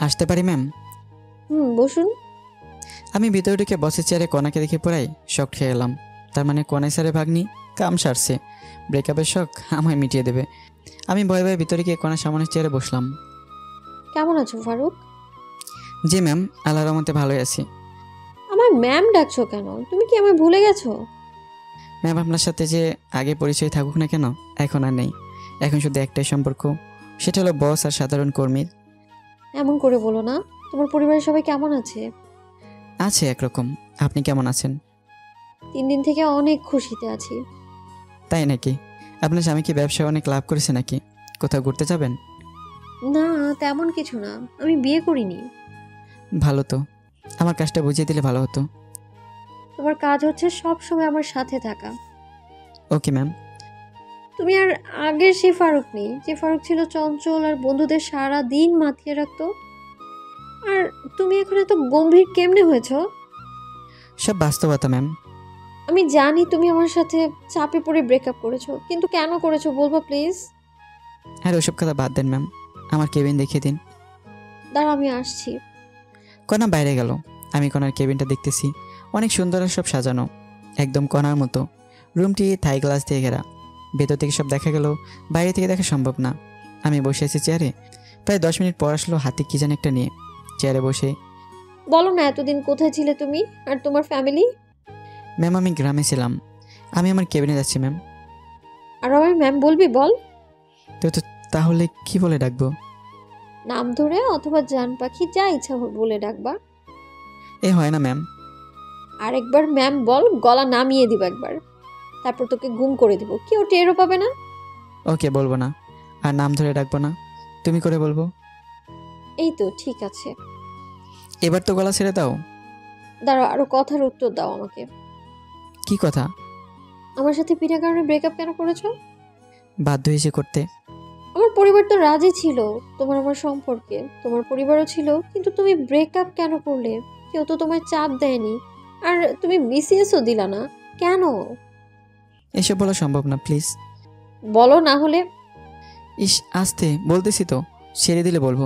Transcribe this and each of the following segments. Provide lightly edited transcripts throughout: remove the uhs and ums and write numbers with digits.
আসতে পারি ম্যাম? বসুন। আমি ভিতরে ঢুকে বসের চেয়ারে কণাকে দেখে পড়াই শখ খেয়ে এলাম। তার মানে কণাই স্যারের ভাগ্নি কাম সারছে, ব্রেকআপের শখ আমায় মিটিয়ে দেবে। আমি ভয়ে ভয়ে ভিতরে গিয়ে কণার সামনের চেয়ারে বসলাম। কেমন আছো ফারুক? জি ম্যাম, আল্লাহর রহমতে ভালোই আছি। আমার ম্যাম ডাকছো কেন? তুমি কি আমায় ভুলে গেছো? ম্যাম, আপনার সাথে যে আগে পরিচয় থাকুক না কেন, এখন আর নেই। এখন শুধু একটাই সম্পর্ক, সেটা হলো বস আর সাধারণ কর্মীর। এমন করে বলো না। তোমার পরিবারের সবাই কেমন আছে? আছে একরকম। আপনি কেমন আছেন? 3 দিন থেকে অনেক খুশিতে আছি। তাই নাকি? আপনার স্বামী কি ব্যবসায় অনেক লাভ করেছে নাকি? কোথাও ঘুরতে যাবেন? না, তেমন কিছু না। আমি বিয়ে করিনি। ভালো তো, আমার কাজটা বুঝিয়ে দিলে ভালো হতো। তোমার কাজ হচ্ছে সব সময় আমার সাথে থাকা। Okay ma'am. তুমি আর আগের সেই ফারুক নেই, যে ফারুক ছিল চঞ্চল আর বন্ধুদের সারা দিন মাতিয়ে রাখতো। আর তুমি এখন এত গম্ভীর কেমনে হয়েছো? সব বাস্তবতা ম্যাম। আমি জানি তুমি আমার সাথে চাপে পড়ে ব্রেকআপ করেছো, কিন্তু কেন করেছো বলবা প্লিজ? আর ওসব কথা বাদ দেন ম্যাম, আমার কেবিন দেখিয়ে দিন। দাঁড়া, আমি আসছি। কণা বাইরে গেল। আমি কণার কেবিনটা দেখতেছি। অনেক সুন্দর আর সব সাজানো, একদম কণার মতো। রুমটি থাই গ্লাস দিয়ে ঘেরা। ভেতর থেকে সব দেখা গেল, বাইরে থেকে দেখা সম্ভব না। আমি বসে আছি চেয়ারে। প্রায় 10 মিনিট পর আসলো হাতে কি যেন একটা নিয়ে। চেয়ারে বসে, বলো না, এতদিন কোথায় ছিলে তুমি আর তোমার ফ্যামিলি? ম্যাম আমি গ্রামে ছিলাম, আমি আমার কেবিনে যাচ্ছি ম্যাম। আর আমার ম্যাম বলবি বল? তো তাহলে কি বলে ডাকবো? নাম ধরে অথবা জান পাখি, যা ইচ্ছা বলে ডাকবা। এ হয় না ম্যাম। আরেকবার ম্যাম বল, গলা নামিয়ে দিব একবার। তারপর তোকে গুম করে দিব, কেউ টেরও পাবে না। ওকে, বলবো না। আর নাম ধরে ডাকবো না, তুমি করে বলবো। এই তো ঠিক আছে। এবার তো গলা ছেড়ে দাও। দাঁড়াও, আরো কথার উত্তর দাও আমাকে। কি কথা? আমার সাথে বিনা কারণে ব্রেকআপ কেন করেছো? বাধ্য হয়েছে করতে। আমার পরিবার তো রাজি ছিল তোমার আমার সম্পর্কে, তোমার পরিবারও ছিল, কিন্তু তুমি ব্রেকআপ কেন করলে? কেউ তো তোমায় চাপ দেয়নি। আর তুমি বিসিএসও দিলা না। কেন? এসব বলা সম্ভব না, প্লিজ। বলো না হলে। ইস, আসতে বলতেছি তো, ছেড়ে দিলে বলবো।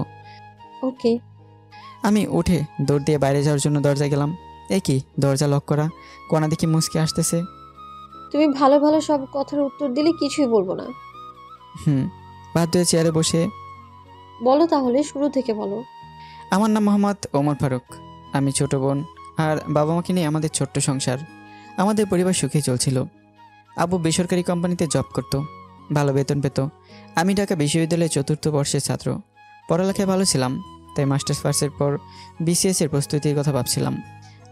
ওকে। আমি উঠে দৌড় দিয়ে বাইরে যাওয়ার জন্য দরজায় গেলাম। এ কি, দরজা লক করা। কোনা দেখি মুচকি আসতেছে। তুমি ভালো ভালো সব কথার উত্তর দিলে কিছুই বলবো না। হুম। বাধ্য হয়ে চেয়ারে বসে, বলো তাহলে, শুরু থেকে বলো। আমার নাম মোহাম্মদ ওমর ফারুক। আমি ছোট বোন আর বাবা মাকে নিয়ে আমাদের ছোট্ট সংসার। আমাদের পরিবার সুখে চলছিল। আব্বু বেসরকারি কোম্পানিতে জব করত, ভালো বেতন পেত। আমি ঢাকা বিশ্ববিদ্যালয়ের 4র্থ বর্ষের ছাত্র। পড়ালেখায় ভালো ছিলাম, তাই মাস্টার্স পাসের পর বিসিএস এর প্রস্তুতির কথা ভাবছিলাম।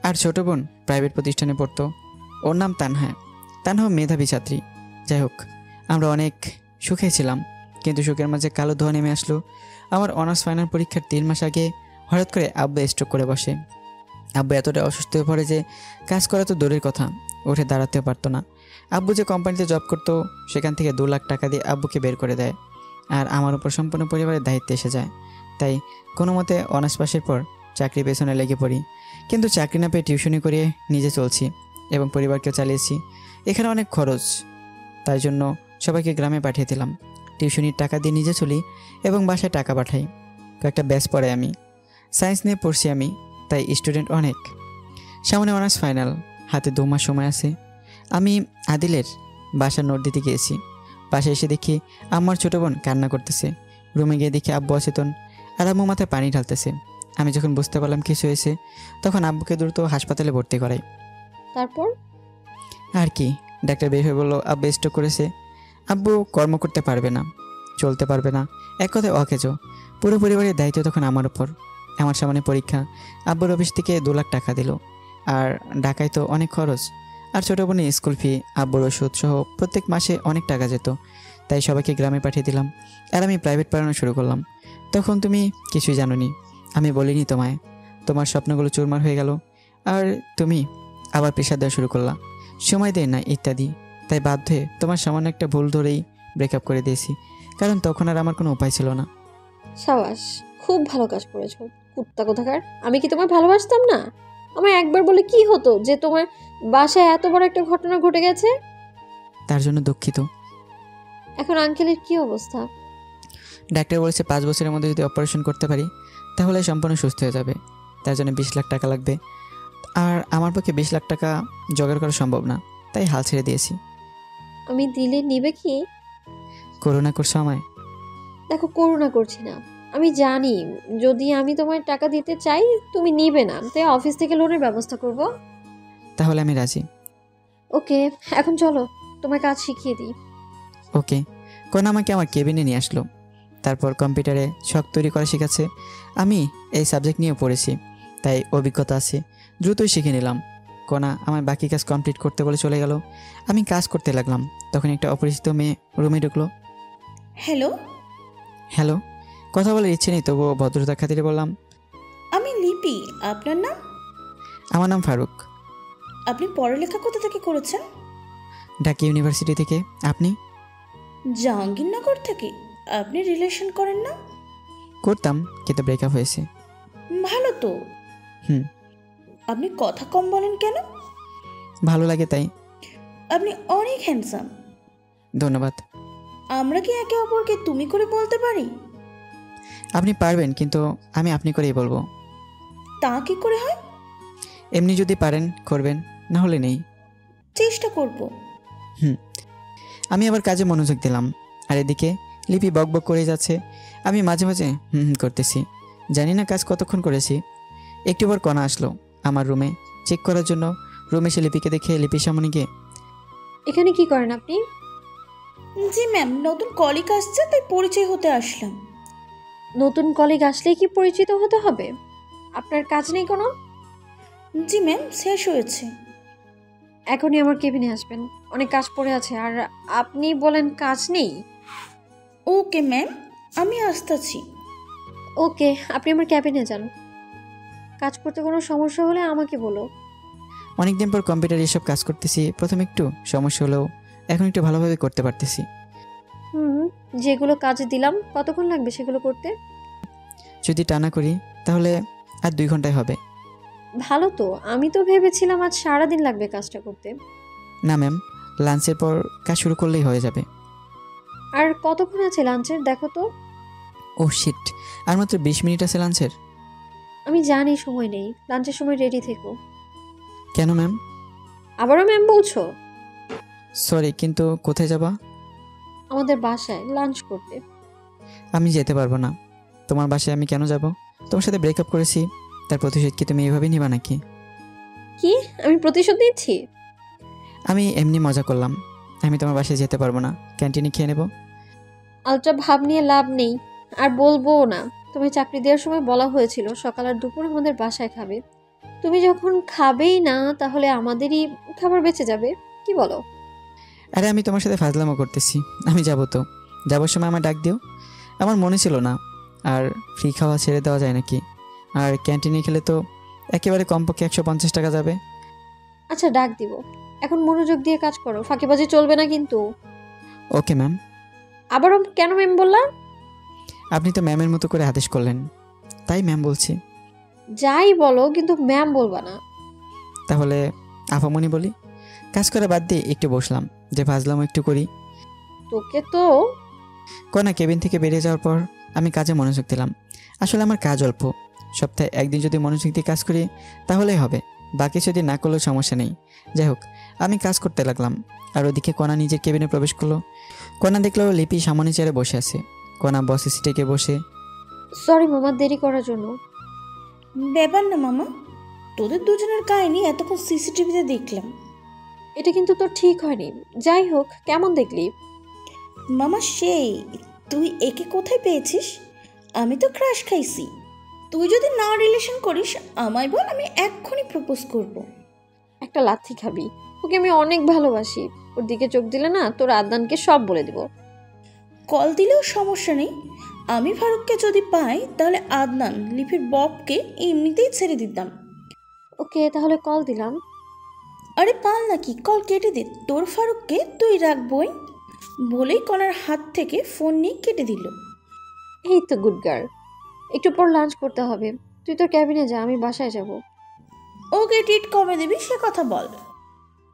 আর ছোট বোন প্রাইভেট প্রতিষ্ঠানে পড়তো। ওর নাম তানহা। তানহা মেধাবী ছাত্রী। যাই হোক, আমরা অনেক সুখে ছিলাম। কিন্তু সুখের মাঝে কালো ধোঁয়া নেমে আসলো। আমার অনার্স ফাইনাল পরীক্ষার 3 মাস আগে হঠাৎ করে আব্বু স্ট্রোক করে বসে। আব্বু এতটা অসুস্থ হয়ে পড়ে যে কাজ করা তো দূরের কথা, উঠে দাঁড়াতেও পারতো না। আব্বু যে কোম্পানিতে জব করতো, সেখান থেকে 2 লাখ টাকা দিয়ে আব্বুকে বের করে দেয়। আর আমার উপর সম্পূর্ণ পরিবারের দায়িত্ব এসে যায়। তাই কোনো মতে অনার্স পাসের পর চাকরি পেছনে লেগে পড়ি। কিন্তু চাকরি না পেয়ে টিউশনি করিয়ে নিজে চলছি এবং পরিবারকেও চালিয়েছি। এখানে অনেক খরচ, তাই জন্য সবাইকে গ্রামে পাঠিয়ে দিলাম। টিউশনির টাকা দিয়ে নিজে চলি এবং বাসায় টাকা পাঠাই। কয়েকটা ব্যাচ পড়ে আমি। সায়েন্স নিয়ে পড়ছি আমি, তাই স্টুডেন্ট অনেক। সামনে অনার্স ফাইনাল, হাতে 2 মাস সময় আছে। আমি আদিলের বাসার নোট দিতে গিয়েছি। বাসায় এসে দেখি আমার ছোটো বোন কান্না করতেছে। রুমে গিয়ে দেখি আব্বু অচেতন আর আম্মু মাথায় পানি ঢালতেছে। আমি যখন বুঝতে পারলাম কিছু হয়েছে, তখন আব্বুকে দ্রুত হাসপাতালে ভর্তি করাই। তারপর? আর কি, ডাক্তার বের হয়ে বললো আব্বু স্ট্রোক করেছে। আব্বু কর্ম করতে পারবে না, চলতে পারবে না, এক কথায় অকেজো। পুরো পরিবারের দায়িত্ব তখন আমার উপর। আমার সামনে পরীক্ষা। আব্বুর অফিস থেকে 2 লাখ টাকা দিল। আর ঢাকায় তো অনেক খরচ। আর ছোটো বোনের স্কুল ফি, আব্বুর ওষুধ সহ প্রত্যেক মাসে অনেক টাকা যেত। তাই সবাইকে গ্রামে পাঠিয়ে দিলাম আর আমি প্রাইভেট পড়ানো শুরু করলাম। তখন তুমি কিছুই জানোনি, আমি বলিনি তোমায়। তোমার স্বপ্নগুলো চুরমার হয়ে গেল আর তুমি আবার প্রেশার দেওয়া শুরু করলা, সময় দেয় না ইত্যাদি। তাই বাধ্য হয়ে তোমার সামান্য একটা ভুল ধরেই ব্রেকআপ করে দিয়েছি, কারণ তখন আর আমার কোনো উপায় ছিল না। সাবাস, খুব ভালো কাজ করেছো। কুত্তা কোথাকার, আমি কি তোমায় ভালোবাসতাম না? আমায় একবার বলে কি হতো যে তোমার বাসায় এত বড় একটা ঘটনা ঘটে গেছে? তার জন্য দুঃখিত। এখন আঙ্কেলের কি অবস্থা? ডাক্তার বলেছে 5 বছরের মধ্যে যদি অপারেশন করতে পারি তাহলে সম্পূর্ণ সুস্থ হয়ে যাবে। তার জন্য 20 লাখ টাকা লাগবে, আর আমার পক্ষে 20 লাখ টাকা জোগাড় করা সম্ভব না, তাই হাল ছেড়ে দিয়েছি। আমি দিলে নিবে কি? করুণা করছো আমায়? দেখো, করুণা করছি না। আমি জানি যদি আমি তোমার টাকা দিতে চাই তুমি নিবে না, তাই অফিস থেকে লোনের ব্যবস্থা করব। তাহলে আমি রাজি। ওকে, এখন চলো তোমার কাজ শিখিয়ে দিই। ওকে। কোন আমাকে আমার কেবিনে নিয়ে আসলো, তারপর কম্পিউটারে ছক তৈরি করা শেখাচ্ছে। আমি এই সাবজেক্ট নিয়ে পড়েছি, তাই অভিজ্ঞতা আছে, দ্রুতই শিখে নিলাম। কোনা আমার বাকি কাজ কমপ্লিট করতে বলে চলে গেল। আমি কাজ করতে লাগলাম, তখন একটা অপরিচিত মেয়ে রুমে ঢুকলো। Hello, hello. কথা বলার ইচ্ছে নেই, তবুও ভদ্রতার খাতিরে বললাম, আমি লিপি। আপনার নাম? আমার নাম ফারুক। আপনি পড়ালেখা কোথা থেকে করেছেন? ঢাকা ইউনিভার্সিটি থেকে। আপনি? জাহাঙ্গীরনগর থেকে। আপনি রিলেশন করেন না? করতাম, কিন্তু ব্রেকআপ হয়েছে। ভালো তো। হুম। আপনি কথা কম বলেন কেন? ভালো লাগে তাই। আপনি অনেক হ্যান্ডসাম। ধন্যবাদ। আমরা কি একে অপরকে তুমি করে বলতে পারি? আপনি পারবেন, কিন্তু আমি আপনি করেই বলবো। তা কি করে হয়? এমনি যদি পারেন করবেন, না হলে নেই। চেষ্টা করব। আমি আবার কাজে মনোযোগ দিলাম, আর এদিকে লিপি বকবক করে যাচ্ছে। আমি মাঝে মাঝে করতেছি। জানি না কাজ কতক্ষণ করেছি। একটু পর কণা আসলো আমার রুমে চেক করার জন্য। রুমে এসে লিপিকে দেখে লিপির সামনে গিয়ে, এখানে কি করেন আপনি? জি ম্যাম, নতুন কলিগ আসছে তাই পরিচয় হতে আসলাম। নতুন কলিগ আসলেই কি পরিচিত হতে হবে? আপনার কাজ নেই কোনো? জি ম্যাম, শেষ হয়েছে। এখনই আমার কেবিনে আসবেন, অনেক কাজ পড়ে আছে। আর আপনি বলেন কাজ নেই? ওকে ম্যাম, আমি আসতেছি। ওকে, আপনি আমার ক্যাবিনে যান। কাজ করতে কোনো সমস্যা হলে আমাকে বলো। অনেকদিন পর কম্পিউটারে এসব কাজ করতেছি। প্রথমে একটু সমস্যা হলেও এখন একটু ভালোভাবে করতে পারতেছি। যেগুলো কাজ দিলাম কতক্ষণ লাগবে সেগুলো করতে? যদি টানা করি তাহলে আর 2 ঘন্টায় হবে। ভালো তো, আমি তো ভেবেছিলাম আজ সারাদিন লাগবে কাজটা করতে। না ম্যাম, লাঞ্চের পর কাজ শুরু করলেই হয়ে যাবে। আর কতক্ষণ আছে লাঞ্চের দেখো তো। ও শিট, আর মাত্র 20 মিনিট আছে লাঞ্চের। আমি জানি সময় নেই, লাঞ্চের সময় রেডি থেকো। কেন ম্যাম? আবারও ম্যাম বলছো? সরি, কিন্তু কোথায় যাবা? আমাদের বাসায় লাঞ্চ করতে। আমি যেতে পারবো না। তোমার বাসায় আমি কেন যাব? তোমার সাথে ব্রেকআপ করেছি, তার প্রতিশোধ কি তুমি এইভাবে নিবা নাকি? কি? আমি প্রতিশোধ নিচ্ছি? আমি এমনি মজা করলাম। আমি তোমার বাসায় যেতে পারবো না, ক্যান্টিনে খেয়ে নেব। আলট্রা ভাব নিয়ে লাভ নেই, আর বলবোও না। তুমি চাকরি দেওয়ার সময় বলা হয়েছিল সকাল আর দুপুর আমাদের বাসায় খাবে। তুমি যখন খাবেই না তাহলে আমাদেরই খাবার বেঁচে যাবে, কি বলো? আরে আমি তোমার সাথে ফাজলামো করতেছি। আমি যাব তো, যাবার সময় আমার ডাক দিও। আমার মনে ছিল না, আর ফ্রি খাওয়া ছেড়ে দেওয়া যায় নাকি? আর ক্যান্টিনে খেলে তো একেবারে কমপক্ষে 150 টাকা যাবে। আচ্ছা, ডাক দিব। এখন মনোযোগ দিয়ে কাজ করো, ফাঁকিবাজি চলবে না কিন্তু। Okay ma'am. আবারও কেন ম্যাম বললা? আপনি তো ম্যামের মতো করে আদেশ করলেন, তাই ম্যাম বলছি। যাই বলো, কিন্তু ম্যাম বলবা না। তাহলে আপামনি বলি। কাজ করা বাদ দিয়ে একটু বসলাম, যে ফাজলামো একটু করি। তোকে তো। কনা কেবিন থেকে বেরিয়ে যাওয়ার পর আমি কাজে মনোযোগ দিলাম। আসলে আমার কাজ অল্প, সপ্তাহে একদিন যদি মনোযোগ দিয়ে কাজ করি তাহলেই হবে, বাকি যদি না করলেও সমস্যা নেই। যাই হোক, আমি কাজ করতে লাগলাম, আর ওদিকে কণা নিজের কেবিনে প্রবেশ করলো। কণা দেখলো লিপি সামনে চেয়ারে বসে আছে। কণা বসে সিটে বসে, সরি মামা, দেরি করার জন্য। ব্যাপার না মামা, তোদের দুজনের কাহিনী এতক্ষণ সিসিটিভিতে দেখলাম। এটা কিন্তু তোর ঠিক হয়নি। যাই হোক, কেমন দেখলি? মামা সেই, তুই একে কোথায় পেয়েছিস? আমি তো ক্রাশ খাইছি। তুই যদি না রিলেশন করিস আমায় বল, আমি এক্ষুনি প্রপোজ করব। একটা লাথি খাবি। ওকে আমি অনেক ভালোবাসি, ওর দিকে চোখ দিলে না তোর আদনানকে সব বলে দিব। কল দিলেও সমস্যা নেই। আমি ফারুককে যদি পাই তাহলে আদনান লিপির ববকে এমনিতেই ছেড়ে দিতাম। ওকে, তাহলে কল দিলাম। আরে পাল নাকি, কল কেটে দে। তোর ফারুককে তুই রাখবই। বলেই কনার হাত থেকে ফোন নিয়ে কেটে দিল। এই তো গুড গার্ল। একটু পর লাঞ্চ করতে হবে, তুই তোর ক্যাবিনে যা, আমি বাসায় যাব। ওকে, ট্রিট কবে দিবি সে কথা বল।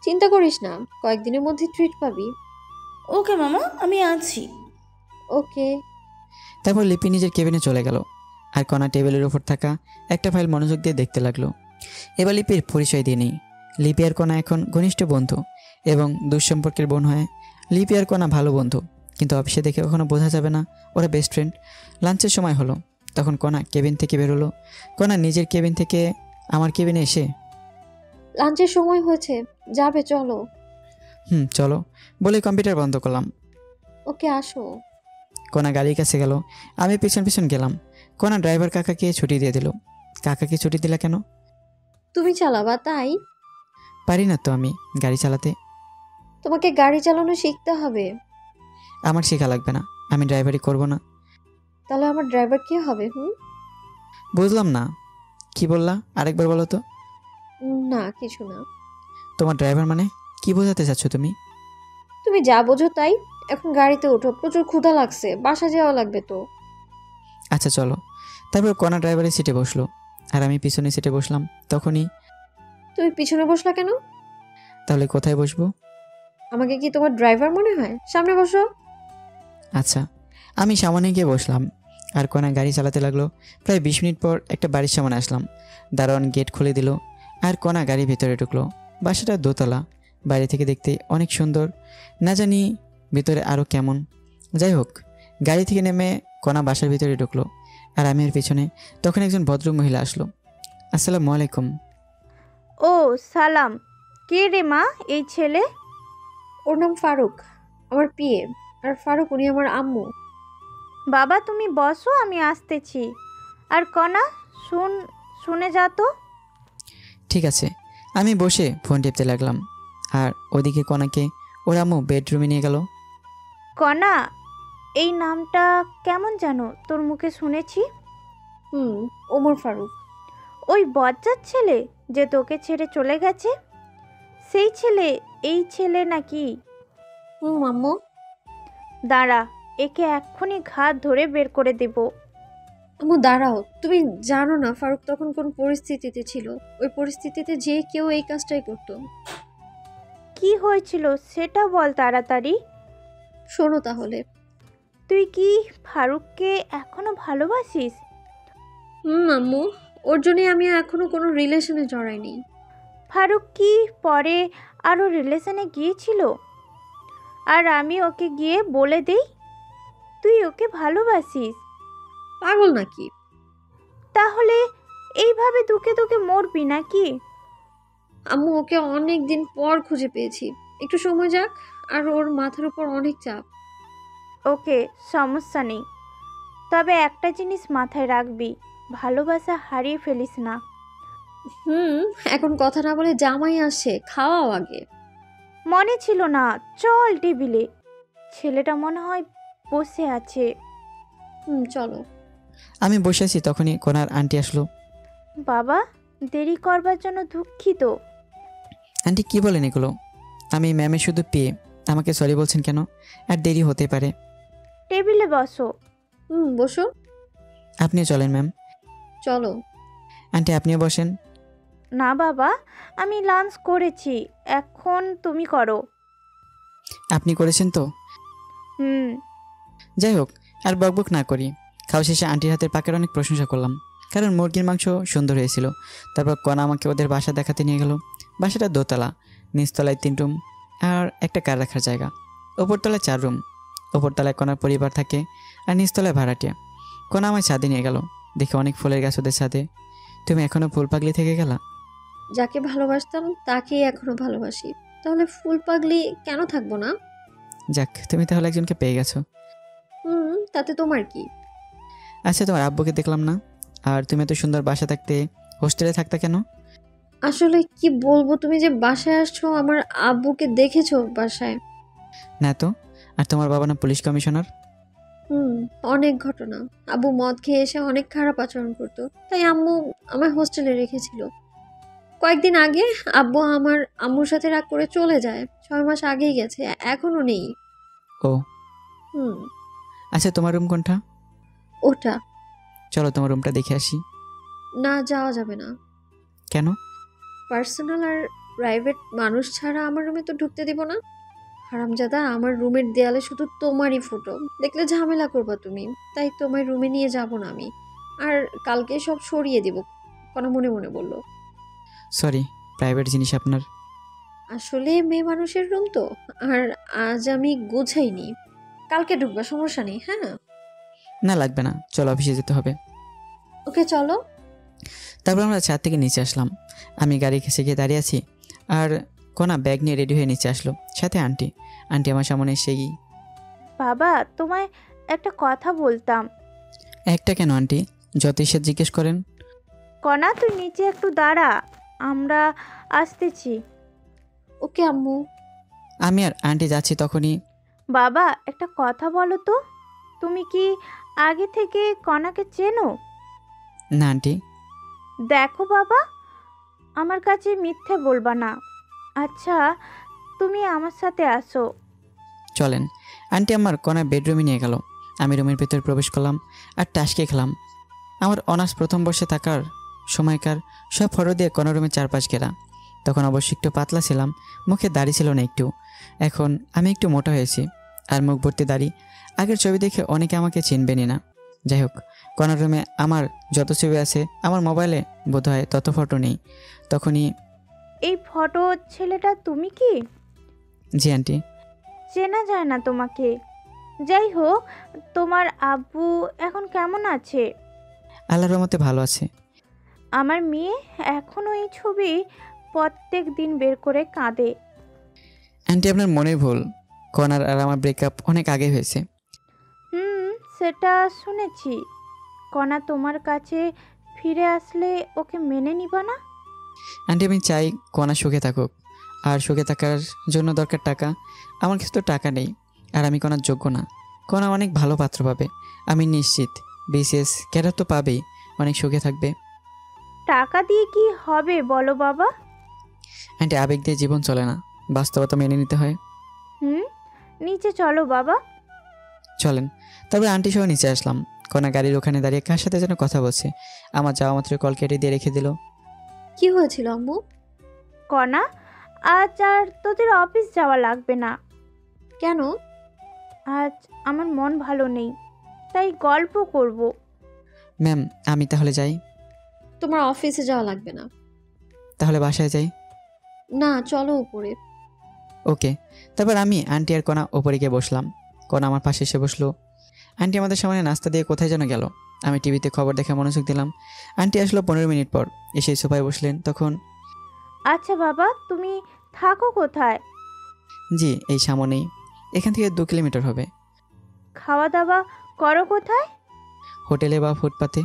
চিন্তা করিস না, কয়েকদিনের মধ্যে ট্রিট পাবি। ওকে মামা, আমি আছি। ওকে। তারপর লিপি নিজের কেবিনে চলে গেল, আর কণা টেবিলের ওপর থাকা একটা ফাইল মনোযোগ দিয়ে দেখতে লাগলো। এবার লিপির পরিচয় দিয়ে নেই। লিপি আর কণা এখন ঘনিষ্ঠ বন্ধু এবং দুঃসম্পর্কের বোন হয়। লিপি আর কণা ভালো বন্ধু, কিন্তু অফিসে দেখে কখনো বোঝা যাবে না ওরা বেস্ট ফ্রেন্ড। লাঞ্চের সময় হলো, তখন কণা কেবিন থেকে বেরোলো। কণা নিজের কেবিন থেকে আমার কেবিনে এসে, লাঞ্চের সময় হয়েছে, যাবে চলো। চলো বলে কম্পিউটার বন্ধ করলাম। ওকে আসো। কণা গাড়ির কাছে গেল, আমি পিছন পিছন গেলাম। কণা ড্রাইভার কাকাকে ছুটি দিয়ে দিল। কাকাকে ছুটি দিলা কেন? তুমি চালাবা তাই? পারি না তো আমি গাড়ি চালাতে। তোমাকে গাড়ি চালানো শিখতে হবে। আমার শেখা লাগবে না, আমি ড্রাইভারি করব না। তাহলে আমার ড্রাইভার কে হবে? বুঝলাম না, কি বললা আরেকবার বলো তো। না কিছু না। তোমার ড্রাইভার মানে কি বোঝাতে চাচ্ছ তুমি? তুমি যা বোঝো তাই। এখন গাড়িতে ওঠো, প্রচুর ক্ষুধা লাগছে, বাসা যাওয়া লাগবে তো। আচ্ছা চলো। তারপর কণা ড্রাইভারের সিটে বসলো, আর আমি পিছনের সিটে বসলাম। তখনই, তুমি পিছনে বসলা কেন? তাহলে কোথায় বসবো? আমাকে কি তোমার ড্রাইভার মনে হয়? সামনে বসো। আচ্ছা, আমি সামনে গিয়ে বসলাম, আর কণা গাড়ি চালাতে লাগলো। প্রায় 20 মিনিট পর একটা বাড়ির সামনে আসলাম। দারোয়ান গেট খুলে দিল, আর কণা গাড়ির ভিতরে ঢুকলো। বাসাটা দোতলা, বাইরে থেকে দেখতে অনেক সুন্দর, না জানি ভিতরে আরও কেমন। যাই হোক, গাড়ি থেকে নেমে কণা বাসার ভিতরে ঢুকলো, আর আমি এর পিছনে। তখন একজন ভদ্র মহিলা আসলো। আসসালামু আলাইকুম। ও সালাম। কে রে মা এই ছেলে? ওর নাম ফারুক, আমার পিএ। আর ফারুক উনি আমার আম্মু। বাবা তুমি বসো, আমি আসতেছি। আর কণা শুনে যা তো। ঠিক আছে। আমি বসে ফোন টিপতে লাগলাম, আর ওদিকে কণাকে ওর আম্মু বেডরুমে নিয়ে গেল। কণা, এই নামটা কেমন জানো তোর মুখে শুনেছি। ওমর ফারুক। ওই বজ্জাত ছেলে যে তোকে ছেড়ে চলে গেছে, সেই ছেলে এই ছেলে নাকি? আম্মু। দাঁড়া, একে এক্ষুনি ঘাত ধরে বের করে দেব। আম্মু দাঁড়াও, তুমি জানো না ফারুক তখন কোন পরিস্থিতিতে ছিল। ওই পরিস্থিতিতে যে কেউ এই কাজটাই করতো। কি হয়েছিল সেটা বল তাড়াতাড়ি। শোনো তাহলে। তুই কি ফারুককে এখনো ভালোবাসিস? আম্মু, ওর জন্যই আমি এখনো কোনো রিলেশনে জড়াইনি। ফারুক কি পরে আরও রিলেশনে গিয়েছিল? আর আমি ওকে গিয়ে বলে দেই তুই ওকে ভালোবাসিস? পাগল নাকি? তাহলে এইভাবে দুকে দুকে মরবি নাকি? আম্মু, ওকে অনেক দিন পর খুঁজে পেয়েছি, একটু সময় যাক। আর ওর মাথার উপর অনেক চাপ। ওকে, সমস্যা নেই, তবে একটা জিনিস মাথায় রাখবি, ভালোবাসা হারিয়ে ফেলিস না। এখন কথা না বলে জামাই আসছে, খাওয়াও আগে। মনে ছিল না, চল টেবিলে। ছেলেটা মনে হয় বসে আছে। চলো। আমি বসে আছি, তখনই কণার আন্টি আসলো। বাবা, দেরি করবার জন্য দুঃখিত। আন্টি কি বলেন এগুলো? আমি ম্যামের শুধু পেয়ে আমাকে সরি বলছেন কেন? আর দেরি হতে পারে। টেবিলে বসো। বসো। আপনিও চলেন ম্যাম। চলো। আন্টি আপনিও বসেন। না বাবা, আমি লাঞ্চ করেছি, এখন তুমি করো। আপনি করেছেন তো? যাই হোক, আর বকবক না করি। খাওয়া শেষে আন্টির হাতের পাকের অনেক প্রশংসা করলাম, কারণ মুরগির মাংস সুন্দর হয়েছিল। তারপর কণা আমাকে ওদের বাসা দেখাতে নিয়ে গেল। বাসাটা দোতলা, নিচতলায় 3 রুম আর একটা কার রাখার জায়গা। ওপরতলায় 4 রুম। ওপরতলায় কণার পরিবার থাকে, আর নিচতলায় ভাড়াটিয়া। কণা আমায় ছাদে নিয়ে গেল, দেখে অনেক ফুলের গাছ ওদের ছাদে। তুমি এখনো ফুল পাগলি থেকে গেলা? যাকে ভালোবাসতাম তাকেই এখনো ভালোবাসি, তাহলে ফুল পাগলি কেন থাকবো না? যাক, তুমি তাহলে একজনকে পেয়ে গেছো। তাতে তোমার কি? আচ্ছা, তোমার আব্বুকে দেখলাম না, আর তুমি এত সুন্দর বাসা থাকতে হোস্টেলে থাকতা কেন? আসলে কি বলবো, তুমি যে বাসায় আসছো, আমার আব্বুকে দেখেছো বাসায়? না তো। আর তোমার বাবা না পুলিশ কমিশনার? অনেক ঘটনা। আব্বু মদ খেয়ে এসে অনেক খারাপ আচরণ করতো, তাই আম্মু আমার হোস্টেলে রেখেছিল। কয়েকদিন আগে আব্বু আমার আম্মুর সাথে রাগ করে চলে যায়, 6 মাস আগেই গেছে, এখনো নেই। ও আচ্ছা, তোমার রুম কোনটা? ওটা। চলো তোমার রুমটা দেখে আসি। না, যাওয়া যাবে না। কেন? পার্সোনাল আর প্রাইভেট মানুষ ছাড়া আমার রুমে তো ঢুকতে দিব না। হারামজাদা, আমার রুমের দেয়ালে শুধু তোমারই ফটো, দেখলে ঝামেলা করবা তুমি, তাই তোমার রুমে নিয়ে যাব না আমি। আর কালকে সব সরিয়ে দিব, কোনো মনে মনে বলল। সরি, প্রাইভেট জিনিস আপনার। আসলে মেয়ে মানুষের রুম তো, আর আজ আমি গুছাইনি, কালকে ঢুকবা, সমস্যা নেই। হ্যাঁ না লাগবে না, চলো অফিসে যেতে হবে। ওকে চলো। তারপর আমরা ছাদ থেকে নিচে আসলাম। আমি গাড়ি ঘেসে গিয়ে দাঁড়িয়ে আছি, আর কোনা ব্যাগ নিয়ে রেডি হয়ে নিচে আসলো, সাথে আন্টি। আন্টি আমার সামনে এসেই, বাবা, তোমায় একটা কথা বলতাম। একটা কেন আন্টি, যত ইচ্ছা জিজ্ঞেস করেন। কণা, তুই নিচে একটু দাঁড়া, আমরা আসতেছি। ওকে আম্মু। আমি আর আন্টি যাচ্ছি তখনই, বাবা, একটা কথা বলো তো, তুমি কি আগে থেকে কণাকে চেনো? না আন্টি। দেখো বাবা, আমার কাছে মিথ্যে বলবা না। আচ্ছা, তুমি আমার সাথে আসো। চলেন। আন্টি আমার কোনা বেডরুমে নিয়ে গেল। আমি রুমের ভেতর প্রবেশ করলাম আর টাসকে খেলাম। আমার অনার্স প্রথম বর্ষে থাকার সময়কার সব ফটো দিয়ে কোনা রুমের চারপাশ ঘেরা। তখন অবশ্য একটু পাতলা ছিলাম, মুখে দাড়ি ছিল না একটু। এখন আমি একটু মোটা হয়েছি আর মুখ ভর্তি দাড়ি। আগের ছবি দেখে অনেকে আমাকে চিনবেনই না। যাই হোক, কোনা রুমে আমার যত ছবি আছে আমার মোবাইলে বোধহয় তত ফটো নেই। তখনই, এই ফটো ছেলেটা তুমি কি? জি আন্টি। চেনা যায় না তোমাকে। যাই হোক, তোমার আব্বু এখন কেমন আছে? আল্লাহর রহমতে ভালো আছে। আমার মেয়ে এখনও এই ছবি প্রত্যেক দিন বের করে কাঁদে। আন্টি আপনার মনে ভুল, কোনার আর আমার ব্রেকআপ অনেক আগে হয়েছে। সেটা শুনেছি। কণা তোমার কাছে ফিরে আসলে ওকে মেনে নিবা না? আন্টি আমি চাই কোনা সুখে থাকুক, আর সুখে থাকার জন্য দরকার টাকা। আমার কাছে তো টাকা নেই, আর আমি কোনার যোগ্য না। কোনা অনেক ভালো পাত্র পাবে, আমি নিশ্চিত। বিসিএস ক্যাডার তো পাবেই, অনেক সুখে থাকবে। টাকা দিয়ে কি হবে বলো বাবা? আন্টি আবেগ দিয়ে জীবন চলে না, বাস্তবতা মেনে নিতে হয়। নিচে চলো বাবা। চলেন। তারপরে আন্টি সহ নিচে আসলাম। কোনা গাড়ির ওখানে দাঁড়িয়ে কার সাথে যেন কথা বলছে। আমার যাওয়া মাত্র কল কেটে দিয়ে রেখে দিল। কি হয়েছিল আম্মু? কণা, আজ আর তোদের অফিস যাওয়া লাগবে না। কেন? আজ আমার মন ভালো নেই, তাই গল্প করব। ম্যাম আমি তাহলে যাই? তোমার অফিসে যাওয়া লাগবে না। তাহলে বাসায় যাই? না, চলো উপরে। ওকে। তারপর আমি আন্টি আর কোনা ওপরে গিয়ে বসলাম। কোনা আমার পাশে এসে বসলো। আন্টি আমাদের সামনে নাস্তা দিয়ে কোথায় যেন গেল। আমি টিভিতে খবর দেখে মনোযোগ দিলাম। আন্টি আসলো 15 মিনিট পর, এসে সোফায় বসলেন। তখন, আচ্ছা বাবা, তুমি থাকো কোথায়? জি এই সামনেই, এখান থেকে 2 কিলোমিটার হবে। খাওয়া দাওয়া করো কোথায়? হোটেলে বা ফুটপাতে।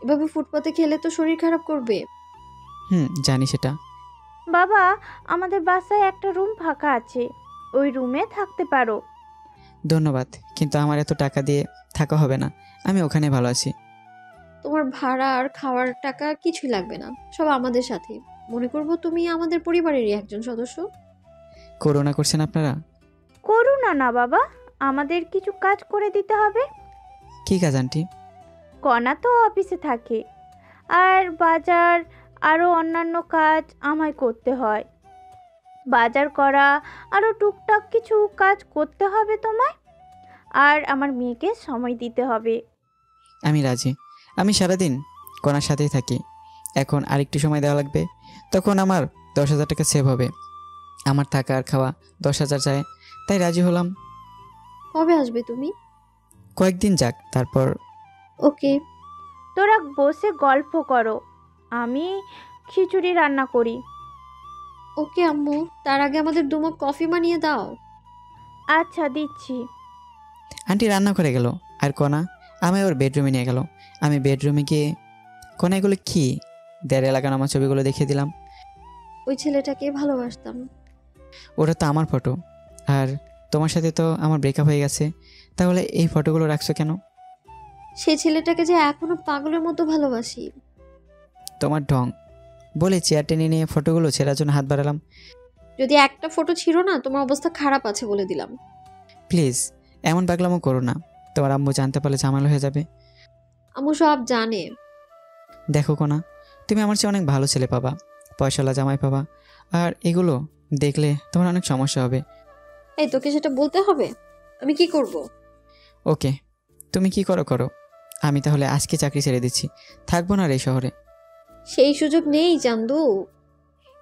এভাবে ফুটপাতে খেলে তো শরীর খারাপ করবে। জানি সেটা। বাবা, আমাদের বাসায় একটা রুম ফাঁকা আছে, ওই রুমে থাকতে পারো। ধন্যবাদ, কিন্তু আমার এত টাকা দিয়ে থাকা হবে না, আমি ওখানে ভালো আছি। তোমার ভাড়া আর খাওয়ার টাকা কিছুই লাগবে না, সব আমাদের সাথে। মনে করবো তুমি আমাদের পরিবারেরই একজন সদস্য। করোনা করছেন আপনারা? করো না না বাবা, আমাদের কিছু কাজ করে দিতে হবে। কি কাজ আন্টি? কণা তো অফিসে থাকে, আর বাজার আরও অন্যান্য কাজ আমায় করতে হয়। বাজার করা আরও টুকটাক কিছু কাজ করতে হবে তোমায়, আর আমার মেয়েকে সময় দিতে হবে। আমি রাজি। আমি সারাদিন কোনার সাথেই থাকি। এখন আরেকটু সময় দেওয়া লাগবে, তখন আমার 10,000 টাকা সেভ হবে। আমার থাকা আর খাওয়া 10,000 চায়, তাই রাজি হলাম। কবে আসবে তুমি? কয়েকদিন যাক, তারপর। ওকে। তোরা বসে গল্প করো, আমি খিচুড়ি রান্না করি। ওকে আম্মু, তার আগে আমাদের দুমক কফি বানিয়ে দাও। আচ্ছা দিচ্ছি। আন্টি রান্না করে গেল, আর কোনা আমায় ওর বেডরুমে নিয়ে গেল। আমি বেডরুমে গিয়ে, কোনা এগুলো কি? দেয়ালে লাগানো আমার ছবিগুলো দেখিয়ে দিলাম। ওই ছেলেটাকে ভালোবাসতাম। ওটা তো আমার ফটো, আর তোমার সাথে তো আমার ব্রেকআপ হয়ে গেছে, তাহলে এই ফটোগুলো রাখছো কেন? সেই ছেলেটাকে যে এখনো পাগলের মতো ভালোবাসি। তোমার ঢং। বলে চেয়ার টেনে নিয়ে ফটোগুলো ছেঁড়ার জন্য হাত বাড়ালাম। যদি একটা ফটো ছিল না, তোমার অবস্থা খারাপ আছে বলে দিলাম। প্লিজ এমন পাগলামো করো না, তোমার আম্মু জানতে পারলে ঝামেলা হয়ে যাবে। আম্মু সব জানে। দেখো কোনা, তুমি আমার চেয়ে অনেক ভালো ছেলে পাবা, পয়সাওয়ালা জামাই পাবা, আর এগুলো দেখলে তোমার অনেক সমস্যা হবে। এই তোকে সেটা বলতে হবে? আমি কি করব? ওকে, তুমি কি করো করো, আমি তাহলে আজকে চাকরি ছেড়ে দিচ্ছি, থাকবো না আর এই শহরে। সেই সুযোগ নেই চান্দু।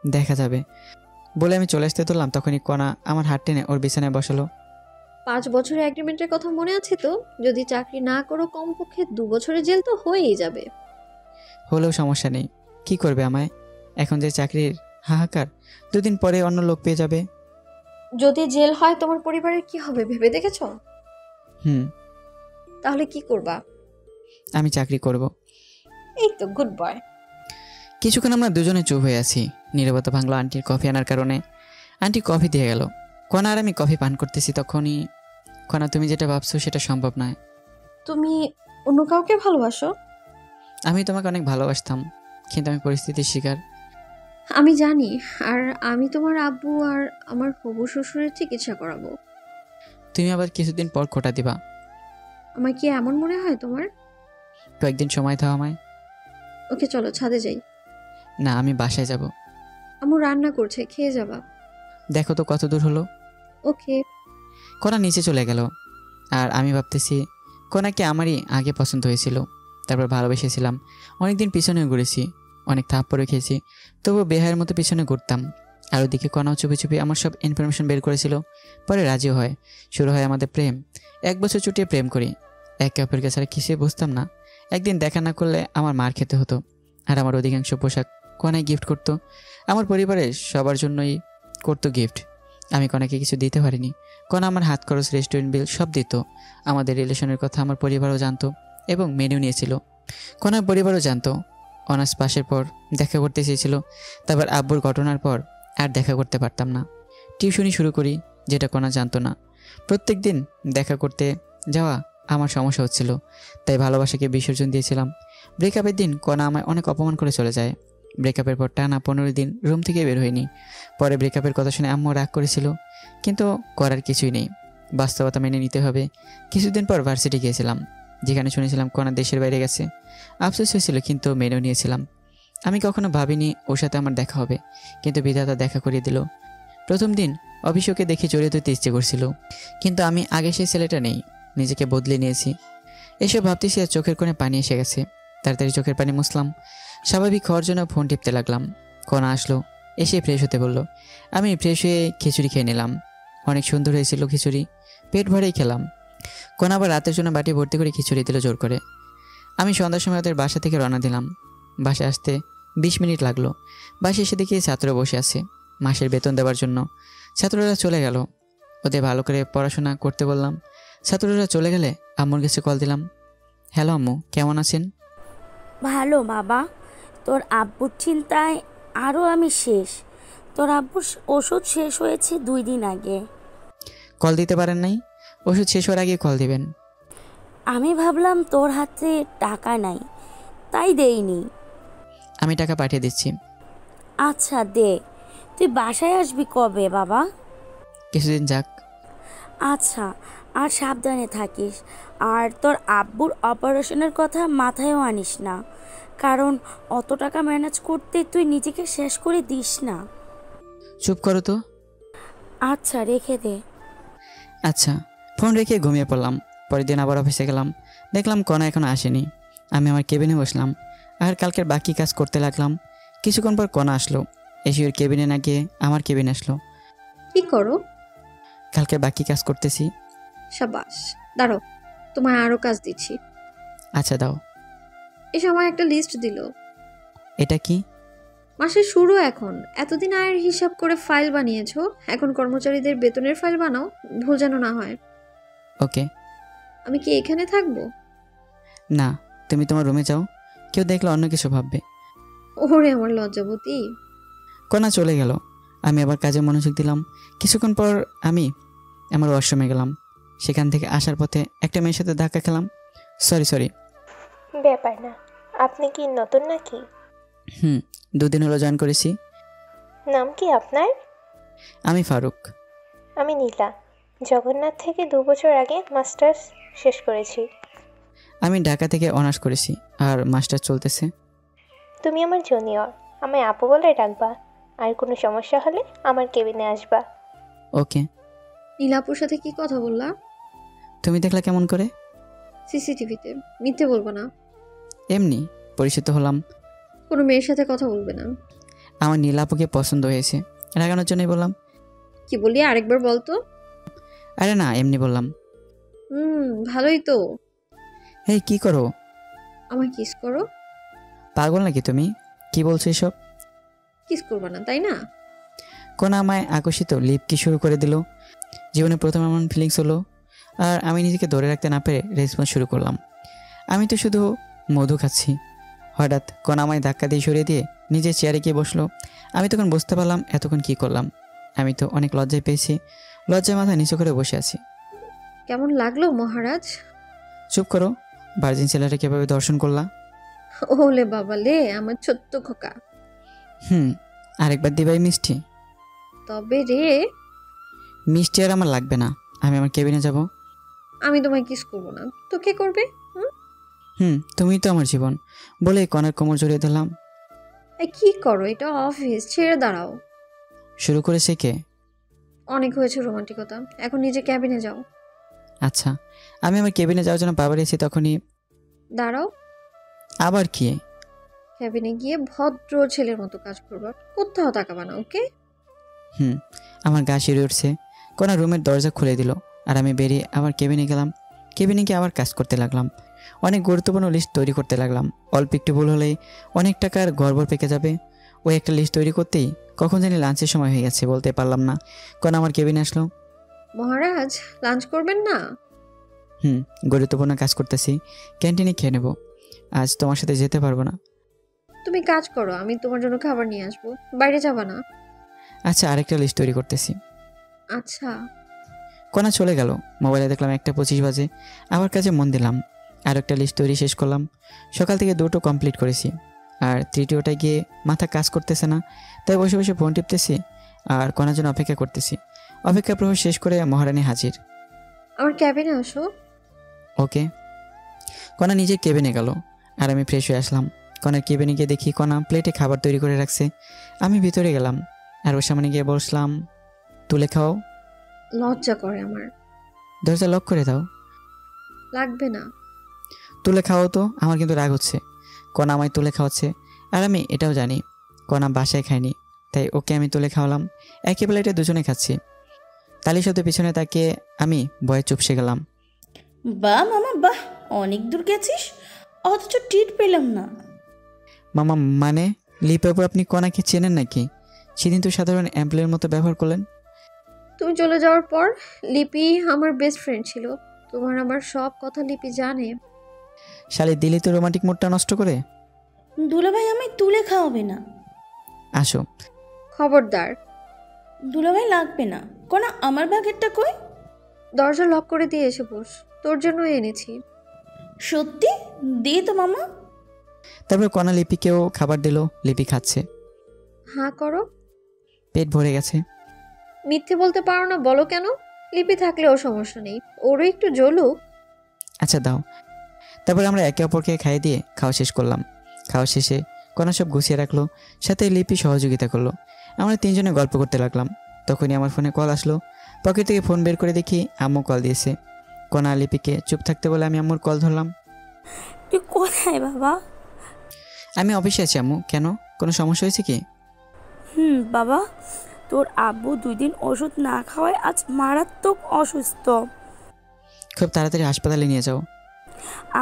দেখা যাবে বলে আমি চলে আসতে তুললাম, তখনই কণা আমার হাত টেনে ওর বিছানায় বসালো। 5 বছরের এগ্রিমেন্টের কথা মনে আছে তো? যদি চাকরি না করো কমপক্ষে 2 বছরের জেল তো হয়েই যাবে। হলেও সমস্যা নেই, কি করবে আমায়? এখন যে চাকরির হাহাকার, 2 দিন পরে অন্য লোক পেয়ে যাবে। যদি জেল হয় তোমার পরিবারের কি হবে ভেবে দেখেছো? হুম, তাহলে কি করবা? আমি চাকরি করব। এই তো গুড বয়। কিছুক্ষণ আমরা দুজনে চুপ হয়ে আছি। নীরবতা ভাঙলো আন্টির কফি আনার কারণে। আন্টি কফি দিয়ে গেল। কণা আর আমি কফি পান করতেছি, তখনই, কণা তুমি যেটা ভাবছো সেটা সম্ভব নয়। তুমি অন্য কাউকে ভালোবাসো? আমি তোমাকে অনেক ভালোবাসতাম, কিন্তু আমি পরিস্থিতির শিকার। আমি জানি। আর আমি তোমার আব্বু আর আমার হবু শ্বশুরের চিকিৎসা করাবো। তুমি আবার কিছুদিন পর খোটা দিবা। আমার কি এমন মনে হয় তোমার? কয়েকদিন সময় দাও আমায়। ওকে চলো ছাদে যাই। না, আমি বাসায় যাব। আম্মু রান্না করছে, খেয়ে যাবা। দেখো তো কত দূর হলো। ওকে। কণা নিচে চলে গেল। আর আমি ভাবতেছি, কণাকে আমারই আগে পছন্দ হয়েছিল, তারপর ভালোবেসেছিলাম, অনেকদিন পিছনেও ঘুরেছি, অনেক থাপ্পড় খেয়েছি, তবুও বেহায়ের মতো পিছনে ঘুরতাম। আর ওদিকে কণাও চুপি চুপি আমার সব ইনফরমেশন বের করেছিল। পরে রাজিও হয়, শুরু হয় আমাদের প্রেম। 1 বছর চুটিয়ে প্রেম করি, একে অপরকে ছাড়া কিছুই বুঝতাম না। একদিন দেখা না করলে আমার মার খেতে হতো। আর আমার অধিকাংশ পোশাক কণায় গিফট করতো। আমার পরিবারের সবার জন্যই করতো গিফট। আমি কণাকে কিছু দিতে পারিনি। কণা আমার হাত খরচ, রেস্টুরেন্ট বিল সব দিত। আমাদের রিলেশনের কথা আমার পরিবারও জানতো এবং মেনেও নিয়েছিল। কণার পরিবারও জানতো। অনার্স পাশের পর দেখা করতে চেয়েছিল, তারপর আব্বুর ঘটনার পর আর দেখা করতে পারতাম না। টিউশনি শুরু করি, যেটা কণা জানতো না। প্রত্যেক দিন দেখা করতে যাওয়া আমার সমস্যা হচ্ছিল, তাই ভালোবাসাকে বিসর্জন দিয়েছিলাম। ব্রেকআপের দিন কণা আমায় অনেক অপমান করে চলে যায়। ব্রেকআপের পর টানা 15 দিন রুম থেকে বের হয়নি। পরে ব্রেকআপের কথা শুনে আম্মু রাগ করেছিল, কিন্তু করার কিছুই নেই, বাস্তবতা মেনে নিতে হবে। কিছুদিন পর ভার্সিটি গিয়েছিলাম, যেখানে শুনেছিলাম কণা দেশের বাইরে গেছে। আফসোস হয়েছিল, কিন্তু মেনেও নিয়েছিলাম। আমি কখনো ভাবিনি ওর সাথে আমার দেখা হবে, কিন্তু বিধাতা দেখা করিয়ে দিল। প্রথম দিন অভিষেককে দেখে জড়িয়ে ধরতে ইচ্ছে করছিল, কিন্তু আমি আগে সেই ছেলেটা নেই, নিজেকে বদলে নিয়েছি। এসব ভাবতেছি আর চোখের কোণে পানি এসে গেছে। তাড়াতাড়ি চোখের পানি মুছলাম, স্বাভাবিক হওয়ার জন্য ফোন টিপতে লাগলাম। কণা আসলো, এসে ফ্রেশ হতে বলল। আমি ফ্রেশ হয়ে খিচুড়ি খেয়ে নিলাম। অনেক সুন্দর হয়েছিল খিচুড়ি, পেট ভরেই খেলাম। কণা আবার রাতের জন্য বাটি ভর্তি করে খিচুড়ি দিল জোর করে। আমি সন্ধ্যার সময় ওদের বাসা থেকে রওনা দিলাম। বাসায় আসতে 20 মিনিট লাগলো। বাসায় এসে দেখি ছাত্ররা বসে আছে মাসের বেতন দেওয়ার জন্য। ছাত্ররা চলে গেল, ওদের ভালো করে পড়াশোনা করতে বললাম। ছাত্ররা চলে গেলে আম্মুর কাছে কল দিলাম। হ্যালো আম্মু, কেমন আছেন? ভালো বাবা, তোর আব্বুর চিন্তায় আরও আমি শেষ। তোর আব্বুর ওষুধ শেষ হয়েছে 2 দিন আগে। কল দিতে পারেন নাই? ওষুধ শেষ হওয়ার আগে কল দিবেন। আমি ভাবলাম তোর হাতে টাকা নাই, তাই দেইনি। আমি টাকা পাঠিয়ে দিচ্ছি। আচ্ছা দে। তুই বাসায় আসবি কবে বাবা? কিছুদিন যাক। আচ্ছা, আর সাবধানে থাকিস। আর তোর আব্বুর অপারেশনের কথা মাথায়ও আনিস না, কারণ অত টাকা ম্যানেজ করতে তুই নিজেকে শেষ করে দিস না। চুপ করো তো। আচ্ছা রেখে দে। আচ্ছা। ফোন রেখে ঘুমিয়ে পড়লাম। পরের দিন আবার অফিসে গেলাম, দেখলাম কণা এখনো আসেনি। আমি আমার কেবিনে বসলাম আর কালকের বাকি কাজ করতে লাগলাম। কিছুক্ষণ পর কণা আসলো, এসে ওর কেবিনে না গিয়ে আমার কেবিনে আসলো। কি করো? কালকের বাকি কাজ করতেছি। সাবাস, দাঁড়াও, তোমার আরো কাজ দিচ্ছি। আচ্ছা দাও। এসে আমার একটা লিস্ট দিল। এটা কি? মাসের শুরু এখন, এতদিন আয়ের হিসাব করে ফাইল বানিয়েছো, এখন কর্মচারীদের বেতনের ফাইল বানাও, ভুল যেন না হয়। ওকে। আমি কি এখানে থাকবো? না, তুমি তোমার রুমে যাও, কেউ দেখলে অন্য কিছু ভাববে। ওরে আমার লজ্জাবতী। কণা চলে গেল, আমি আবার কাজে মনোযোগ দিলাম। কিছুক্ষণ পর আমি আমার ওয়াশরুমে গেলাম। সেখান থেকে আসার পথে একটা মেয়ের সাথে ধাক্কা খেলাম। সরি। ব্যাপার না। আপনি কি নতুন নাকি? 2 দিন হলো জয়েন করেছি। নাম কি আপনার? আমি ফারুক। আমি নীলা। জগন্নাথ থেকে 2 বছর আগে মাস্টার্স শেষ করেছি। আমি ঢাকা থেকে অনার্স করেছি আর মাস্টার চলতেছে। তুমি আমার জুনিয়র, আমায় আপু বলে ডাকবা। আর কোনো সমস্যা হলে আমার কেবিনে আসবা। ওকে। নীলাপুর সাথে কি কথা বললা? তুমি দেখলা কেমন করে? সিসিটিভিতে। মিথ্যে বলবো না। এমনি পরিচিত হলাম। কোনো মেয়ের সাথে কথা বলবে না। আমার নীলাপুকে পছন্দ হয়েছে, রাগানোর জন্যই বললাম। কি বললি আরেকবার বলতো। আরে না, এমনি বললাম। ভালোই তো। এই কি করো? আমায় কিস করো। পাগল নাকি তুমি? কি বলছো এসব? কিস করবা না তাই না? কোন আমায় আকর্ষিত লিপ কি শুরু করে দিল। জীবনে প্রথম এমন ফিলিংস হলো, আর আমি নিজেকে ধরে রাখতে না পেরে রেসপন্স শুরু করলাম। আমি তো শুধু মধু খাচ্ছি। হঠাৎ কোন আমায় ধাক্কা দিয়ে সরিয়ে দিয়ে নিজের চেয়ারে গিয়ে বসলো। আমি তখন বুঝতে পারলাম এতক্ষণ কি করলাম। আমি তো অনেক লজ্জায় পেয়েছি, লজ্জায় মাথা নিচু করে বসে আছি। কেমন লাগলো মহারাজ? চুপ করো, ভার্জিন ছেলেটা কিভাবে দর্শন করলা? ওলে বাবা লে, আমার ছোট্ট খোকা। আরেকবার দিবাই মিষ্টি? তবে রে, মিষ্টি আর আমার লাগবে না, আমি আমার কেবিনে যাব। আমি তোমায় কিস করবো না তো কে করবে? তুমিই তো আমার জীবন বলে কনার কোমর জড়িয়ে দিলাম। কি করো, এটা অফিস, ছেড়ে দাঁড়াও। শুরু করেছে কে? অনেক হয়েছে রোমান্টিকতা, এখন নিজে ক্যাবিনে যাও। আচ্ছা, আমি আমার কেবিনে যাওয়ার জন্য বাবার এসে তখনই। দাঁড়াও। আবার কি? ক্যাবিনে গিয়ে ভদ্র ছেলের মতো কাজ করবা, কোথাও তাকাবা না, ওকে? আমার গা শিউরে উঠছে। কোনা রুমের দরজা খুলে দিল, আর আমি বেরিয়ে আবার কেবিনে গেলাম। কেবিনে গিয়ে আবার কাজ করতে লাগলাম। অনেক গুরুত্বপূর্ণ লিস্ট তৈরি করতে লাগলাম। অল্প একটু ভুল হলেই অনেক টাকার গড়বড় পেকে যাবে। ওই একটা লিস্ট তৈরি করতেই কখন জানি লাঞ্চের সময় হয়ে গেছে, বলতে পারলাম না। কোন আমার কেবিনে আসলো। মহারাজ, লাঞ্চ করবেন না? গুরুত্বপূর্ণ কাজ করতেছি, ক্যান্টিনে খেয়ে নেব। আজ তোমার সাথে যেতে পারবো না। তুমি কাজ করো, আমি তোমার জন্য খাবার নিয়ে আসবো। বাইরে যাবা না? আচ্ছা, আরেকটা লিস্ট তৈরি করতেছি। আচ্ছা। কোনা চলে গেল। মোবাইলে দেখলাম 1:25 বাজে। আবার কাজে মন দিলাম, আর একটা লিস্ট তৈরি শেষ করলাম। সকাল থেকে 2টো কমপ্লিট করেছি, আর তৃতীয়টায় গিয়ে মাথা কাজ করতেছে না। তাই বসে বসে ফোন টিপতেছি আর কোনার জন্য অপেক্ষা করতেছি। অপেক্ষা প্রহর শেষ করে মহারানী হাজির। আমার ক্যাবিনে আসো। ওকে। কোনা নিজের কেবিনে গেল, আর আমি ফ্রেশ হয়ে আসলাম। কোনার কেবিনে গিয়ে দেখি কোনা প্লেটে খাবার তৈরি করে রাখছে। আমি ভিতরে গেলাম আর ওর সামনে গিয়ে বসলাম। তুলে খাও। লজ্জা করে আমার। দরজা লক করে দাও। লাগবে না। তুলে খাওয়াও তো, আমার কিন্তু রাগ হচ্ছে। কোনা আমায় তুলে খাওয়াচ্ছে, আর আমি এটাও জানি কোনা বাসায় খায়নি, তাই ওকে আমি তুলে খাওয়ালাম। একই প্লেটে দুজনে খাচ্ছি। তালি শব্দের পিছনে তাকিয়ে আমি ভয়ে চুপসে গেলাম। বাহ মামা বাহ, অনেক দূর গেছিস, অথচ ট্রিট পেলাম না। মামা মানে? লিপের উপর আপনি কোনাকে চেনেন নাকি? সেদিন তো সাধারণ এমপ্লয়ের মতো ব্যবহার করলেন। তুমি চলে যাওয়ার পর লিপি আমার বেস্ট ফ্রেন্ড ছিল। তোমার আমার সব কথা লিপি জানে। শালি দিলি তো রোমান্টিক মুডটা নষ্ট করে। দুলাভাই আমায় তুলে খাওয়াবে না। আসো। খবরদার। দুলাভাই লাগবে না। কোনা আমার ভাগেরটা কই? দরজা লক করে দিয়ে এসে বস, তোর জন্যই এনেছি। সত্যি? দে তো মামা। তারপর কোনা লিপিকেও খাবার দিল। লিপি খাচ্ছে। হাঁ করো। পেট ভরে গেছে। মিথ্যে বলতে পারো না, বলো কেন? লিপি থাকলেও সমস্যা নেই, ওরও একটু জ্বলুক। আচ্ছা দাও। তারপর আমরা একে অপরকে খাইয়ে দিয়ে খাওয়া শেষ করলাম। খাওয়া শেষে কোনা সব গুছিয়ে রাখলো, সাথে লিপি সহযোগিতা করলো। আমরা তিনজনে গল্প করতে লাগলাম। তখনই আমার ফোনে কল আসলো। পকেট থেকে ফোন বের করে দেখি আম্মু কল দিয়েছে। কোনা লিপিকে চুপ থাকতে বলে আমি আম্মুর কল ধরলাম। তুই কোথায় বাবা? আমি অফিসে আছি আম্মু। কেন, কোনো সমস্যা হয়েছে কি? বাবা, তোর আব্বু 2 দিন ওষুধ না খাওয়ায় আজ মারাত্মক অসুস্থ। খুব তাড়াতাড়ি হাসপাতালে নিয়ে যাও।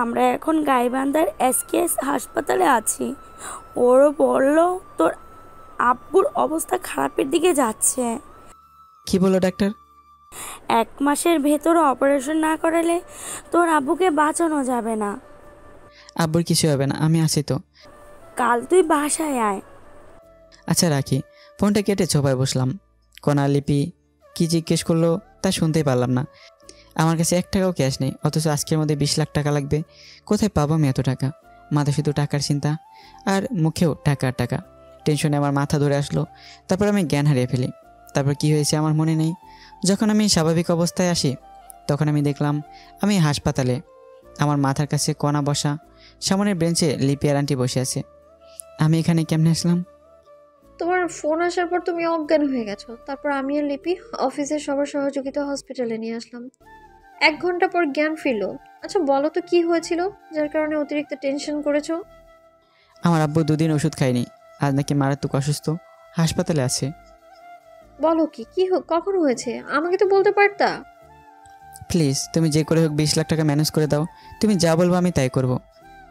আমরা এখন গাইবান্ধার SKS হাসপাতালে আছি। ওরও বলল তোর আব্বুর অবস্থা খারাপের দিকে যাচ্ছে। কি বললো ডাক্তার? 1 মাসের ভেতরে অপারেশন না করালে তোর আব্বুকে বাঁচানো যাবে না। আব্বুর কিছু হবে না, আমি আছি তো। কাল তুই বাসায় আয়। আচ্ছা রাখি। ফোনটা কেটে ছোপায় বসলাম। কোনা লিপি কি জিজ্ঞেস করলো তা শুনতেই পারলাম না। আমার কাছে 1 টাকাও ক্যাশ নেই, অথচ আজকের মধ্যে 20 লাখ টাকা লাগবে। কোথায় পাবো আমি এত টাকা? মাথায় শুধু টাকার চিন্তা, আর মুখেও টাকা আর টাকা। টেনশনে আমার মাথা ধরে আসলো। তারপর আমি জ্ঞান হারিয়ে ফেলি। তারপর কি হয়েছে আমার মনে নেই। যখন আমি স্বাভাবিক অবস্থায় আসি তখন আমি দেখলাম আমি হাসপাতালে। আমার মাথার কাছে কোনা বসা, সামনের বেঞ্চে লিপি আর আন্টি বসে আছে। আমি এখানে কেমনে আসলাম? তোমার ফোন আসার পর তুমি অজ্ঞান হয়ে গেছো, তারপর আমি আর লিপি অফিসের সবার সহযোগিতা হসপিটালে নিয়ে আসলাম। 1 ঘন্টা পর জ্ঞান ফিরলো। আচ্ছা বলো তো কি হয়েছিল যার কারণে অতিরিক্ত টেনশন করেছো? আমার আব্বু 2 দিন ওষুধ খায়নি, আজ নাকি মারাত্মক অসুস্থ, হাসপাতালে আছে। বলো কি কি কখন হয়েছে? আমাকে তো বলতে পারতা। প্লিজ তুমি যে করে হোক 20 লাখ টাকা ম্যানেজ করে দাও। তুমি যা বলবো আমি তাই করব।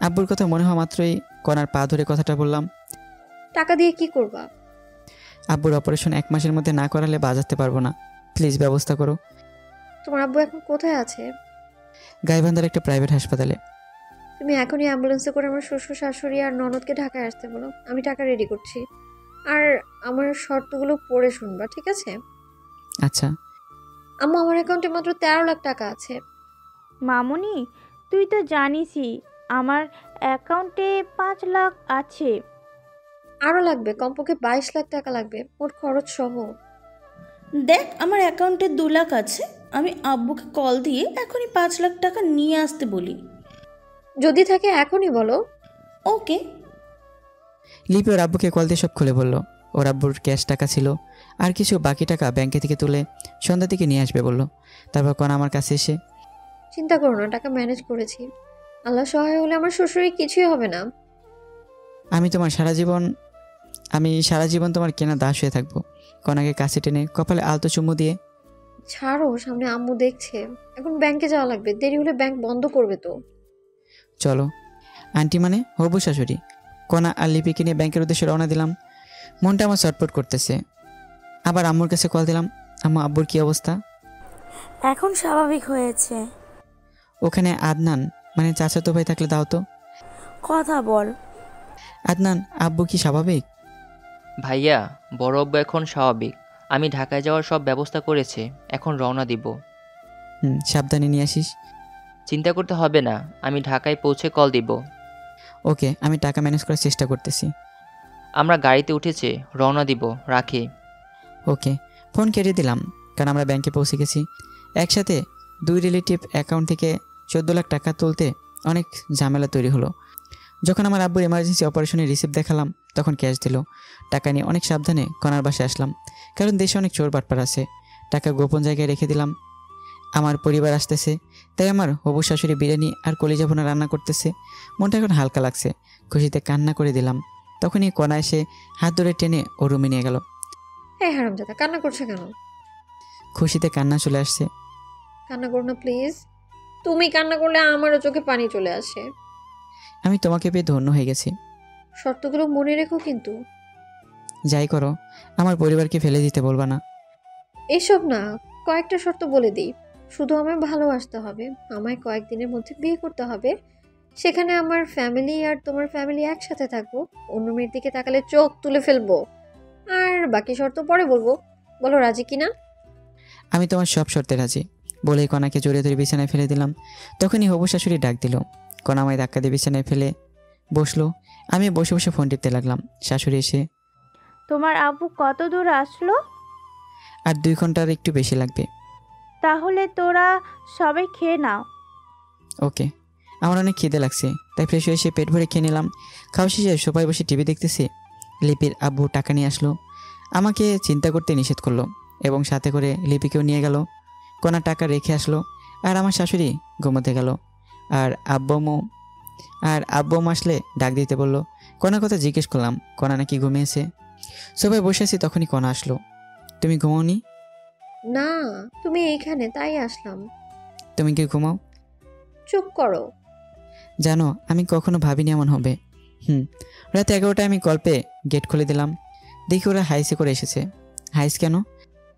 আব্বুর কথা মনে হওয়া মাত্রই কনার পা ধরে কথাটা বললাম। টাকা দিয়ে কি করবা? আব্বুর অপারেশন 1 মাসের মধ্যে না করালে বাজাতে পারবো না, প্লিজ ব্যবস্থা করো। তোমার আব্বু এখন কোথায় আছে? গাইবান্ধার একটা প্রাইভেট হাসপাতালে। তুমি এখনই অ্যাম্বুলেন্সে করে আমার শ্বশুর শাশুড়ি আর ননদকে ঢাকায় আসতে বলো, আমি টাকা রেডি করছি। আর আমার শর্তগুলো পড়ে শুনবা, ঠিক আছে? আচ্ছা। আম্মু আমার অ্যাকাউন্টে মাত্র 13 লাখ টাকা আছে। মামুনি, তুই তো জানিসই আমার অ্যাকাউন্টে 5 লাখ আছে। আরও লাগবে, কমপক্ষে 22 লাখ টাকা লাগবে মোট খরচ সহ। দেখ আমার অ্যাকাউন্টে 2 লাখ আছে, আমি আব্বুকে কল দিয়ে এখনই 5 লাখ টাকা নিয়ে আসতে বলি। যদি থাকে এখনই বলো। ওকে। লিপি ওর আব্বুকে কল দিয়ে সব খুলে বলল। ওর আব্বুর ক্যাশ টাকা ছিল, আর কিছু বাকি টাকা ব্যাংকে থেকে তুলে সন্ধ্যা থেকে নিয়ে আসবে বলল। তারপর কনা আমার কাছে এসে, চিন্তা করো না, টাকা ম্যানেজ করেছি। আল্লাহ সহায় হলে আমার শ্বশুরের কিছুই হবে না। আমি সারা জীবন তোমার কেনা দাস হয়ে থাকবো। কনাকে কাছে টেনে কপালে আলতো চুমু দিয়ে, ছাড়ো, সামনে আম্মু দেখছে। এখন ব্যাংকে যাওয়া লাগবে, দেরি হলে ব্যাংক বন্ধ করবে তো। চলো। আন্টি মানে হবু শাশুড়ি। কনা আর লিপিকে নিয়ে ব্যাংকের উদ্দেশ্যে রওনা দিলাম। মনটা আমার চটপট করতেছে। আবার আম্মুর কাছে কল দিলাম। আম্মু, আব্বুর কি অবস্থা? এখন স্বাভাবিক হয়েছে। ওখানে আদনান মানে চাচাতো ভাই থাকলে দাও তো। কথা বল। আদনান, আব্বু কি স্বাভাবিক? ভাইয়া, বড় আব্বু এখন স্বাভাবিক। আমি ঢাকায় যাওয়ার সব ব্যবস্থা করেছি, এখন রওনা দিব। সাবধানে নিয়ে আসিস। চিন্তা করতে হবে না, আমি ঢাকায় পৌঁছে কল দিব। ওকে, আমি টাকা ম্যানেজ করার চেষ্টা করতেছি। আমরা গাড়িতে উঠেছি, রওনা দিব, রাখি। ওকে, ফোন কেটে দিলাম, কারণ আমরা ব্যাংকে পৌঁছে গেছি। একসাথে 2 রিলেটিভ অ্যাকাউন্ট থেকে 14 লাখ টাকা তুলতে অনেক ঝামেলা তৈরি হলো। যখন আমার আব্বুর এমার্জেন্সি অপারেশনের রিসিপ্ট দেখালাম, তখন ক্যাশ দিল। টাকা নিয়ে অনেক সাবধানে কনার বাসায় আসলাম, কারণ দেশে অনেক চোর বাটপার আছে। টাকা গোপন জায়গায় রেখে দিলাম। আমার পরিবার আসতেছে, তাই আমার হবু শাশুড়ি বিরিয়ানি আর কলিজা ভুনা রান্না করতেছে। মনটা এখন হালকা লাগছে, খুশিতে কান্না করে দিলাম। তখনই কনা এসে হাত ধরে টেনে ও রুমে নিয়ে গেল। এই হারামজাদা, কান্না করছে কেন? খুশিতে কান্না চলে আসছে। কান্না করো না প্লিজ। তুমি কান্না করলে আমারও চোখে পানি চলে আসে। আমি তোমাকে পেয়ে ধন্য হয়ে গেছি। শর্তগুলো মনে রেখো কিন্তু। যাই করো, আমার পরিবারকে ফেলে দিতে বলবা না। এসব না, কয়েকটা শর্ত বলে দিই। শুধু আমায় ভালোবাসতে হবে, আমায় কয়েকদিনের মধ্যে বিয়ে করতে হবে, সেখানে আমার ফ্যামিলি আর তোমার ফ্যামিলি একসাথে থাকবো, অন্য মেয়ের দিকে তাকালে চোখ তুলে ফেলবো। আর বাকি শর্ত পরে বলবো। বলো রাজি কিনা? আমি তোমার সব শর্তে রাজি বলেই কনাকে জড়িয়ে ধরে বিছানায় ফেলে দিলাম। তখনই হবু শাশুড়ি ডাক দিল। কনা আমায় ধাক্কা দিয়ে বিছানায় ফেলে বসলো। আমি বসে বসে ফোন টিপতে লাগলাম। শাশুড়ি এসে, তোমার আব্বু কত দূর আসলো? আর 2 ঘন্টার একটু বেশি লাগবে। তাহলে তোরা সবাই খেয়ে নাও। ওকে। আমার অনেক খিদে লাগছে, তাই ফ্রেশ হয়ে এসে পেট ভরে খেয়ে নিলাম। খাওয়া শেষে সোফায় বসে টিভি দেখতেছি। লিপির আব্বু টাকা নিয়ে আসলো, আমাকে চিন্তা করতে নিষেধ করলো এবং সাথে করে লিপিকেও নিয়ে গেল। কনা টাকা রেখে আসলো, আর আমার শাশুড়ি ঘুমোতে গেল। আর আব্বু আসলে ডাক দিতে বললো। কনার কথা জিজ্ঞেস করলাম, কনা নাকি ঘুমিয়েছে। সবাই বসে আছি, তখনই কনা আসলো। তুমি ঘুমাওনি? না, তুমি এইখানে তাই আসলাম। তুমি কি ঘুমাও? চুপ করো। জানো, আমি কখনো ভাবিনি এমন হবে। রাত 11টায় আমি গল্পে গেট খুলে দিলাম, দেখি ওরা হাইসে করে এসেছে। হাইস কেন?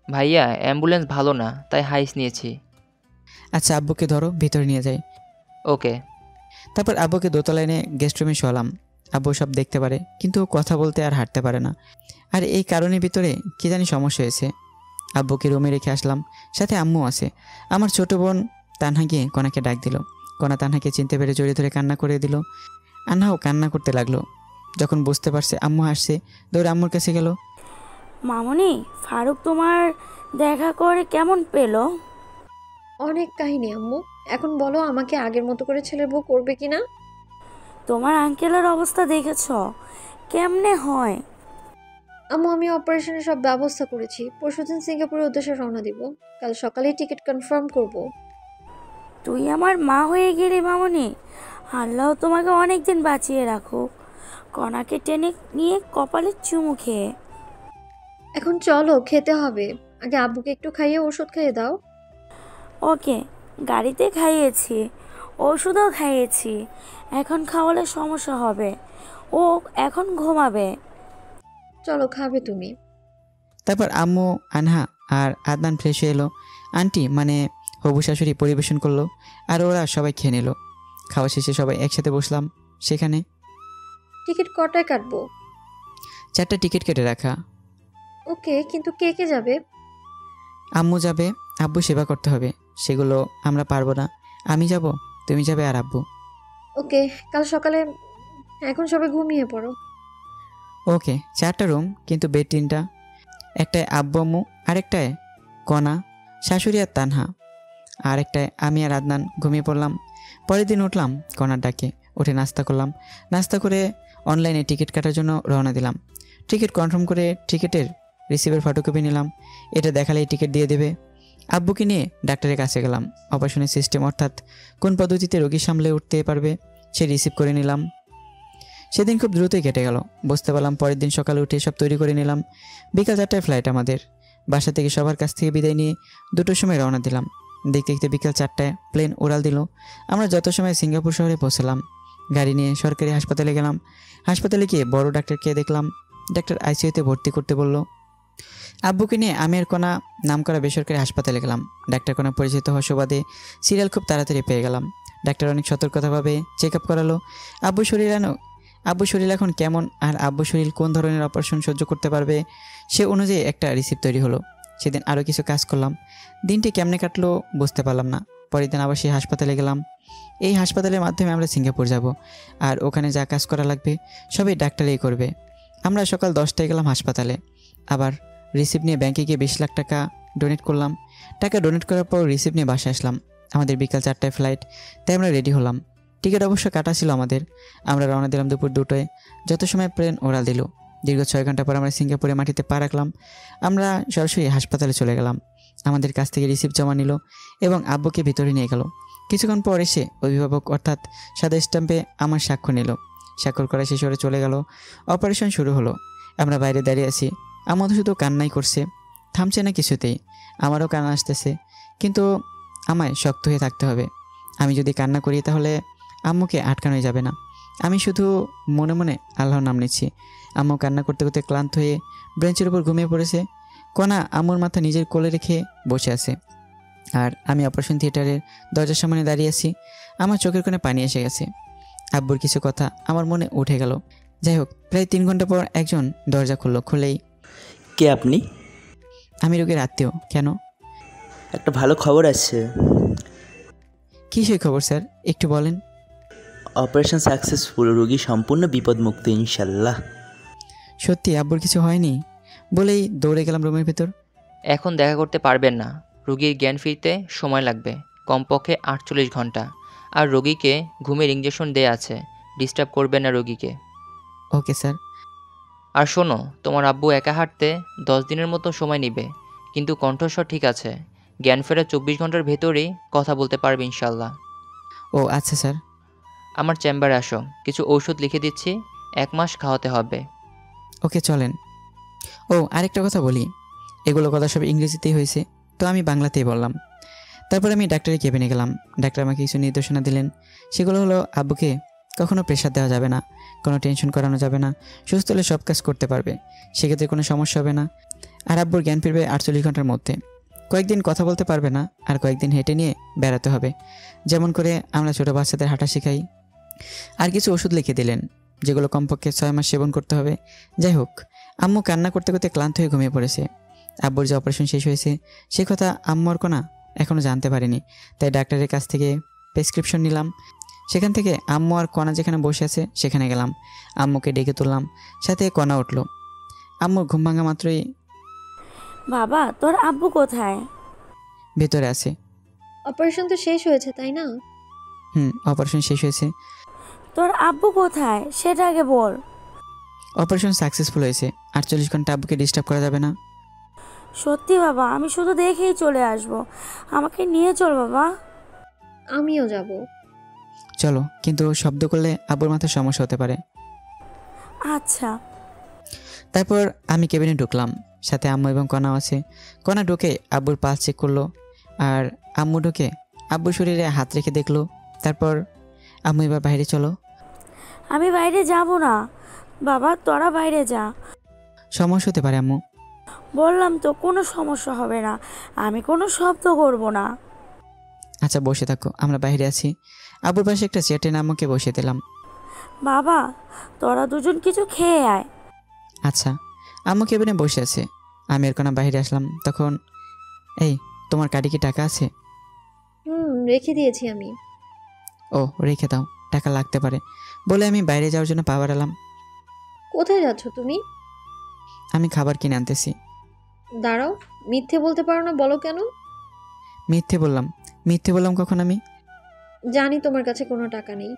ভাইয়া, অ্যাম্বুলেন্স ভালো না, তাই হাইস নিয়েছি। আচ্ছা, আব্বুকে ধরো, ভিতরে নিয়ে যাই। ওকে। তারপর আব্বুকে দোতলায় এনে গেস্ট রুমে শোয়ালাম। আব্বু সব দেখতে পারে, কিন্তু ও কথা বলতে আর হাঁটতে পারে না। আর এই কারণের ভিতরে কি জানি সমস্যা হয়েছে। আব্বুকে রুমে রেখে আসলাম, সাথে আম্মু আছে। আমার ছোট বোন তানহা গিয়ে কনাকে ডাক দিল। কনা তানহাকে চিনতে পেরে জড়িয়ে ধরে কান্না করে দিল। আন্নাও কান্না করতে লাগলো। যখন বুঝতে পারছে আম্মু আসছে, দৌড়ে আম্মুর কাছে গেল। মামনি, ফারুক তোমার দেখা করে কেমন পেলো? অনেক কাহিনী আম্মু। এখন বলো, আমাকে আগের মতো করে ছেলের বউ করবে কিনা? তোমার আঙ্কেলের অবস্থা দেখেছ, কেমনে হয়? আম্মু, আমি অপারেশনের সব ব্যবস্থা করেছি। পরশুদিন সিঙ্গাপুরের উদ্দেশ্যে রওনা দিব। কাল সকালেই টিকিট কনফার্ম করব। তুই আমার মা হয়ে গেলি মামনি। আল্লাহ তোমাকে অনেক দিন বাঁচিয়ে রাখো। কণাকে টেনে নিয়ে কপালে চুমু খেয়ে। এখন চলো, খেতে হবে। আগে আব্বুকে একটু খাইয়ে ওষুধ খাইয়ে দাও। ওকে, গাড়িতে খাইয়েছি, ওষুধও খাইয়েছি। এখন খাওয়ালে সমস্যা হবে। ও এখন ঘুমাবে। চলো, খাবে তুমি। তারপর আম্মু, আনহা আর আদনান ফ্রেশ হয়ে এলো। আন্টি মানে হবু শাশুড়ি পরিবেশন করলো আর ওরা সবাই খেয়ে নিল। খাওয়া শেষে সবাই একসাথে বসলাম। সেখানে টিকিট কটায় কাটবো? 4টা টিকিট কেটে রাখা। ওকে, কিন্তু কে কে যাবে? আম্মু যাবে, আব্বু সেবা করতে হবে, সেগুলো আমরা পারবো না। আমি যাব, তুমি যাবে আর আব্বু। ওকে, কাল সকালে। এখন সবাই ঘুমিয়ে পড়ো। ওকে, 4টা রুম কিন্তু বেড 3টা। একটায় আব্বু আম্মু, আরেকটায় কণা, শাশুড়ি আর তানহা, আর একটায় আমি আর আদনান ঘুমিয়ে পড়লাম। পরের দিন উঠলাম কণার ডাকে, উঠে নাস্তা করলাম। নাস্তা করে অনলাইনে টিকিট কাটার জন্য রওনা দিলাম। টিকিট কনফার্ম করে টিকিটের রিসিভের ফটোকপি নিলাম। এটা দেখালেই টিকিট দিয়ে দেবে। আব্বুকে নিয়ে ডাক্তারের কাছে গেলাম। অপারেশনের সিস্টেম অর্থাৎ কোন পদ্ধতিতে রোগী সামলে উঠতে পারবে সে রিসিভ করে নিলাম। সেদিন খুব দ্রুতই কেটে গেল। বুঝতে পারলাম পরের দিন সকালে উঠে সব তৈরি করে নিলাম। বিকাল 4টায় ফ্লাইট আমাদের। বাসা থেকে সবার কাছ থেকে বিদায় নিয়ে 2টোর সময় রওনা দিলাম। দেখতে দেখতে বিকাল 4টায় প্লেন উড়াল দিল। আমরা যত সময় সিঙ্গাপুর শহরে পৌঁছলাম। গাড়ি নিয়ে সরকারি হাসপাতালে গেলাম। হাসপাতালে গিয়ে বড় ডাক্তারকে দেখলাম। ডাক্তার আইসিইউতে ভর্তি করতে বলল। আব্বুকে নিয়ে আমি আর কণা নামকরা বেসরকারি হাসপাতালে গেলাম। ডাক্তার কণা পরিচিত হওয়ার সুবাদে সিরিয়াল খুব তাড়াতাড়ি পেয়ে গেলাম। ডাক্তার অনেক সতর্কতাভাবে চেক আপ করালো। আব্বু শরীর এখন কেমন আর আব্বু শরীর কোন ধরনের অপারেশন সহ্য করতে পারবে সে অনুযায়ী একটা রিসিপ্ট তৈরি হলো। সেদিন আরও কিছু কাজ করলাম। দিনটি কেমনে কাটলো বুঝতে পারলাম না। পরের দিন আবার সেই হাসপাতালে গেলাম। এই হাসপাতালের মাধ্যমে আমরা সিঙ্গাপুর যাব আর ওখানে যা কাজ করা লাগবে সবই ডাক্তারই করবে। আমরা সকাল 10টায় গেলাম হাসপাতালে। আবার রিসিপ্ট নিয়ে ব্যাংকে গিয়ে 20 লাখ টাকা ডোনেট করলাম। টাকা ডোনেট করার পর রিসিপ্ট নিয়ে বাসায় আসলাম। আমাদের বিকাল 4টায় ফ্লাইট, তাই আমরা রেডি হলাম। টিকিট অবশ্য কাটা ছিল আমাদের। আমরা রওনা দিলাম দুপুর 2টায়। যত সময় প্লেন ওড়াল দিল। দীর্ঘ 6 ঘন্টা পর আমরা সিঙ্গাপুরে মাটিতে পা রাখলাম। আমরা সরাসরি হাসপাতালে চলে গেলাম। আমাদের কাছ থেকে রিসিপ্ট জমা নিল এবং আব্বুকে ভিতরে নিয়ে গেল। কিছুক্ষণ পর এসে অভিভাবক অর্থাৎ সাদা স্ট্যাম্পে আমার স্বাক্ষর নিল। স্বাক্ষর করা শেষ হয়ে চলে গেল। অপারেশন শুরু হলো। আমরা বাইরে দাঁড়িয়ে আছি। আমাদের শুধু কান্নাই করছে, থামছে না কিছুতেই। আমারও কান্না আসতেছে, কিন্তু আমায় শক্ত হয়ে থাকতে হবে। আমি যদি কান্না করি তাহলে আম্মুকে আটকানোই যাবে না। আমি শুধু মনে মনে আল্লাহর নাম নিচ্ছি। আম্মু কান্না করতে করতে ক্লান্ত হয়ে ব্রেঞ্চের উপর ঘুমিয়ে পড়েছে। কণা আম্মুর মাথা নিজের কোলে রেখে বসে আছে আর আমি অপারেশন থিয়েটারের দরজার সামনে দাঁড়িয়ে আছি। আমার চোখের কোণে পানি এসে গেছে। আব্বুর কিছু কথা আমার মনে উঠে গেল। যাই হোক, প্রায় 3 ঘন্টা পর একজন দরজা খুলল। খুলেই, কে আপনি? আমি রোগীর আত্মীয়। কেন? একটা ভালো খবর আছে। কী সেই খবর স্যার, একটু বলেন। অপারেশন সাকসেসফুল, রোগী সম্পূর্ণ বিপদমুক্ত ইনশাল্লাহ। সত্যি আব্বুর কিছু হয়নি? বলেই দৌড়ে গেলাম রুমের ভেতর। এখন দেখা করতে পারবেন না। রোগীর জ্ঞান ফিরতে সময় লাগবে, কমপক্ষে 48 ঘন্টা। আর রোগীকে ঘুমের ইঞ্জেকশন দেয়া আছে, ডিস্টার্ব করবেন না রোগীকে। Okay sir. আর শোনো, তোমার আব্বু একা হাঁটতে 10 দিনের মতো সময় নেবে, কিন্তু কণ্ঠস্বর ঠিক আছে। জ্ঞান ফেরার 24 ঘন্টার ভেতরেই কথা বলতে পারবে ইনশাল্লাহ। ও আচ্ছা স্যার। আমার চেম্বারে আসো, কিছু ঔষধ লিখে দিচ্ছি, 1 মাস খাওয়াতে হবে। ওকে চলেন। ও আরেকটা কথা বলি, এগুলো কথা সব ইংরেজিতেই হয়েছে, তো আমি বাংলাতেই বললাম। তারপর আমি ডাক্তারের কেবিনে গেলাম। ডাক্তার আমাকে কিছু নির্দেশনা দিলেন। সেগুলো হলো, আব্বুকে কখনো প্রেশার দেওয়া যাবে না, কোনো টেনশন করানো যাবে না। সুস্থ হলে সব কাজ করতে পারবে, সেক্ষেত্রে কোনো সমস্যা হবে না। আর আব্বুর জ্ঞান ফিরবে 48 ঘন্টার মধ্যে। কয়েকদিন কথা বলতে পারবে না, আর কয়েকদিন হেঁটে নিয়ে বেড়াতে হবে, যেমন করে আমরা ছোটো বাচ্চাদের হাঁটা শেখাই। আর কিছু ওষুধ লিখে দিলেন, যেগুলো কমপক্ষে 6 মাস সেবন করতে হবে। যাই হোক, আম্মু কান্না করতে করতে ক্লান্ত হয়ে ঘুমিয়ে পড়েছে। আব্বুর যে অপারেশন শেষ হয়েছে সে কথা আম্মু আর কণা এখনও জানতে পারিনি। তাই ডাক্তারের কাছ থেকে প্রেসক্রিপশন নিলাম। সেখান থেকে আম্মু আর কণা যেখানে বসে আছে সেখানে গেলাম। আম্মুকে ডেকে তুললাম, সাথে কণা উঠল। আম্মুর ঘুম ভাঙা মাত্রই, বাবা তোর আব্বু কোথায়? ভেতরে আছে। অপারেশন তো শেষ হয়েছে, তাই না? অপারেশন শেষ হয়েছে। তোর আব্বু কোথায় সেটা আগে বল। অপারেশন সাকসেসফুল হয়েছে, 48 ঘন্টা আব্বুকে ডিস্টার্ব করা যাবে না? সত্যি বাবা, আমি শুধু দেখেই চলে আসব। আমাকে নিয়ে চল বাবা। আমিও যাব। চলো, কিন্তু শব্দ করলে আব্বুর মাথায় সমস্যা হতে পারে। আচ্ছা। তারপর আমি কেবিনে ঢুকলাম, সাথে আম্মু এবং কণাও আছে। কণা ঢুকে আব্বুর পালস চেক করলো, আর আম্মু ঢুকে আব্বুর শরীরে হাত রেখে দেখলো। তারপর আম্মু, এবার বাইরে চলো। আমি বাইরে যাব না বাবা, তোরা বাইরে যা। সমস্যা হতে পারে আম্মু। বললাম তো কোনো সমস্যা হবে না, আমি কোনো শব্দ করব না। আচ্ছা বসে থাকো, আমরা বাইরে আছি। আব্বুর পাশে একটা চেয়ার টেনে আম্মুকে বসিয়ে দিলাম। বাবা, তোরা দুজন কিছু খেয়ে আয়। আচ্ছা। আম্মু কেবিনে বসে আছে, আমি আর কণা বাইরে আসলাম। তখন, এই, তোমার কার্ডে কি টাকা আছে? রেখে দিয়েছি আমি। ও, রেখে দাও, টাকা লাগতে পারে বলে আমি বাইরে যাওয়ার জন্য পা বাড়ালাম। কোথায় যাচ্ছ তুমি? আমি খাবার কিনে আনতেছি। দাঁড়াও, মিথ্যে বলতে পারো না, বলো কেন? মিথ্যে বললাম? মিথ্যে বললাম কখন আমি? জানি তোমার কাছে কোনো টাকা নেই,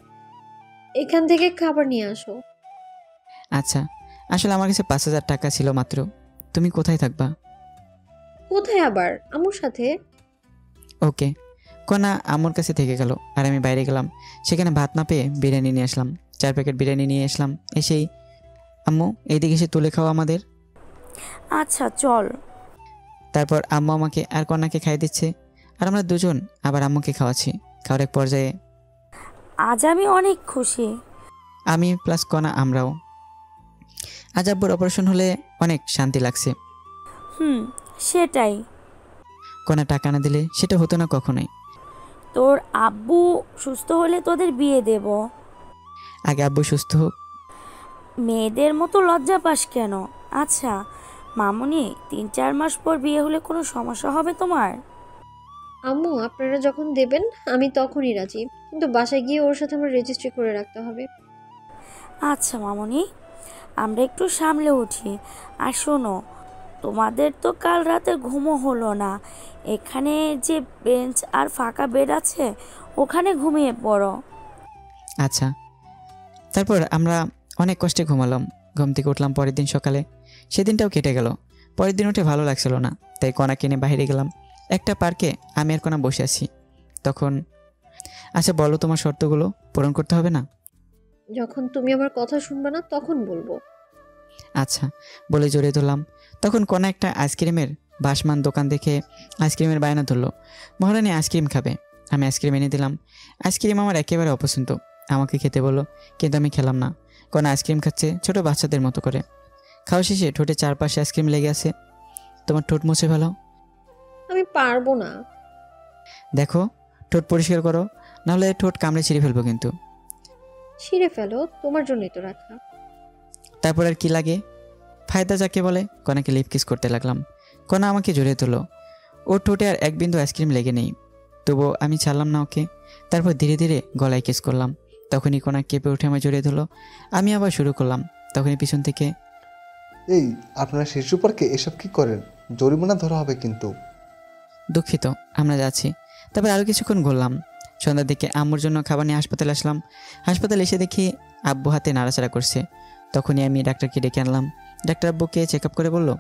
এখান থেকে খাবার নিয়ে আসো। আচ্ছা, আসলে আমার কাছে 5,000 টাকা ছিল মাত্র। তুমি কোথায় থাকবা? কোথায় আবার? আম্মুর সাথে। ওকে। কণা আম্মুর কাছে থেকে গেল, আর আমি বাইরে গেলাম। সেখানে ভাত না পেয়ে বিরিয়ানি নিয়ে আসলাম। 4 প্যাকেট বিরিয়ানি নিয়ে আসলাম। এসেই, আম্মু এইদিকে এসে তুলে খাও আমাদের। আচ্ছা চল। তারপর আম্মু আমাকে আর কন্যাকে খাইয়ে দিচ্ছে, আর আমরা দুজন আবার আম্মুকে খাওয়াচ্ছি। খাওয়ার এক পর্যায়ে আজ আমি অনেক খুশি। আমি প্লাস কণা আমরাও। আজ আব্বুর অপারেশন হলে অনেক শান্তি লাগছে। সেটাই। কণা টাকা না দিলে সেটা হতো না কখনোই। তোর আব্বু সুস্থ হলে তোদের বিয়ে দেব। আগে আব্বু সুস্থ হোক। মেয়েদের মতো লজ্জা পাস কেন? আচ্ছা মামুনি, 3-4 মাস পর বিয়ে হলে কোনো সমস্যা হবে তোমার? আম্মু, আপনারা যখন দেবেন আমি তখনই রাজি, কিন্তু বাসায় গিয়ে ওর সাথে আমার রেজিস্ট্রি করে রাখতে হবে। আচ্ছা মামুনি, আমরা একটু সামলে উঠি। আর শোনো, তোমাদের তো কাল রাতে ঘুমও হলো না। এখানে যে বেঞ্চ আর ফাঁকা বেড আছে, ওখানে ঘুমিয়ে পড়ো। আচ্ছা। তারপর আমরা অনেক কষ্টে ঘুমালাম। ঘুম থেকে উঠলাম পরের দিন সকালে। সেদিনটাও কেটে গেল। পরের দিন উঠে ভালো লাগছিল না, তাই কণা কিনে বাইরে গেলাম। একটা পার্কে আমি আর কণা বসে আছি। তখন, আচ্ছা বলো, তোমার শর্তগুলো পূরণ করতে হবে না? যখন তুমি আমার কথা শুনবে না তখন বলবো। আচ্ছা বলে জড়িয়ে ধরলাম। তখন কণা একটা আইসক্রিমের বাসমান দোকান দেখে আইসক্রিমের বায়না ধরলো। মহারানী আইসক্রিম খাবে। আমি আইসক্রিম এনে দিলাম। আইসক্রিম আমার একেবারে অপছন্দ। আমাকে খেতে বললো, কিন্তু আমি খেলাম না। কণা আইসক্রিম খাচ্ছে ছোট বাচ্চাদের মতো করে। খাওয়া শেষে ঠোঁটে চারপাশে আইসক্রিম লেগে আছে। তোমার ঠোঁট মুছে ফেলো। আমি পারবো না। দেখো, ঠোঁট পরিষ্কার করো, নাহলে ঠোঁট কামড়ে ছিঁড়ে ফেলবো কিন্তু। ছিঁড়ে ফেলো, তোমার জন্যই তো রাখা। তারপর আর কি লাগে? ফায়দা যাকে বলে। কণাকে লিপ কিস করতে লাগলাম। কণা আমাকে জড়িয়ে তোলো। ওর ঠোঁটে আর এক বিন্দু আইসক্রিম লেগে নেই, তবুও আমি ছাড়লাম না ওকে। তারপর ধীরে ধীরে গলায় কিস করলাম। তখনই কণা কেঁপে উঠে আমার জড়িয়ে ধরলো। আমি আবার শুরু করলাম। তখনই পিছন থেকে, এই আপনারা শিশু পার্কে এসব কি করেন? জরিমানা ধরা হবে কিন্তু। দুঃখিত, আমরা যাচ্ছি। তারপর আরও কিছুক্ষণ ঘুরলাম। সন্ধ্যার দিকে আম্মুর জন্য খাবার নিয়ে হাসপাতালে আসলাম। হাসপাতালে এসে দেখি আব্বু হাতে নাড়াচাড়া করছে। তখনই আমি ডাক্তারকে ডেকে আনলাম। ডাক্তার আব্বুকে চেক আপ করে বলল,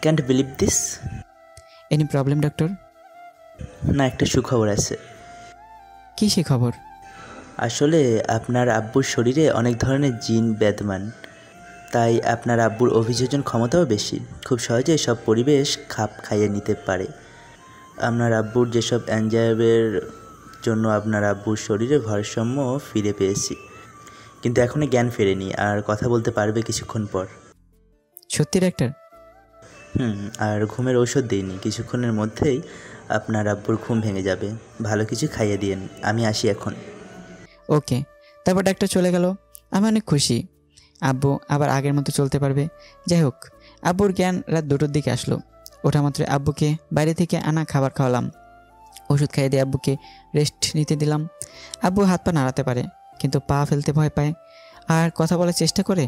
can't believe this. Any problem doctor? না, একটা সুখবর আছে। কী সে খবর? আসলে আপনার আব্বুর শরীরে অনেক ধরনের জিন বিদ্যমান, তাই আপনার আব্বুর অভিযোজন ক্ষমতাও বেশি। খুব সহজে সব পরিবেশ খাপ খাইয়ে নিতে পারে। আপনার আব্বুর যেসব এনজাইমের জন্য আপনার আব্বুর শরীরে ভারসাম্য ফিরে পেয়েছি, কিন্তু এখনও জ্ঞান ফেরেনি, আর কথা বলতে পারবে কিছুক্ষণ পর। সত্যি ডাক্তার? আর ঘুমের ঔষধ দিইনি, কিছুক্ষণের মধ্যেই আপনার আব্বুর ঘুম ভেঙে যাবে। ভালো কিছু খাইয়ে দিয়েন, আমি আসি এখন। ওকে। তারপর ডাক্তার চলে গেল। আমি অনেক খুশি, আব্বু আবার আগের মতো চলতে পারবে। যাই হোক, আব্বুর জ্ঞান রাত 2টোর দিকে আসলো। ওঠা মাত্র আব্বুকে বাইরে থেকে আনা খাবার খাওয়ালাম। ওষুধ খাইয়ে দিয়ে আব্বুকে রেস্ট নিতে দিলাম। আব্বু হাত পা নাড়াতে পারে, কিন্তু পা ফেলতে ভয় পায়। আর কথা বলার চেষ্টা করে,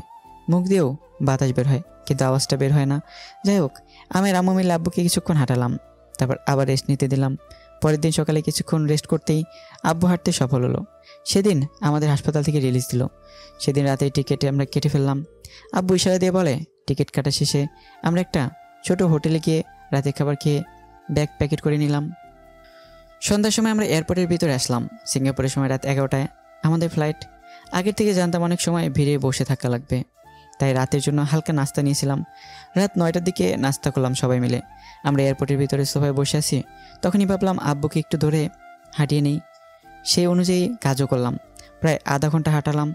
মুখ দিয়েও বাতাস বের হয়, কিন্তু আওয়াজটা বের হয় না। যাই হোক, আমি আর আম্মু মিলে আব্বুকে কিছুক্ষণ হাঁটালাম। তারপর আবার রেস্ট নিতে দিলাম। পরের দিন সকালে কিছুক্ষণ রেস্ট করতেই আব্বু হাঁটতে সফল হলো। সেদিন আমাদের হাসপাতাল থেকে রিলিজ দিল। সেদিন রাতে টিকিট আমরা কেটে ফেললাম। আব্বু ইশারা দিয়ে বলে, টিকিট কাটা শেষে আমরা একটা ছোট হোটেলে গিয়ে রাতে খাবার খেয়ে ব্যাগ প্যাকেট করে নিলাম। সন্ধ্যার সময় আমরা এয়ারপোর্টের ভিতরে আসলাম। সিঙ্গাপুরের সময় রাত 11টায় আমাদের ফ্লাইট। আগের থেকে জানতাম অনেক সময় ভিড়ে বসে থাকা লাগবে, তাই রাতের জন্য হালকা নাস্তা নিয়েছিলাম। রাত 9টার দিকে নাস্তা করলাম সবাই মিলে। আমরা এয়ারপোর্টের ভিতরে সোফায় বসে আছি, তখনই ভাবলাম আব্বুকে একটু ধরে হাঁটিয়ে নেই। সেই অনুযায়ী কাজও করলাম। প্রায় আধা ঘন্টা হাঁটালাম।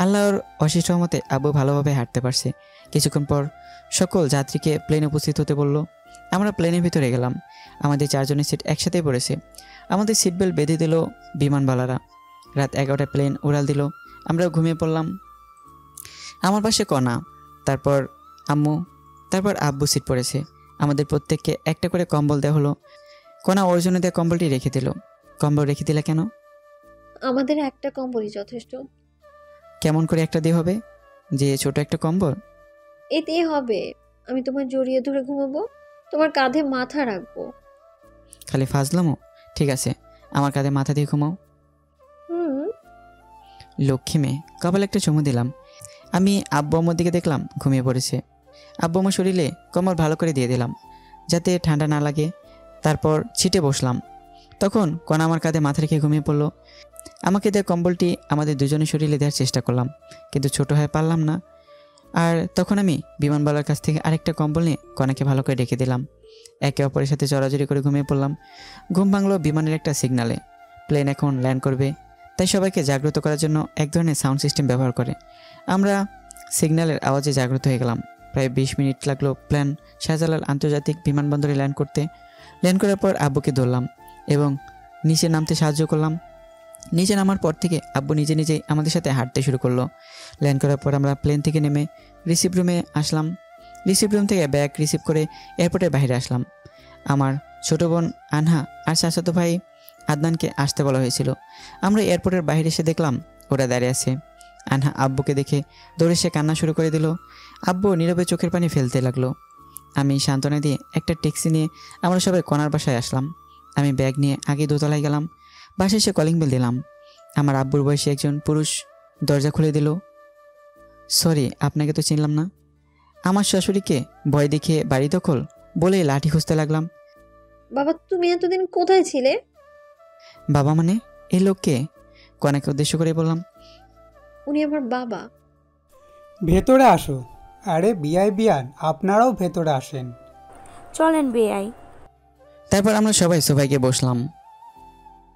আল্লাহর অশেষ রহমতে আব্বু ভালোভাবে হাঁটতে পারছে। কিছুক্ষণ পর সকল যাত্রীকে প্লেনে উপস্থিত হতে বলল। আমরা প্লেনের ভিতরে গেলাম। আমাদের 4 জনের সিট একসাথেই পড়েছে। আমাদের সিট বেল্ট বেঁধে দিল বিমানবালারা। রাত 11টায় প্লেন উড়াল দিল। আমরা ঘুমিয়ে পড়লাম। আমার পাশে কণা, তারপর আম্মু, তারপর আব্বু সিট পড়েছে। আমাদের প্রত্যেককে একটা করে কম্বল দেওয়া হলো। কণা ওর জন্য দেওয়া কম্বলটি রেখে দিল। কম্বল রেখে দিলে কেন? আমাদের একটা কম্বলই যথেষ্ট। কেমন করে একটা দিয়ে হবে? যে ছোট একটা কম্বল? এতেই হবে। আমি তোমার জড়িয়ে ধরে ঘুমাবো, তোমার কাঁধে মাথা রাখবো। খালি ফাজলামো? ঠিক আছে, আমার কাঁধে মাথা দিয়ে ঘুমাও। লক্ষ্মী মেয়ে। কপালে একটা চুমু দিলাম। আমি আব্বু আম্মুর দিকে দেখলাম ঘুমিয়ে পড়েছে। আব্বু আম্মুর শরীরে কম্বল ভালো করে দিয়ে দিলাম যাতে ঠান্ডা না লাগে। তারপর ছিটে বসলাম। তখন কণা আমার কাঁধে মাথা রেখে ঘুমিয়ে পড়লো। আমাকে দেওয়া কম্বলটি আমাদের দুজনের শরীরে দেওয়ার চেষ্টা করলাম, কিন্তু ছোট হয়ে পারলাম না। আর তখন আমি বিমানবালার কাছ থেকে আরেকটা কম্বল নিয়ে কণাকে ভালো করে রেখে দিলাম। একে অপরের সাথে জড়াজড়ি করে ঘুমিয়ে পড়লাম। ঘুম ভাঙলো বিমানের একটা সিগনালে। প্লেন এখন ল্যান্ড করবে, তাই সবাইকে জাগ্রত করার জন্য এক ধরনের সাউন্ড সিস্টেম ব্যবহার করে। আমরা সিগন্যালের আওয়াজে জাগ্রত হয়ে গেলাম। প্রায় 20 মিনিট লাগলো প্লেন শাহজালাল আন্তর্জাতিক বিমানবন্দরে ল্যান্ড করতে। ল্যান্ড করার পর আব্বুকে ধরলাম এবং নিচে নামতে সাহায্য করলাম। নিচে নামার পর থেকে আব্বু নিজে নিজেই আমাদের সাথে হাঁটতে শুরু করলো। ল্যান্ড করার পর আমরা প্লেন থেকে নেমে রিসিভ রুমে আসলাম। রিসিভ রুম থেকে ব্যাগ রিসিভ করে এয়ারপোর্টের বাইরে আসলাম। আমার ছোটো বোন আনহা আর চাচাতো ভাই আদনানকে আসতে বলা হয়েছিল। আমরা এয়ারপোর্টের বাইরে এসে দেখলাম ওরা দাঁড়িয়ে আছে। আনহা আব্বুকে দেখে দৌড়ে সে কান্না শুরু করে দিল। আব্বু নীরবে চোখের পানি ফেলতে লাগলো। আমি সান্ত্বনা দিয়ে একটা ট্যাক্সি নিয়ে আমরা সবাই কণার বাসায় আসলাম। আমি ব্যাগ নিয়ে আগে দোতলায় গেলাম। বাসায় এসে কলিং বেল দিলাম। আমার আব্বুর বয়সী একজন পুরুষ দরজা খুলে দিল। সরি, আপনাকে তো চিনলাম না। আমার শাশুড়িকে ভয় দেখিয়ে বাড়ি দখল বলে লাঠি খুঁজতে লাগলাম। বাবা, তুমি এতদিন কোথায় ছিলে? বাবা মানে? এই লোককে? কণাকে উদ্দেশ্য করে বললাম। উনি আমার বাবা। ভেতরে আসো। আরে বিয়ান, আপনারাও ভেতরে আসেন। চলেন বেআই। তারপর আমরা সবাই সোফায় গিয়ে বসলাম।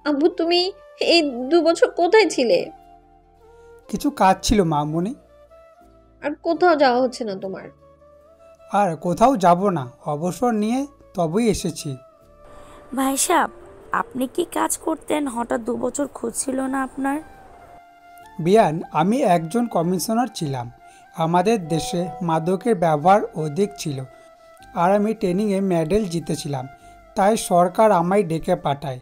আব্বু, তুমি এই 2 বছর কোথায় ছিলে? কিছু কাজ ছিল মামুনি। আর কোথাও যাওয়া হচ্ছে না তোমার? আর কোথাও যাব না, অবসর নিয়ে তবেই এসেছি। ভাই সাহেব, আপনি কি কাজ করতেন? হঠাৎ 2 বছর খোঁজ ছিল না আপনার? বিয়ান, আমি একজন কমিশনার ছিলাম। আমাদের দেশে মাদকের ব্যবহার অধিক ছিল আর আমি ট্রেনিংয়ে মেডেল জিতেছিলাম, তাই সরকার আমায় ডেকে পাঠায়।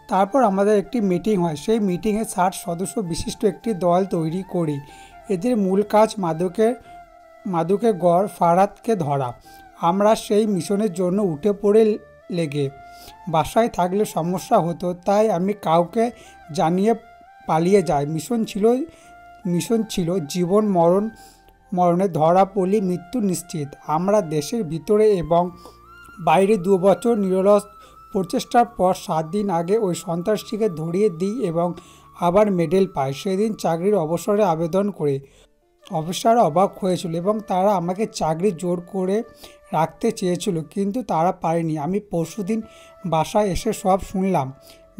তারপর আমাদের একটি মিটিং হয়। সেই মিটিংয়ে 60 সদস্য বিশিষ্ট একটি দল তৈরি করি। এদের মূল কাজ মাদকের গড় ফারাতকে ধরা। আমরা সেই মিশনের জন্য উঠে পড়ে লেগে। বাসায় থাকলে সমস্যা হতো, তাই আমি কাউকে জানিয়ে পালিয়ে যাই। মিশন ছিল জীবন মরণে ধরা পড়লে মৃত্যু নিশ্চিত। আমরা দেশের ভিতরে এবং বাইরে 2 বছর নিরলস প্রচেষ্টার পর 7 দিন আগে ওই সন্ত্রাসীকে ধরিয়ে দিই এবং আবার মেডেল পাই। সেদিন চাকরির অবসরে আবেদন করে অফিসাররা অবাক হয়েছিল এবং তারা আমাকে চাকরি জোর করে রাখতে চেয়েছিল, কিন্তু তারা পারেনি। আমি পরশুদিন বাসায় এসে সব শুনলাম।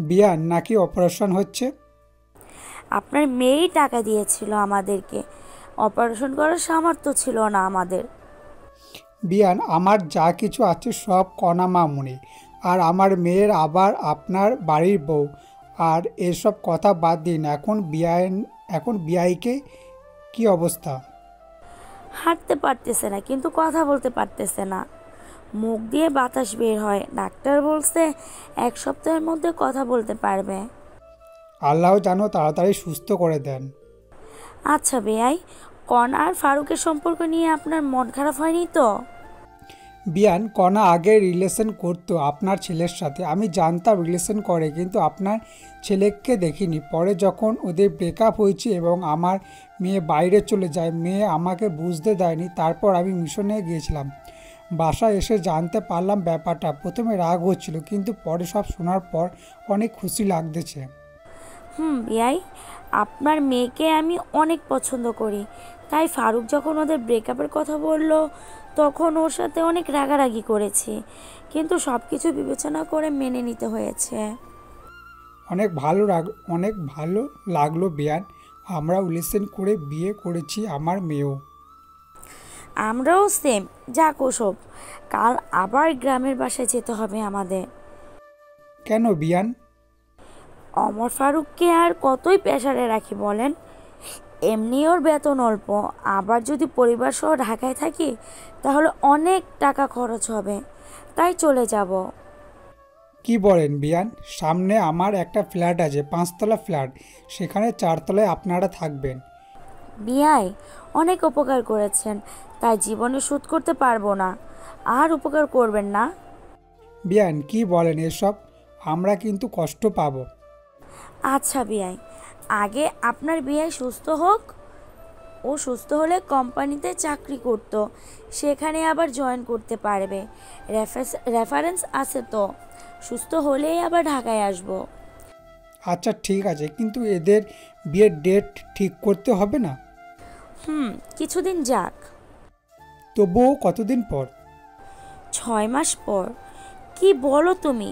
বিয়ান নাকি অপারেশন হচ্ছে। আপনার মেয়েই টাকা দিয়েছিল আমাদেরকে, অপারেশন করার সামর্থ্য ছিল না আমাদের। বিয়ান, আমার যা কিছু আছে সব কণা মামুনি আর আমার মেয়ের, আবার আপনার বাড়ির বউ। আর এসব কথা বাদ দিন। এখন বিয়াইকে কি অবস্থা? হাঁটতে পারতেছে না, কিন্তু কথা বলতে পারতেছে না। মুখ দিয়ে বাতাস বের হয়। ডাক্তার বলছে 1 সপ্তাহের মধ্যে কথা বলতে পারবে। আল্লাহ যেন তাড়াতাড়ি সুস্থ করে দেন। আচ্ছা বেআই, কণা আর ফারুকের সম্পর্ক নিয়ে আপনার মন খারাপ হয়নি তো? বিয়ান, কণা আগে রিলেশন করতো আপনার ছেলের সাথে, আমি জানতাম রিলেশন করে, কিন্তু আপনার ছেলেকে দেখিনি। পরে যখন ওদের ব্রেকআপ হয়েছে এবং আমার মেয়ে বাইরে চলে যায়, মেয়ে আমাকে বুঝতে দেয়নি, তারপর আমি মিশনে গিয়েছিলাম। বাসায় এসে জানতে পারলাম ব্যাপারটা। প্রথমে রাগ হচ্ছিল, কিন্তু পরে সব শোনার পর অনেক খুশি লাগতেছে। বিয়াই, আপনার মেয়েকে আমি অনেক পছন্দ করি, তাই ফারুক যখন ওদের ব্রেকআপের কথা বলল তখন ওর সাথে অনেক রাগারাগি করেছি, কিন্তু সব কিছু বিবেচনা করে মেনে নিতে হয়েছে। অনেক ভালো লাগলো বিয়ান। আমরা রিলেশন করে বিয়ে করেছি, আমার মেয়েও। আমরাও সেম। যাক ওসব, কাল আবার গ্রামের বাসায় যেতে হবে আমাদের। কেন বিয়ান? অমর ফারুককে আর কতই প্রেসারে রাখি বলেন? এমনি ওর বেতন অল্প, আবার যদি পরিবার সহ ঢাকায় থাকি তাহলে অনেক টাকা খরচ হবে, তাই চলে যাব। কি বলেন বিয়ান? সামনে আমার একটা ফ্ল্যাট আছে, 5তলা ফ্ল্যাট, সেখানে 4তলায় আপনারা থাকবেন। বিয়াই, অনেক উপকার করেছেন, তাই জীবনে শোধ করতে পারবো না, আর উপকার করবেন না। বিয়ান, কি বলেন এসব? আমরা কিন্তু কষ্ট পাবো। আচ্ছা বিয়াই, আগে আপনার বিয়াই সুস্থ হোক। ও সুস্থ হলে কোম্পানিতে চাকরি করত, সেখানে আবার জয়েন করতে পারবে। রেফারেন্স আছে তো, সুস্থ হলেই আবার ঢাকায় আসবো। আচ্ছা ঠিক আছে, কিন্তু এদের বিয়ের ডেট ঠিক করতে হবে না? কিছুদিন যাক। তবুও কতদিন পর? 6 মাস পর। কি বলো তুমি?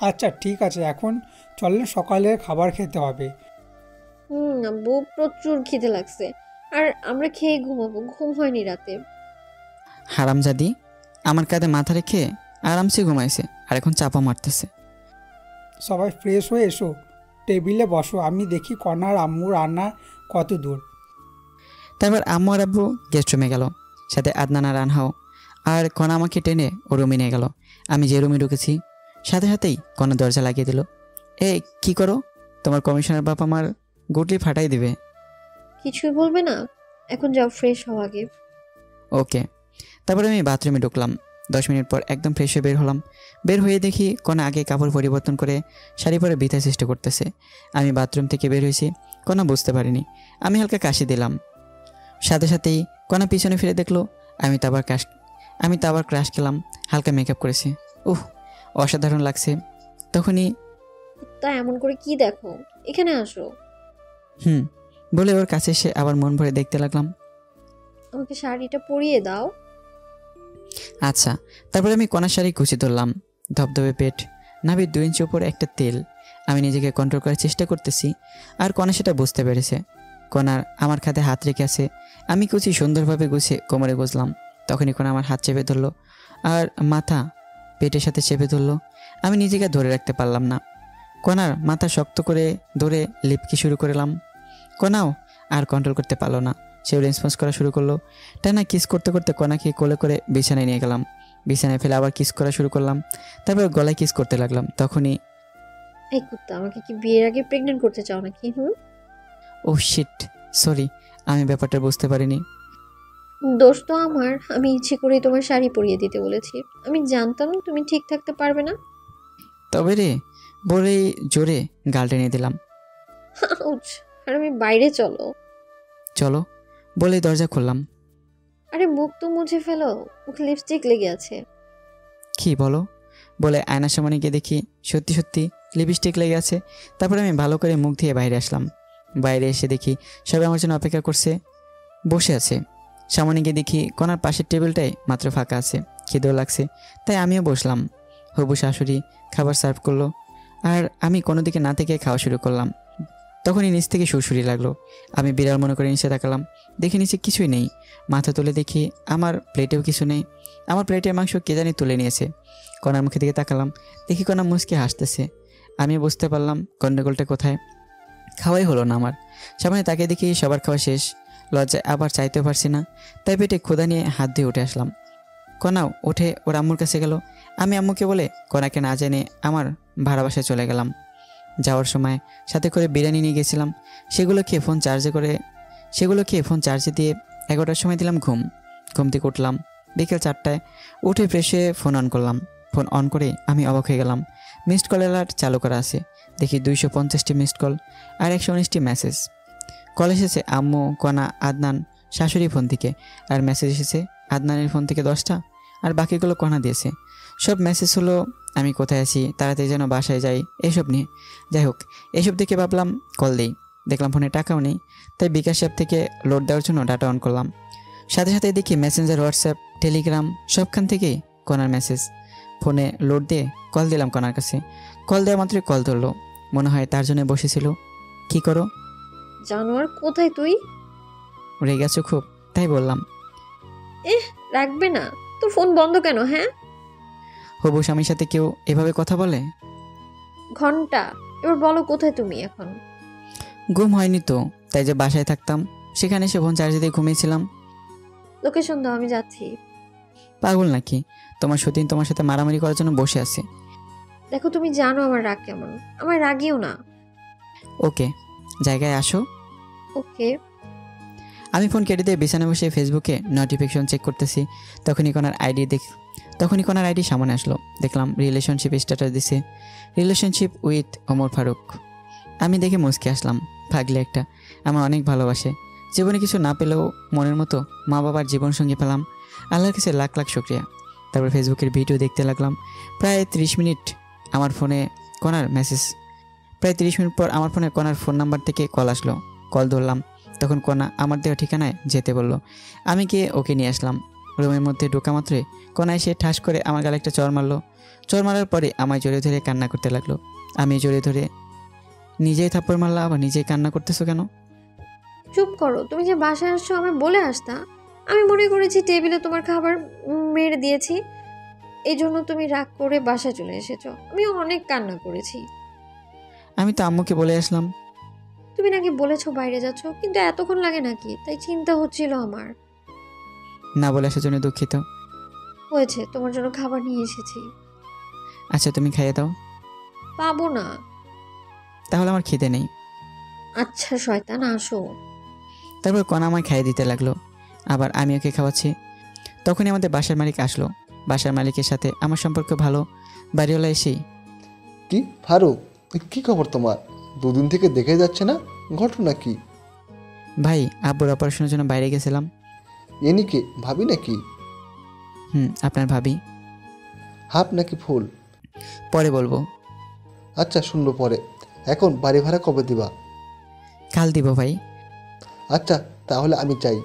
আচ্ছা ঠিক আছে, এখন চলেন, সকালের খাবার খেতে হবে। আব্বু, প্রচুর খিদে লাগছে, আর আমরা খেয়ে ঘুমাবো, ঘুম হয়নি রাতে। হারামজাদি আমার কাঁধে মাথা রেখে আরামসে ঘুমাইছে, আর এখন চাপা মারতেছে। সবাই ফ্রেশ হয়ে এসো, টেবিলে বসো, আমি দেখি কণার আম্মু রান্না কত দূর। তারপর আম্মু আর আব্বু গেস্ট রুমে গেল, সাথে আদনান আর আনহাও। আর কণা আমাকে টেনে ও রুমে নিয়ে গেল। আমি যে রুমে ঢুকেছি সাথে সাথেই কণা দরজা লাগিয়ে দিল। কি করো? তোমার কমিশনার বাপ আমার গুটলি ফাটাই দিবে। কিছুই বলবে না? এখন যাও, ফ্রেশ হও আগে। ওকে। তারপরে আমি বাথরুমে ঢুকলাম। 10 মিনিট পর একদম ফ্রেশ হয়ে বের হলাম। বের হয়ে দেখি কণা আগে কাপড় পরিবর্তন করে শাড়ি পরে বিথায় চেষ্টা করতেছে। আমি বাথরুম থেকে বের হয়েছি, কণা বুঝতে পারিনি। আমি হালকা কাশি দিলাম, সাথে সাথেই কণা পিছনে ফিরে দেখলো। আমি তো আবার ক্রাশ খেলাম, হালকা মেকআপ করেছি। অসাধারণ লাগছে। তখনই তা এমন করে কি দেখো, এখানে আসো। বলে ওর কাছে এসে আবার মন ভরে দেখতে লাগলাম। আমাকে শাড়িটা পরিয়ে দাও। আচ্ছা। তারপরে আমি কণার শাড়ি কুচি ধরলাম, ধবধবে পেট, নাভির 2 ইঞ্চি উপর একটা তেল। আমি নিজেকে কন্ট্রোল করার চেষ্টা করতেছি, আর কণা সেটা বুঝতে পেরেছে। কণার আমার খাতে হাত রেখে আছে। আমি কুচি সুন্দরভাবে গুছিয়ে কোমরে গুজলাম। তখনই কণা আমার হাত চেপে ধরলো আর মাথা পেটের সাথে চেপে ধরলো। আমি নিজেকে ধরে রাখতে পারলাম না। কণার মাথা শক্ত করে ধরে লিপকি শুরু করলাম। কণাও আর কন্ট্রোল করতে পারলো না, সেও রেসপন্স করা শুরু করলো। টানা কিস করতে করতে কণাকে কোলে করে বিছানায় নিয়ে গেলাম। বিছানায় ফেলে আবার কিস করা শুরু করলাম। তারপর গলায় কিস করতে লাগলাম। তখনই এই কুত্তা, আমাকে কি বিয়ের আগে প্রেগনেন্ট করতে চাও নাকি? ও শিট, সরি, আমি ব্যাপারটা বুঝতে পারিনি। দোষ তো আমার, আমি ইচ্ছে করেই তোমার শাড়ি পরিয়ে দিতে বলেছি। আমি জানতাম তুমি ঠিক থাকতে পারবে না। তবে রে বলেই জোরে গাল টেনে দিলাম। আর আমি বাইরে চলো। চলো বলে দরজা খুললাম। আরে মুখ তো মুছে ফেলো, মুখে লিপস্টিক লেগে আছে। কি বলো? বলে আয়নার সামনে গিয়ে দেখি সত্যি সত্যি লিপস্টিক লেগে আছে। তারপরে আমি ভালো করে মুখ দিয়ে বাইরে আসলাম। বাইরে এসে দেখি সবাই আমার জন্য অপেক্ষা করছে, বসে আছে। সামনে গিয়ে দেখি কণার পাশের টেবিলটাই মাত্র ফাঁকা আছে। খিদেও লাগছে, তাই আমিও বসলাম। হবু শাশুড়ি খাবার সার্ভ করলো, আর আমি কোনো দিকে না থেকে খাওয়া শুরু করলাম। তখনই নিচ থেকে সুরসুরি লাগলো। আমি বিড়াল মনে করে নিচে তাকালাম, দেখি নিচে কিছুই নেই। মাথা তুলে দেখি আমার প্লেটেও কিছু নেই। আমার প্লেটের মাংস কে জানি তুলে নিয়েছে। কণার মুখের দিকে তাকালাম, দেখি কণা মুচকে হাসতেছে। আমি বুঝতে পারলাম গন্ডগোলটা কোথায়। খাওয়াই হলো না আমার। সামনে তাকে দেখি সবার খাওয়া শেষ। লজ্জায় আবার চাইতেও পারছি না, তাই পেটে ক্ষুধা নিয়ে হাত দিয়ে উঠে আসলাম। কণাও উঠে ওর আম্মুর কাছে গেল। আমি আম্মুকে বলে কণাকে না জেনে আমার ভাড়া বাসায় চলে গেলাম। যাওয়ার সময় সাথে করে বিরিয়ানি নিয়ে গেছিলাম। সেগুলো খেয়ে ফোন চার্জে দিয়ে 11টার সময় দিলাম ঘুম। ঘুম থেকে উঠলাম বিকেল 4টায়। উঠে ফ্রেশ হয়ে ফোন অন করলাম। ফোন অন করে আমি অবাক হয়ে গেলাম। মিসড কল অ্যালার্ট চালু করা আছে। দেখি 250টি মিসড কল আর 119টি মেসেজ। কল এসেছে আম্মু, কণা, আদনান, শাশুড়ি ফোন থেকে। আর মেসেজ এসেছে আদনানের ফোন থেকে 10টা, আর বাকিগুলো কণা দিয়েছে। সব মেসেজ হলো আমি কোথায় আছি, তাড়াতাড়ি যেন বাসায় যাই, এসব নিয়ে। যাই হোক, এসব দেখে ভাবলাম কল দিই। দেখলাম ফোনে টাকাও নেই, তাই বিকাশ অ্যাপ থেকে লোড দেওয়ার জন্য ডাটা অন করলাম। সাথে সাথে দেখি মেসেঞ্জার, হোয়াটসঅ্যাপ, টেলিগ্রাম সবখান থেকেই কণার মেসেজ। ফোনে লোড দিয়ে কল দিলাম কণার কাছে। কল দেওয়া মাত্রই কল ধরলো। মনে হয় তার জন্য বসেছিল। কি করো? জানোয়ার, কোথায় তুই? রেগে আছো খুব, তাই বললাম। রাখবে না? তোর ফোন বন্ধ কেন? হ্যাঁ, হবু স্বামীর সাথে কেউ এভাবে কথা বলে? ঘন্টা। এবার বলো কোথায় তুমি এখন? ঘুম হয়নি তো, তাই যে বাসায় থাকতাম সেখানে এসে ফোন চার্জ দিয়ে ঘুমিয়েছিলাম। লোকেশন দাও, আমি যাচ্ছি। পাগল নাকি? তোমার সতীন তোমার সাথে মারামারি করার জন্য বসে আছে। দেখো, তুমি জানো আমার রাগ কেমন। আমার রাগিও না। ওকে, জায়গায় আসো। ওকে। আমি ফোন কেটে দিয়ে বিছানায় বসে ফেসবুকে নোটিফিকেশন চেক করতেছি। তখনই কোনার আইডি সামনে আসলো। দেখলাম রিলেশনশিপ স্ট্যাটাস দিছে, রিলেশনশিপ উইথ ওমর ফারুক। আমি দেখে মুচকে আসলাম। পাগলি একটা, আমার অনেক ভালোবাসে। জীবনে কিছু না পেলেও মনের মতো মা বাবার জীবনসঙ্গী পেলাম। আল্লাহর কাছে লাখ লাখ শুকরিয়া। তারপর ফেসবুকের ভিডিও দেখতে লাগলাম। প্রায় 30 মিনিট আমার ফোনে কণার মেসেজ। প্রায় 30 মিনিট পর আমার ফোনে কণার ফোন নাম্বার থেকে কল আসলো। কল ধরলাম। তখন কণা আমার দেওয়া ঠিকানায় যেতে বলল। আমি গিয়ে ওকে নিয়ে আসলাম। রুমের মধ্যে ঢোকা মাত্রই কণা এসে ঠাস করে আমার গালে একটা চড় মারলো। চড় মারার পরে আমায় জড়িয়ে ধরে কান্না করতে লাগলো। আমি জড়িয়ে ধরে, নিজেই থাপ্পড় মারলা, আবার নিজেই কান্না করতেছো কেন? চুপ করো। তুমি যে বাসায় আসছো আমি বলে আসতা। আমি মনে করেছি টেবিলে তোমার খাবার মেরে দিয়েছি, এই জন্য তুমি রাগ করে বাসায় চলে এসেছো। আমি অনেক কান্না করেছি। আমি তো আম্মুকে বলে আসলাম। তুমি নাকি বলেছো বাইরে যাচ্ছ, কিন্তু এতক্ষণ লাগে নাকি? তাই চিন্তা হচ্ছিল আমার। না বলে আসার জন্য দুঃখিত। হয়েছে, তোমার জন্য খাবার নিয়ে এসেছি। আচ্ছা, তুমি খাইয়ে দাও। পাবো না। তাহলে আমার খিদে নেই। আচ্ছা শয়তান, আসো। তারপর কণা আমায় খাইয়ে দিতে লাগলো, আবার আমি ওকে খাওয়াচ্ছি। তখনই আমাদের বাসার মালিক আসলো। বাসার মালিকের সাথে আমার সম্পর্ক ভালো। বাড়িওয়ালা এসেই, কি ফারুক, কি খবর তোমার? দুদিন থেকে দেখে যাচ্ছে না, ঘটনা কি? ভাই আব্বুর অপারেশনের জন্য বাইরে গেছিলাম। এনিকে ভাবি নাকি? আপনার ভাবি। হাফ নাকি ফুল? পরে বলবো। আচ্ছা, শুনবো পরে। এখন বাড়ি ভাড়া কবে দিবা? কাল দিব ভাই। আচ্ছা, তাহলে আমি চাই।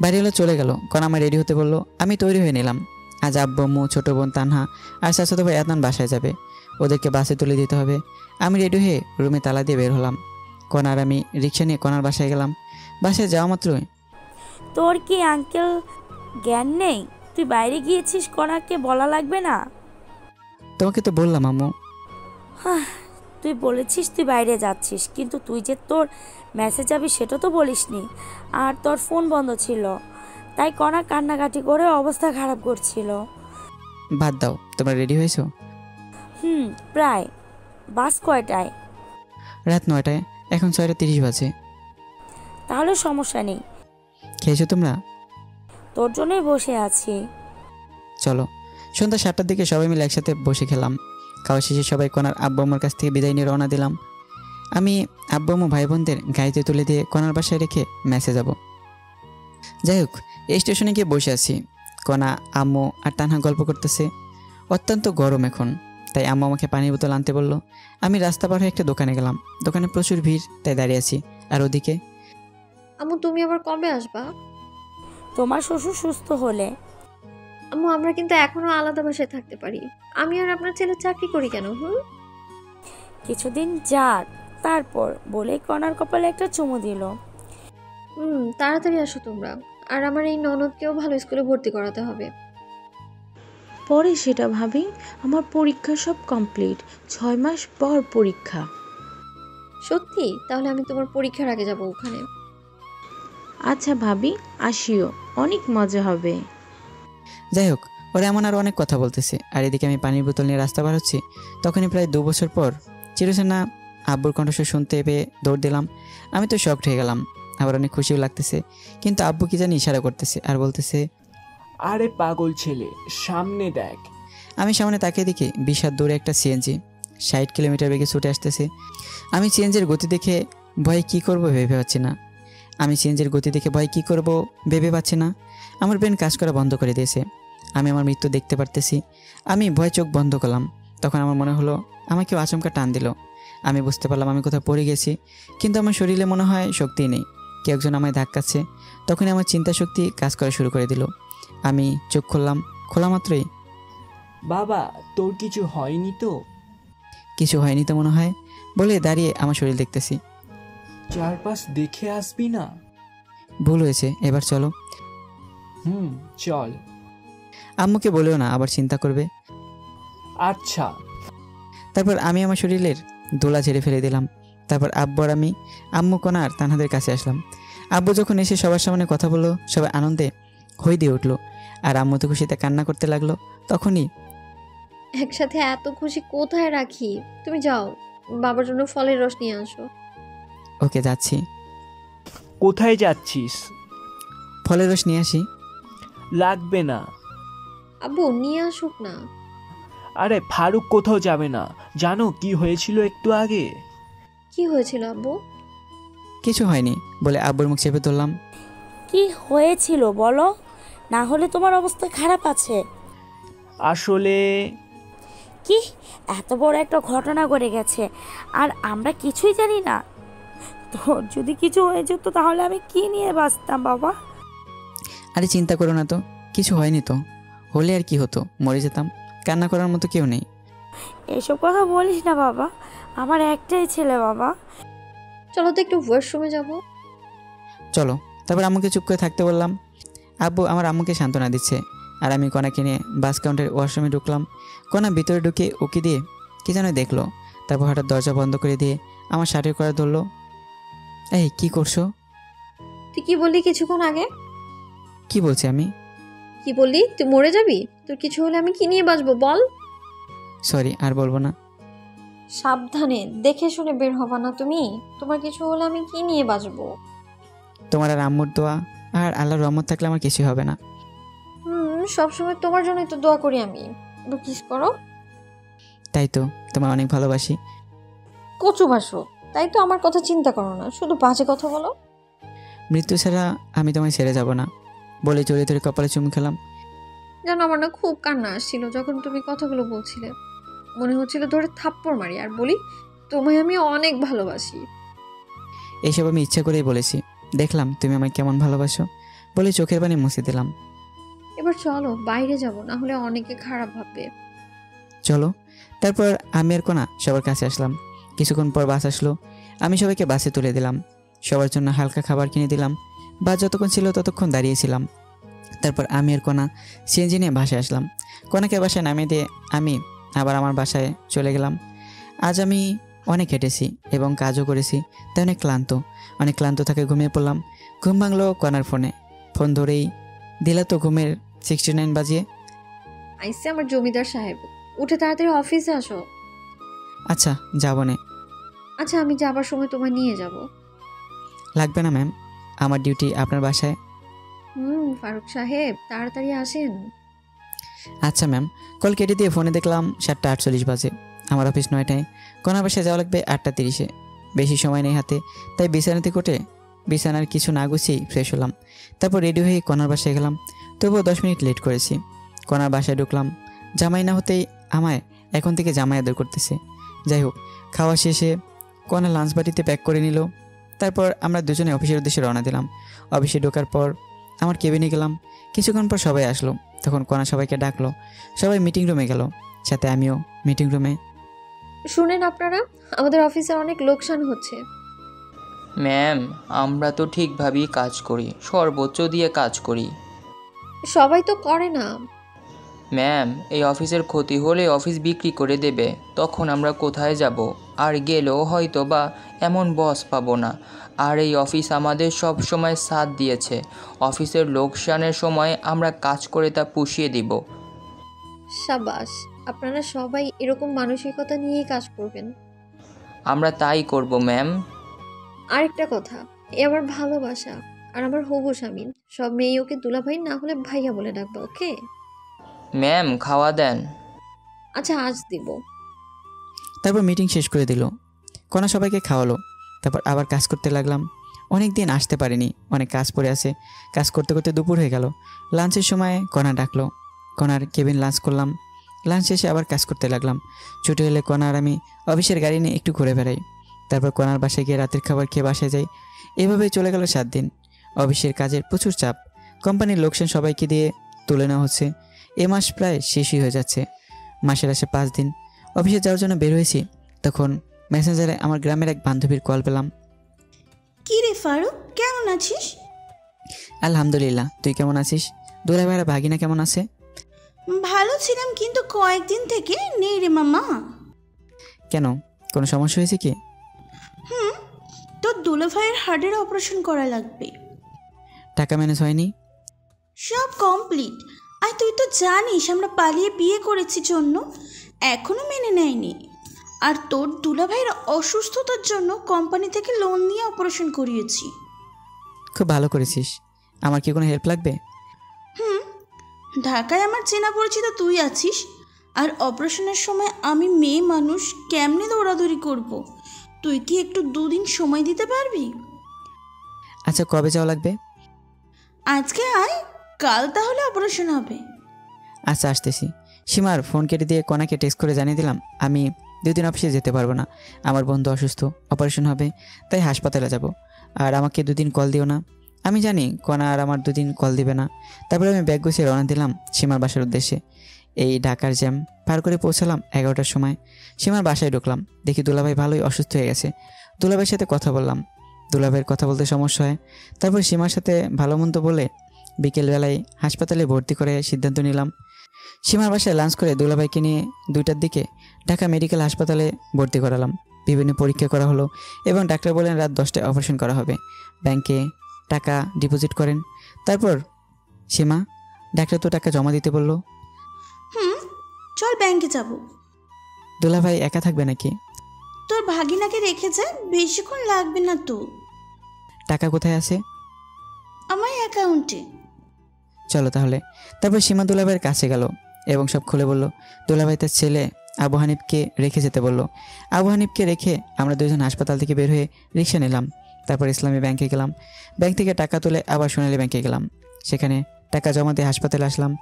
বাড়িওয়ালা চলে গেল। কণা আমায় রেডি হতে বললো। আমি তৈরি হয়ে নিলাম। আজ আব্বু, আম্মু, ছোটো বোন তানহা আর চাচাতো ভাই আদনান বাসায় যাবে। ওদেরকে বাসে তুলে দিতে হবে। আমি রেডি হয়ে রুমে তালা দিয়ে বের হলাম। কণার আমি রিক্সা নিয়ে কণার বাসায় গেলাম। বাসায় যাওয়া মাত্রই, তোর কি আঙ্কেল জ্ঞান নেই? তুই বাইরে গিয়েছিস, কণাকে বলা লাগবে না? তোমাকে তো বললাম আম্মু। তুই বলেছিস তুই বাইরে যাচ্ছিস, কিন্তু তুই যে তোর মেসেজ যাবি সেটা তো বলিসনি। আর তোর ফোন বন্ধ ছিল, তাই কণা কান্নাকাটি করে অবস্থা খারাপ করছিল। বাদ দাও, তোমরা রেডি হয়েছো? প্রায়। বাস কয়টায়? রাত 9টায়। এখন 6:30 বাজে। তাহলে সমস্যা নেই। খেয়েছো তোমরা? তোর জন্যই বসে আছি। চলো। সন্ধ্যা 7টার দিকে সবাই মিলে একসাথে বসে খেলাম। খাওয়া শেষে সবাই কণার আব্বু আম্মুর কাছ থেকে বিদায় নিয়ে রওনা দিলাম। আমি আব্বু আম্মু ভাই বোনদের গাড়িতে তুলে দিয়ে কণার বাসায় রেখে মেসে যাব। যাই হোক, এই স্টেশনে গিয়ে বসে আছি। কণা, আম্মু আর তানহা গল্প করতেছে। অত্যন্ত গরম এখন, তাই আম্মু আমাকে পানির বোতল আনতে বললো। আমি রাস্তা পার হয়ে একটা দোকানে গেলাম। দোকানে প্রচুর ভিড়, তাই দাঁড়িয়ে আছি। আর ওদিকে, আম্মু তুমি আবার কবে আসবা? তোমার শ্বশুর সুস্থ হলে। আম্মু আমরা কিন্তু এখনো আলাদা বাসায় থাকতে পারি। আমি আর আপনার ছেলে চাকরি করি কেন? কিছুদিন যাক, তারপর বলে কণার কপালে একটা চুমু দিল। তাড়াতাড়ি আসো তোমরা। আর আমার এই ননদকেও ভালো স্কুলে ভর্তি করাতে হবে। পরে সেটা ভাবি, আমার পরীক্ষা সব কমপ্লিট। 6 মাস পর পরীক্ষা। সত্যি? তাহলে আমি তোমার পরীক্ষার আগে যাব ওখানে। আচ্ছা ভাবি, আসিও, অনেক মজা হবে। যাই হোক, ওরা এমন আর অনেক কথা বলতেছে। আর এদিকে আমি পানির বোতল নিয়ে রাস্তা পার হচ্ছি। তখনই প্রায় 2 বছর পর চিরচেনা আব্বুর কণ্ঠস্বর শুনতে পেয়ে দৌড় দিলাম। আমি তো শকড হয়ে গেলাম। আবার অনেক খুশিও লাগতেছে। কিন্তু আব্বু কি জানি ইশারা করতেছে আর বলতেছে, আরে পাগল ছেলে, সামনে দেখ। আমি সামনে তাকিয়ে দেখি 20 হাত দূরে একটা সিএনজি 60 কিলোমিটার বেগে ছুটে আসতেছে। আমি সিএনজির গতি দেখে ভয়ে কী করবো ভেবে পাচ্ছি না। আমার ব্রেন কাজ করা বন্ধ করে দিয়েছে। আমি আমার মৃত্যু দেখতে পারতেছি। আমি ভয় চোখ বন্ধ করলাম। তখন আমার মনে হলো আমাকে কেউ আচমকা টান দিল। আমি বুঝতে পারলাম আমি কোথাও পড়ে গেছি, কিন্তু আমার শরীরে মনে হয় শক্তি নেই। কেউ একজন আমায় ধাক্কাচ্ছে। তখনই আমার চিন্তা শক্তি কাজ করা শুরু করে দিল। আমি চোখ খুললাম। খোলা মাত্রই, বাবা, তোর কিছু হয়নি তো? কিছু হয়নি তো মনে হয় বলে দাঁড়িয়ে আমার শরীর দেখতেছি। চারপাশ দেখে আসবি না? ভুল হয়েছে, এবার চলো। চল। আম্মুকে বলেও না, আবার চিন্তা করবে। আচ্ছা। তারপর আমি আমার শরীরের দোলা ঝেড়ে ফেলে দিলাম। তারপর আব্বু আর আমি আম্মু কোনা আর তানহাদের কাছে আসলাম। আব্বু যখন এসে সবার সামনে কথা বললো, সবাই আনন্দে হই দিয়ে উঠলো আর আম্মু তো খুশিতে কান্না করতে লাগলো। তখনই, একসাথে এত খুশি কোথায় রাখি? তুমি যাও, বাবার জন্য ফলের রস নিয়ে আসো। ওকে যাচ্ছি। কোথায় যাচ্ছিস? ফলের রস নিয়ে আসি। লাগবে না। আব্বু নিয়ে আসুক না। আরে ফারুক কোথাও যাবে না। জানো কি হয়েছিল একটু আগে? কি হয়েছিল আব্বু? কিছু হয়নি বলে আব্বুর মুখ চেপে ধরলাম। কি হয়েছিল বলো, না হলে তোমার অবস্থা খারাপ আছে। আসলে কি এত বড় একটা ঘটনা ঘটে গেছে আর আমরা কিছুই জানি না? তোর যদি কিছু হয়ে যেত তাহলে আমি কি নিয়ে বাঁচতাম বাবা? আরে চিন্তা করো না তো, কিছু হয়নি তো। হলে আর কি হতো, মরে যেতাম। কান্না করার মতো কেউ নেই। এসব কথা বলিস না বাবা, আমার একটাই ছেলে বাবা। চলো তো একটু ওয়াশরুমে যাব। চলো। তারপর আম্মুকে চুপ করে থাকতে বললাম। আব্বু আমার আম্মুকে সান্ত্বনা দিচ্ছে আর আমি কণাকে নিয়ে বাস কাউন্টারের ওয়াশরুমে ঢুকলাম। কণা ভিতরে ঢুকে উকি দিয়ে কি যেন দেখলো। তারপর হঠাৎ দরজা বন্ধ করে দিয়ে আমার শাড়ির করা ধরলো। এই কি করছো? তুই কি বললি কিছুক্ষণ আগে? কি বলছি আমি? কি বললি? তুই মরে যাবি? তোর কিছু হলে আমি কি নিয়ে বাঁচবো বল? সরি, আর বলবো না। সাবধানে দেখে শুনে বের হবা না তুমি। তোমার কিছু হলে আমি কি নিয়ে বাঁচবো? তোমার আর আম্মুর দোয়া আর আল্লাহর রহমত থাকলে আমার কিছুই হবে না। সবসময় তোমার জন্যই তো দোয়া করি আমি। এবার কিস করো। তাই তো, তোমার অনেক ভালোবাসি। কচু বাসো, তাই তো আমার কথা চিন্তা করো না, শুধু বাজে কথা বলো। মৃত্যু ছাড়া আমি তোমায় ছেড়ে যাব না বলে জড়িয়ে ধরে কপালে চুমু খেলাম। যেন আমার না খুব কান্না আসছিল যখন তুমি কথাগুলো বলছিলে। মনে হচ্ছিল ধরে থাপ্পড় মারি আর বলি তোমায় আমি অনেক ভালোবাসি। এইসব আমি ইচ্ছা করেই বলেছি। দেখলাম তুমি আমায় কেমন ভালোবাসো বলে চোখের পানি মুছে দিলাম। এবার চলো বাইরে যাব, না হলে অনেকে খারাপ ভাববে। চলো। তারপর আমি আর কোনা সবার কাছে আসলাম। কিছুক্ষণ পর বাস আসলো। আমি সবাইকে বাসে তুলে দিলাম। সবার জন্য হালকা খাবার কিনে দিলাম। বাস যতক্ষণ ছিল ততক্ষণ দাঁড়িয়েছিলাম। তারপর আমি আর কোনা সিএনজি নিয়ে বাসায় আসলাম। কোনাকে বাসায় নামিয়ে দিয়ে আমি আবার আমার বাসায় চলে গেলাম। আজ আমি অনেক হেঁটেছি এবং কাজও করেছি, তাই অনেক ক্লান্ত থাকে ঘুমিয়ে পড়লাম। ঘুম ভাঙলো কোনার ফোনে। ফোন ধরেই দিলা তো ঘুমের 69 বাজিয়ে। আইসে আমার জমিদার সাহেব, উঠে তাড়াতাড়ি অফিসে আসো। আচ্ছা যাবো নে। আচ্ছা আমি যাবার সময় তোমায় নিয়ে যাব। লাগবে না ম্যাম, আমার ডিউটি আপনার বাসায়। ফারুক সাহেব তাড়াতাড়ি আসেন। আচ্ছা ম্যাম। কল কেটে দিয়ে ফোনে দেখলাম 7:48 বাজে। আমার অফিস 9টায়। কোনার বাসায় যাওয়া লাগবে 8:30-এ। বেশি সময় নেই হাতে, তাই বিছানাতে কোটে বিছানার কিছু না গুছিয়েই ফ্রেশ হলাম। তারপর রেডি হয়ে কোনার বাসায় গেলাম। তবুও 10 মিনিট লেট করেছি। কোনার বাসায় ঢুকলাম। জামাই না হতেই আমায় এখন থেকে জামাই আদর করতেছে। যাই হোক, খাওয়া শেষে কোনা লাঞ্চ বাটিতে প্যাক করে নিল। তারপর আমরা দুজনে অফিসের উদ্দেশ্যে রওনা দিলাম। অফিসে ঢোকার পর আমার কেবিনে গেলাম। কিছুক্ষণ পর সবাই আসলো। তখন কোনা সবাইকে ডাকলো। সবাই মিটিং রুমে গেল, সাথে আমিও মিটিং রুমে। শুনেন আপনারা, আমাদের অফিসে অনেক লোকসান হচ্ছে। ম্যাম, আমরা তো ঠিকভাবেই কাজ করি, সর্বোচ্চ দিয়ে কাজ করি। সবাই তো করে না। ম্যাম, এই অফিসের ক্ষতি হলে অফিস বিক্রি করে দেবে, তখন আমরা কোথায় যাব? আর গেলেও হয়তো বা এমন বস পাবো না। আর এই অফিস আমাদের সব সময় সাথ দিয়েছে। অফিসের লোকসানের সময় আমরা কাজ করে তা পুষিয়ে দিব। সাবাস, আপনারা সবাই এরকম মানসিকতা নিয়েই কাজ করবেন। আমরা তাই করব ম্যাম। আরেকটা কথা, এ আমার ভালোবাসা আর আমার হবু স্বামী। সব মেয়ে ওকে দুলাভাই না হলে ভাইয়া বলে ডাকবে, ওকে? ম্যাম খাওয়া দেন। আচ্ছা, আজ দিব। তারপর মিটিং শেষ করে দিল। কণা সবাইকে খাওয়ালো। তারপর আবার কাজ করতে লাগলাম। অনেক দিন আসতে পারিনি, অনেক কাজ পড়ে আছে। কাজ করতে করতে দুপুর হয়ে গেল। লাঞ্চের সময় কণা ডাকলো। কণার কেবিন লাঞ্চ করলাম। লাঞ্চ শেষে আবার কাজ করতে লাগলাম। ছুটি হলে কণা আর আমি অফিসের গাড়ি নিয়ে একটু ঘুরে বেড়াই। তারপর কণার বাসায় গিয়ে রাতের খাবার খেয়ে বাসায় যাই। এভাবেই চলে গেল 7 দিন। অফিসের কাজের প্রচুর চাপ। কোম্পানির লোকসান সবাইকে দিয়ে তুলে নেওয়া হচ্ছে। এ মাস প্রায় শেষই হয়ে যাচ্ছে। মাসের আসে 5 দিন। অফিসে যাওয়ার জন্য বের হয়েছি, তখন মেসেঞ্জারে আমার গ্রামের এক বান্ধবীর কল পেলাম। কি রে ফারুক, কেমন আছিস? আলহামদুলিল্লাহ, তুই কেমন আছিস? দুলা ভাইরা ভাগিনা কেমন আছে? ভালো ছিলাম, কিন্তু কয়েকদিন থেকে নেই রে মামা। কেন, কোনো সমস্যা হয়েছে কি? তোর দুলাভাইয়ের হার্টের অপারেশন করা লাগবে। টাকা ম্যানেজ হয়নি? সব কমপ্লিট। আর তুই তো জানিস আমরা পালিয়ে বিয়ে করেছি জন্য এখনো মেনে নেয়নি। আর তোর দুলাভাইয়ের অসুস্থতার জন্য কোম্পানি থেকে লোন নিয়ে অপারেশন করিয়েছি। খুব ভালো করেছিস। আমার কি কোনো হেল্প লাগবে? ঢাকায় আমার চেনা পরিচিত তুই আছিস, আর অপারেশনের সময় আমি মেয়ে মানুষ কেমনে দৌড়াদৌড়ি করব। তুই কি একটু 2 দিন সময় দিতে পারবি? আচ্ছা, কবে যাওয়া লাগবে? আজকে আয়, কাল তাহলে অপারেশন হবে। আচ্ছা, আসতেছি। সীমার ফোন কেটে দিয়ে কণাকে টেক্সট করে জানিয়ে দিলাম আমি 2 দিন অফিসে যেতে পারবো না। আমার বন্ধু অসুস্থ, অপারেশন হবে, তাই হাসপাতালে যাব। আর আমাকে 2 দিন কল দিও না। আমি জানি কণা আর আমার 2 দিন কল দিবে না। তারপরে আমি ব্যাগ গুছিয়ে রওনা দিলাম সীমার বাসার উদ্দেশ্যে। এই ঢাকার জ্যাম পার করে পৌঁছালাম 11টার সময়। সীমার বাসায় ঢুকলাম, দেখি দুলাভাই ভালোই অসুস্থ হয়ে গেছে। দুলাভাইয়ের সাথে কথা বললাম। দুলাভাইয়ের কথা বলতে সমস্যা হয়। তারপর সীমার সাথে ভালো মন্দ বলে বিকেলবেলায় হাসপাতালে ভর্তি করে সিদ্ধান্ত নিলাম। সীমার বাসায় লাঞ্চ করে দুলাভাইকে নিয়ে 2টার দিকে ঢাকা মেডিকেল হাসপাতালে ভর্তি করালাম। বিভিন্ন পরীক্ষা করা হলো এবং ডাক্তার বললেন রাত 10টায় অপারেশন করা হবে। ব্যাংকে টাকা ডিপোজিট করেন। তারপর সীমা, ডাক্তার তো টাকা জমা দিতে বললো। চল ব্যাংকে যাব। দুলাভাই একা থাকবে নাকি? তোর ভাগিনাকে রেখে যা, বেশিক্ষণ লাগবে না তো। টাকা কোথায় আছে? আমার অ্যাকাউন্টে। চলো তাহলে। তারপর সীমা দুলাভাইয়ের কাছে গেল এবং সব খুলে বলল। দুলাভাই তার ছেলে আবু হানিফকে রেখে যেতে বলল। আবু হানিফকে রেখে আমরা 2জন হাসপাতাল থেকে বের হয়ে রিক্সা নিলাম। তারপর ইসলামী ব্যাংকে গেলাম। ব্যাংক থেকে টাকা তুলে আবার সোনালী ব্যাংকে গেলাম। সেখানে টাকা জমা দিয়ে হাসপাতালে আসলাম।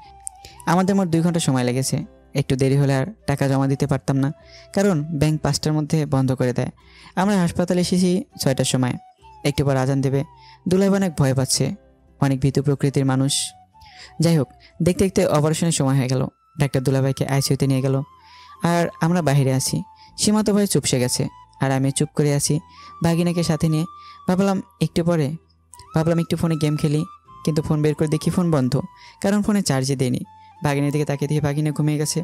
আমাদের মোট 2 ঘন্টা সময় লেগেছে। একটু দেরি হলে আর টাকা জমা দিতে পারতাম না, কারণ ব্যাংক 5টার মধ্যে বন্ধ করে দেয়। আমরা হাসপাতালে এসেছি 6টার সময়। একটু পর আজান দেবে। দুলাভাই অনেক ভয় পাচ্ছে, অনেক ভীতু প্রকৃতির মানুষ। যাই হোক, দেখতে দেখতে অপারেশনের সময় হয়ে গেল। ডাক্তার দুলাভাইকে আইসিইউতে নিয়ে গেল আর আমরা বাইরে আছি। সীমা তো ভয়ে চুপসে গেছে আর আমি চুপ করে আছি ভাগিনাকে সাথে নিয়ে। ভাবলাম একটু ফোনে গেম খেলি, কিন্তু ফোন বের করে দেখি ফোন বন্ধ, কারণ ফোনে চার্জে দেয়নি। ভাগিনের দিকে তাকিয়ে দিয়ে ভাগিনা ঘুমিয়ে গেছে।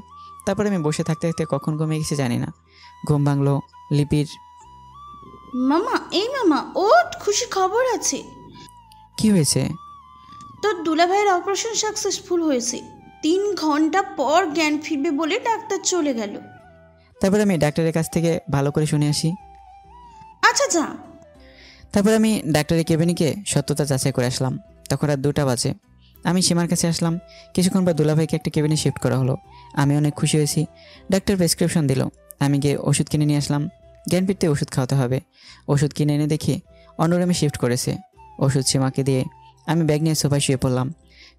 তারপরে আমি বসে থাকতে থাকতে কখন ঘুমিয়ে গেছে জানি না। ঘুম ভাঙলো লিপির। মামা, এই মামা ওঠ, খুশি খবর আছে। কি হয়েছে? তোর দুলাভাইয়ের অপারেশন সাকসেসফুল হয়েছে। 3 ঘন্টা পর জ্ঞান ফিরবে বলে ডাক্তার চলে গেল। তারপরে আমি ডাক্তারের কাছ থেকে ভালো করে শুনে আসি। আচ্ছা যা। তারপর আমি ডাক্তারের কেবিনে গিয়ে সত্যতা যাচাই করে আসলাম। তখন রাত 2টা বাজে। আমি সীমার কাছে আসলাম। কিছুক্ষণ পর দুলাভাইকে একটা কেবিনে শিফট করা হলো। আমি অনেক খুশি হয়েছি। ডাক্তার প্রেসক্রিপশন দিল। আমি গিয়ে ওষুধ কিনে নিয়ে আসলাম। জ্ঞান ফিরতে ওষুধ খাওয়াতে হবে। ওষুধ কিনে এনে দেখি অন্য রুমে শিফট করেছে। ওষুধ সীমাকে দিয়ে আমি ব্যাগ নিয়ে সোফায় শুয়ে পড়লাম।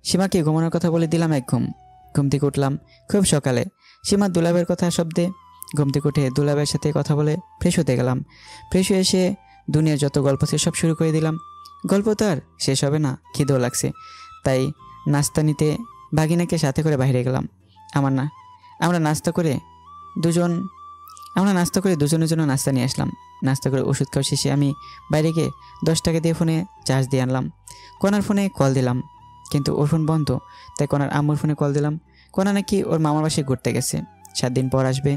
সীমাকে ঘুমানোর কথা বলে দিলাম এক ঘুম। ঘুম থেকে উঠলাম খুব সকালে। সীমার দুলাভাইয়ের কথা শব্দে ঘুম থেকে উঠে দুলাভাইয়ের সাথে কথা বলে ফ্রেশ হতে গেলাম। ফ্রেশ হয়ে এসে দুনিয়ার যত গল্প ছিল সব শুরু করে দিলাম। গল্প তো আর শেষ হবে না, খিদেও লাগছে, তাই নাস্তা নিতে ভাগিনাকে সাথে করে বাইরে গেলাম। আমরা নাস্তা করে দুজনের জন্য নাস্তা নিয়ে আসলাম। নাস্তা করে ওষুধ খাওয়া শেষে আমি বাইরে গিয়ে 10 টাকা দিয়ে ফোনে চার্জ দিয়ে আনলাম। কণার ফোনে কল দিলাম, কিন্তু ওর ফোন বন্ধ, তাই কণার আম্মুর ফোনে কল দিলাম। কণা নাকি ওর মামার বাসায় ঘুরতে গেছে, 7 দিন পর আসবে।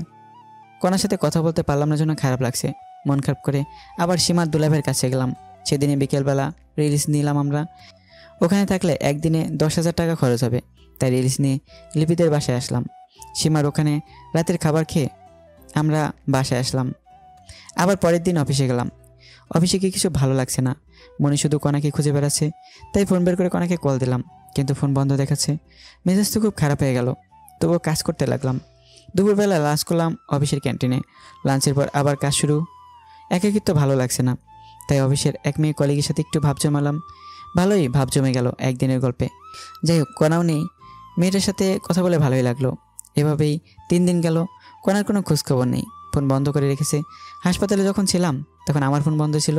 কণার সাথে কথা বলতে পারলাম না জন্য খারাপ লাগছে। মন খারাপ করে আবার সীমার দুলাভাইয়ের কাছে গেলাম। সেদিনে বিকেলবেলা রিলিজ নিলাম আমরা। ওখানে থাকলে একদিনে 10,000 টাকা খরচ হবে, তাই রিলিজ নিয়ে লিপিদের বাসায় আসলাম। সীমার ওখানে রাতের খাবার খেয়ে আমরা বাসায় আসলাম। আবার পরের দিন অফিসে গেলাম। অফিসে গিয়ে কিছু ভালো লাগছে না, মনে শুধু কণাকে খুঁজে বেড়াচ্ছে। তাই ফোন বের করে কণাকে কল দিলাম, কিন্তু ফোন বন্ধ দেখাচ্ছে। মেজাজ তো খুব খারাপ হয়ে গেল, তবুও কাজ করতে লাগলাম। দুপুরবেলা লাঞ্চ করলাম অফিসের ক্যান্টিনে। লাঞ্চের পর আবার কাজ শুরু। একাকিত্ব ভালো লাগছে না, তাই অফিসের এক মেয়ে কলিগের সাথে একটু ভাব জমালাম। ভালোই ভাব জমে গেল একদিনের গল্পে। যাই হোক, কণাও নেই, মেয়েটার সাথে কথা বলে ভালোই লাগলো। এভাবেই 3 দিন গেল, কণার কোনো খোঁজখবর নেই। ফোন বন্ধ করে রেখেছে। হাসপাতালে যখন ছিলাম তখন আমার ফোন বন্ধ ছিল,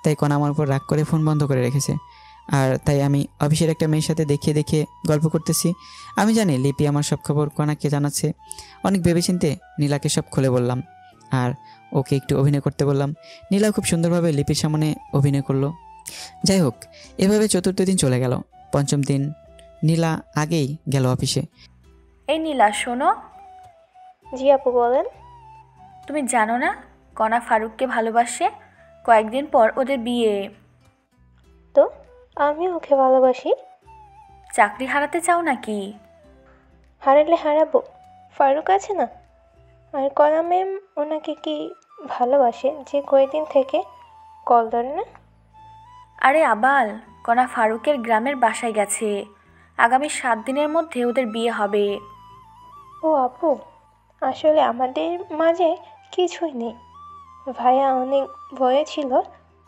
তাই কণা আমার উপর রাগ করে ফোন বন্ধ করে রেখেছে। আর তাই আমি অফিসের একটা মেয়ের সাথে দেখিয়ে দেখিয়ে গল্প করতেছি। আমি জানি লিপি আমার সব খবর কণাকে জানাচ্ছে। অনেক ভেবেচিন্তে নীলাকে সব খুলে বললাম, আর ওকে একটু অভিনয় করতে বললাম। নীলা খুব সুন্দরভাবে লিপির সামনে অভিনয় করলো। যাই হোক, এভাবে 4র্থ দিন চলে গেল। 5ম দিন নীলা আগেই গেল অফিসে। এই নীলা, শোনো। জি আপু, বলেন। তুমি জানো না কণা ফারুককে ভালোবাসে? কয়েকদিন পর ওদের বিয়ে। তো আমি ওকে ভালোবাসি। চাকরি হারাতে চাও নাকি? হারালে হারাবো, ফারুক আছে না। আর কণা ম্যাম ওনাকে কি ভালোবাসে যে কয়েকদিন থেকে কল ধরে না? আরে আবাল, কণা ফারুকের গ্রামের বাসায় গেছে। আগামী 7 দিনের মধ্যে ওদের বিয়ে হবে। ও আপু, আসলে আমাদের মাঝে কিছুই নেই। ভাইয়া অনেক ভয়ে ছিল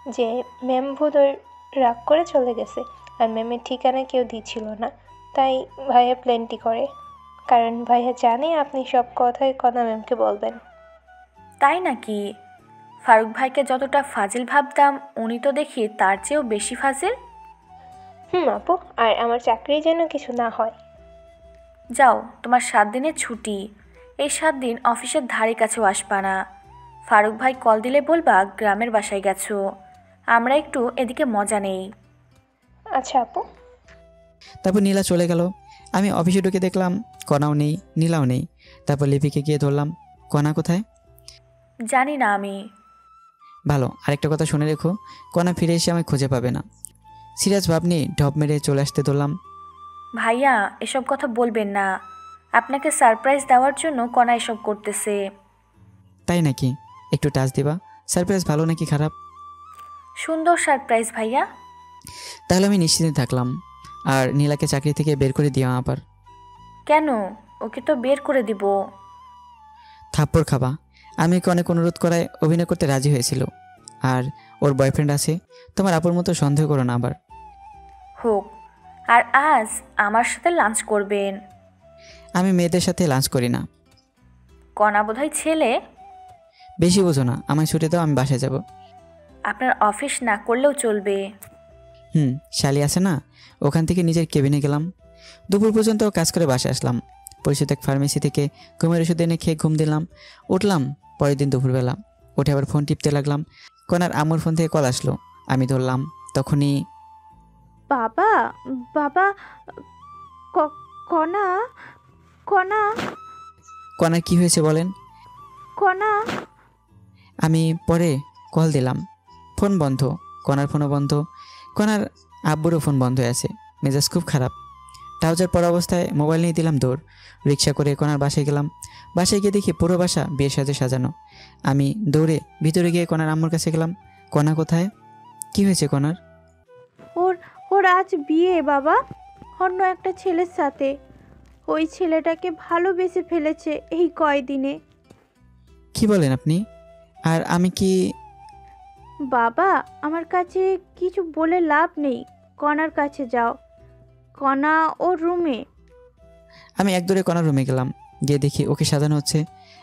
যে ম্যাম বোধহয় রাগ করে চলে গেছে, আর ম্যামের ঠিকানা কেউ দিচ্ছিল না, তাই ভাইয়া প্ল্যানটি করে। কারণ ভাইয়া জানে আপনি সব কথাই কণা ম্যামকে বলবেন। তাই নাকি? ফারুক ভাইকে যতটা ফাজিল ভাবতাম, উনি তো দেখি তার চেয়েও বেশি ফাজিল। আপু, আর আমার চাকরি যেন কিছু না হয়। যাও, তোমার 7 দিনের ছুটি। এই 7 দিন অফিসের ধারে কাছেও আসবা না। ফারুক ভাই কল দিলে বলবা গ্রামের বাসায় গেছো। আমরা একটু এদিকে মজা নেই। আচ্ছা আপু। তারপর নীলা চলে গেল। আমি অফিসে ঢুকে দেখলাম কণাও নেই, নীলাও নেই। তারপর লিপিকে গিয়ে ধরলাম, কণা কোথায়? জানি না আমি। ভালো, আরেকটা কথা শুনে রেখো, কণা ফিরে এসে আমায় খুঁজে পাবে না। সিরিয়াস ভাব নিয়ে ঢপ মেরে চলে আসতে ধরলাম। ভাইয়া, এসব কথা বলবেন না। আপনাকে সারপ্রাইজ দেওয়ার জন্য কণা এসব করতেছে। তাই নাকি? একটু টাচ দিবা? সারপ্রাইজ ভালো নাকি খারাপ? সুন্দর সারপ্রাইজ ভাইয়া। তাহলে আমি নিশ্চিন্তে থাকলাম। আর নীলাকে চাকরি থেকে বের করে দিও আবার। কেন? ওকে তো বের করে দিব। থাপ্পড় খাবা। আমি ওকে অনেক অনুরোধ করায় অভিনয় করতে রাজি হয়েছিল। আর ওর বয়ফ্রেন্ড আছে। তোমার আপুর মতো সন্দেহ করো না আবার। হোক। আর আজ আমার সাথে লাঞ্চ করবেন। আমি মেয়েদের সাথে লাঞ্চ করি না। কণা বোধহয় ছেলে। বেশি বোঝো না, আমায় ছুটি দাও, আমি বাসায় যাব। আপনার অফিস না করলেও চলবে। শালি আছে না, ওখান থেকে নিজের কেবিনে গেলাম। দুপুর পর্যন্ত কাজ করে বাসায় আসলাম। পরিচিত এক ফার্মেসি থেকে ঘুমের ওষুধ এনে খেয়ে ঘুম দিলাম। উঠলাম পরের দিন দুপুরবেলা। উঠে আবার ফোন টিপতে লাগলাম। কণার আম্মুর ফোন থেকে কল আসলো। আমি ধরলাম। তখনই বাবা, বাবা, কণা, কণা, কণার কি হয়েছে বলেন? কণা। আমি পরে কল দিলাম, ফোন বন্ধ। কণার ফোনও বন্ধ। কণার আব্বুরও ফোন বন্ধ হয়ে আছে। মেজাজ খুব খারাপ। ট্রাউজার পরা অবস্থায় মোবাইল নিয়ে দিলাম দৌড়। রিক্সা করে কণার বাসায় গেলাম। বাসায় গিয়ে দেখি পুরো বাসা বিয়ের সাজে সাজানো। আমি দৌড়ে ভিতরে গিয়ে কণার আম্মুর কাছে গেলাম। কণা কোথায়? কি হয়েছে কণার? ওর আজ বিয়ে বাবা, অন্য একটা ছেলের সাথে। ওই ছেলেটাকে ভালোবেসে ফেলেছে এই কয়দিনে। কি বলেন আপনি? আর আমি কি? বাবা, আমার কাছে কিছু বলে লাভ নেই, কণার কাছে যাও। কণা ওর রুমে। আমি একদৌড়ে কণার রুমে গেলাম। গিয়ে দেখি ওকে সাজানো হচ্ছে।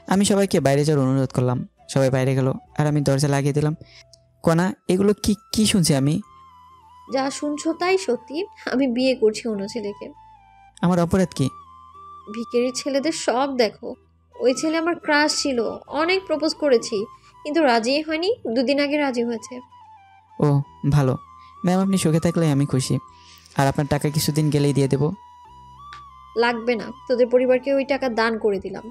আমি সবাইকে বাইরে যাওয়ার অনুরোধ করলাম। সবাই বাইরে গেল আর আমি দরজা লাগিয়ে দিলাম। কণা, এগুলো কি কি শুনছি আমি? যা শুনছো তাই সত্যি। আমি বিয়ে করছি অন্য ছেলেকে। আমার অপরাধ কি? ভিখারির ছেলেদের সব দেখো। ওই ছেলে আমার ক্রাশ ছিল, অনেক প্রপোজ করেছি, কিন্তু রাজি হয়নি। 2 দিন আগে রাজি হয়েছে। ও ভালো ম্যাম, আপনি সুখে থাকলে আমি খুশি। আর আপনার টাকা কিছুদিন গেলেই দিয়ে দেব। লাগবে না, তোদের পরিবারকে ওই টাকা দান করে দিলাম।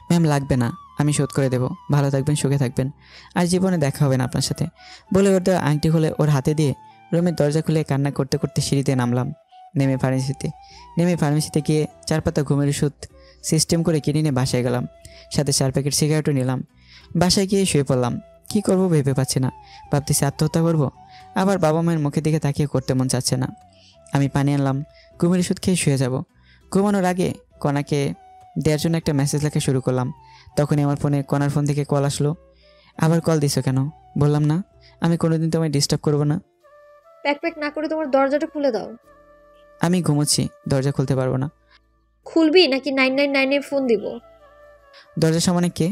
ম্যাম লাগবে না, আমি শোধ করে দেব। ভালো থাকবেন, সুখে থাকবেন। আর জীবনে দেখা হবে না আপনার সাথে। বলে ওর দেওয়া আংটি খুলে ওর হাতে দিয়ে রুমের দরজা খুলে কান্না করতে করতে সিঁড়িতে নামলাম। নেমে ফার্মেসিতে গিয়ে 4 পাতা ঘুমের ওষুধ সিস্টেম করে কিনে নিয়ে বাসায় গেলাম। সাথে 4 প্যাকেট সিগারেটও নিলাম। বাসায় গিয়ে শুয়ে পড়লাম। কি করব ভেবে পাচ্ছি না। ভাবতেছি আত্মহত্যা করব, আবার বাবা মায়ের মুখের দিকে তাকিয়ে করতে মন চাচ্ছে না। আমি পানি আনলাম, ঘুমের ওষুধ খেয়ে শুয়ে যাব। ঘুমানোর আগে কণাকে দেওয়ার জন্য একটা মেসেজ লেখা শুরু করলাম। তখনই আমার ফোনে কণার ফোন থেকে কল আসলো। আবার কল দিছো কেন? বললাম না আমি কোনোদিন তোমায় ডিস্টার্ব করব না। প্যাক প্যাক না করে তোমার দরজাটা খুলে দাও। আমি ঘুমোচ্ছি, দরজা খুলতে পারবো না। খুলবি নাকি 999 ফোন দিব? দরজার সামনে কে?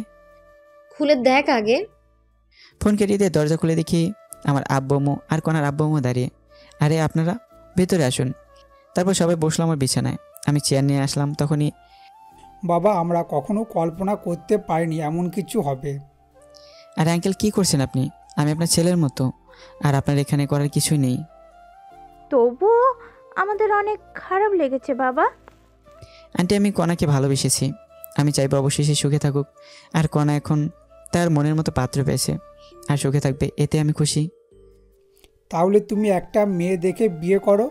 খুলে দেখ আগে। ফোন কেটে দিয়ে দরজা খুলে দেখি আমার আব্বু আর কণার আব্বু দাঁড়িয়ে। আরে আপনারা ভেতরে আসুন। তারপর সবাই বসলো আমার বিছানায়। আমি চেয়ার নিয়ে আসলাম। তখনই বাবা, আমরা কখনো কল্পনা করতে পারিনি এমন কিছু হবে। আরে আঙ্কেল কি করছেন আপনি? আমি আপনার ছেলের মতো, আর আপনার এখানে করার কিছুই নেই। তবুও আমাদের অনেক খারাপ লেগেছে বাবা। আন্টি আমি কণাকে ভালোবেসেছি। আমি চাইবো অবশ্যই সে সুখে থাকুক। আর কণা এখন তার মনের মতো পাত্র পেয়েছে আর সুখে থাকবে, এতে আমি খুশি। তাহলে তুমি একটা মেয়ে দেখে বিয়ে করো।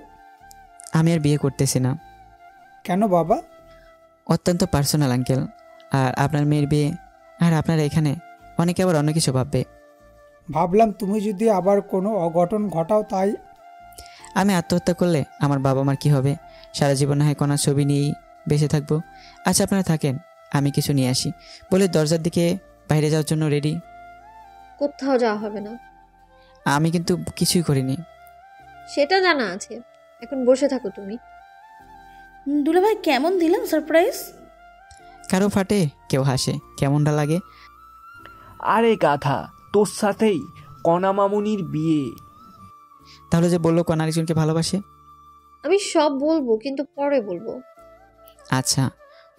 আমি আর বিয়ে করতেছি না। কেন বাবা? অত্যন্ত পার্সোনাল আঙ্কেল। আর আপনার মেয়ের বিয়ে, আর আপনারা এখানে অনেকে আবার অন্য কিছু ভাববে। ভাবলাম তুমি যদি আবার কোনো অঘটন ঘটাও তাই। আমি আত্মহত্যা করলে আমার বাবা মার কী হবে? সারা জীবন না হয় কণার ছবি নিয়েই বেঁচে থাকবো। আচ্ছা আপনারা থাকেন, আমি কিছু নিয়ে আসি বলে দরজার দিকে বাইরে যাওয়ার জন্য রেডি। কোথাও যাওয়া হবে না। আমি কিন্তু কিছুই করিনি। সেটা জানা আছে, এখন বসে থাকো তুমি। দুলাভাই কেমন দিলাম সারপ্রাইজ? কারো ফাটে, কেউ হাসে, কেমনটা লাগে? আরে গাধা, তোর সাথেই কণা মামুনির বিয়ে। তাহলে যে বললো কণা আরেকজনকে ভালোবাসে? আমি সব বলবো, কিন্তু পরে বলবো। আচ্ছা,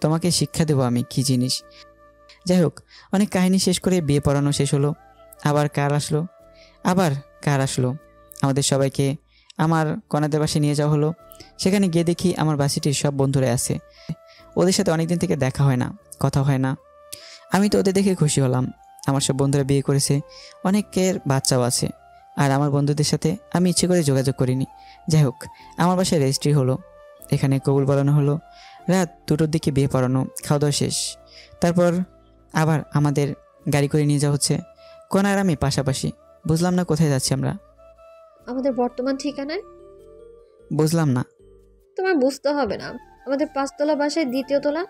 তোমাকে শিক্ষা দেবো আমি কি জিনিস। যাই হোক, অনেক কাহিনী শেষ করে বিয়ে পড়ানো শেষ হলো। আবার কার আসলো আমাদের সবাইকে আমার কণাদের বাসায় নিয়ে যাওয়া হলো। সেখানে গিয়ে দেখি আমার বাসিটির সব বন্ধুরা আছে। ওদের সাথে অনেকদিন থেকে দেখা হয় না, কথা হয় না। আমি তো ওদের দেখে খুশি হলাম। আমার সব বন্ধুরা বিয়ে করেছে, অনেকের বাচ্চাও আছে। আর আমার বন্ধুদের সাথে আমি ইচ্ছে করে যোগাযোগ করিনি। যাই হোক, আমার বাসায় রেজিস্ট্রি হলো, এখানে কবুল বলানো হলো। রাত 2টোর দিকে বিয়ে পড়ানো, খাওয়া দাওয়া শেষ। তারপর আবার আমাদের গাড়ি করে নিয়ে যাওয়া হচ্ছে। কণা আর আমি পাশাপাশি। বুঝলাম না কোথায় যাচ্ছি আমরা। আমাদের বর্তমান ঠিকানায়। বুঝলাম না। তোমার বুঝতে হবে না, আমাদের 5তলা বাসায় 2য় তলা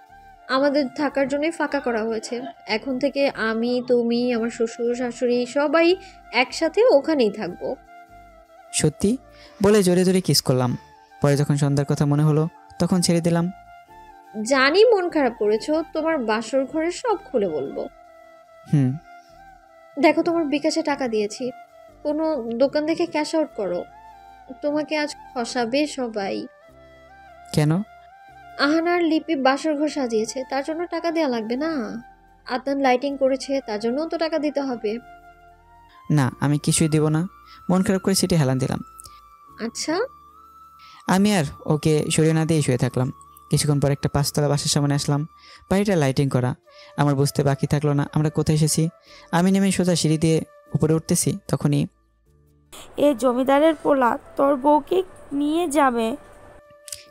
আমাদের থাকার জন্যই ফাঁকা করা হয়েছে। এখন থেকে আমি, তুমি, আমার শ্বশুর শাশুড়ি সবাই একসাথে ওখানেই থাকবো। সত্যি বলে জোরে জোরে কিস করলাম। পরে যখন সন্ধ্যার কথা মনে হলো তখন ছেড়ে দিলাম। জানি মন খারাপ করেছো, তোমার বাসর ঘরে সব খুলে বলবো। দেখো, তোমার বিকাশে টাকা দিয়েছি, কোনো দোকান দেখে ক্যাশ আউট করো। তোমাকে আজ খসাবে সবাই। কেন? আহানার লিপি বাসর ঘর সাজিয়েছে, তার জন্য টাকা দেওয়া লাগবে না? আদনান লাইটিং করেছে, তার জন্যও তো টাকা দিতে হবে। না, আমি কিছুই দেব না। মন খারাপ করে সেটি হেলান দিলাম। আচ্ছা। আমি আর ওকে সরিয়ে না দিয়ে শুয়ে থাকলাম। কিছুক্ষণ পর একটা 5তলা বাসার সামনে আসলাম। বাড়িটা লাইটিং করা। আমার বুঝতে বাকি থাকলো না আমরা কোথায় এসেছি। আমি নেমে সোজা সিঁড়ি দিয়ে উপরে উঠতেছি, তখনই এ জমিদারের পোলা তোর বউকে নিয়ে যাবে।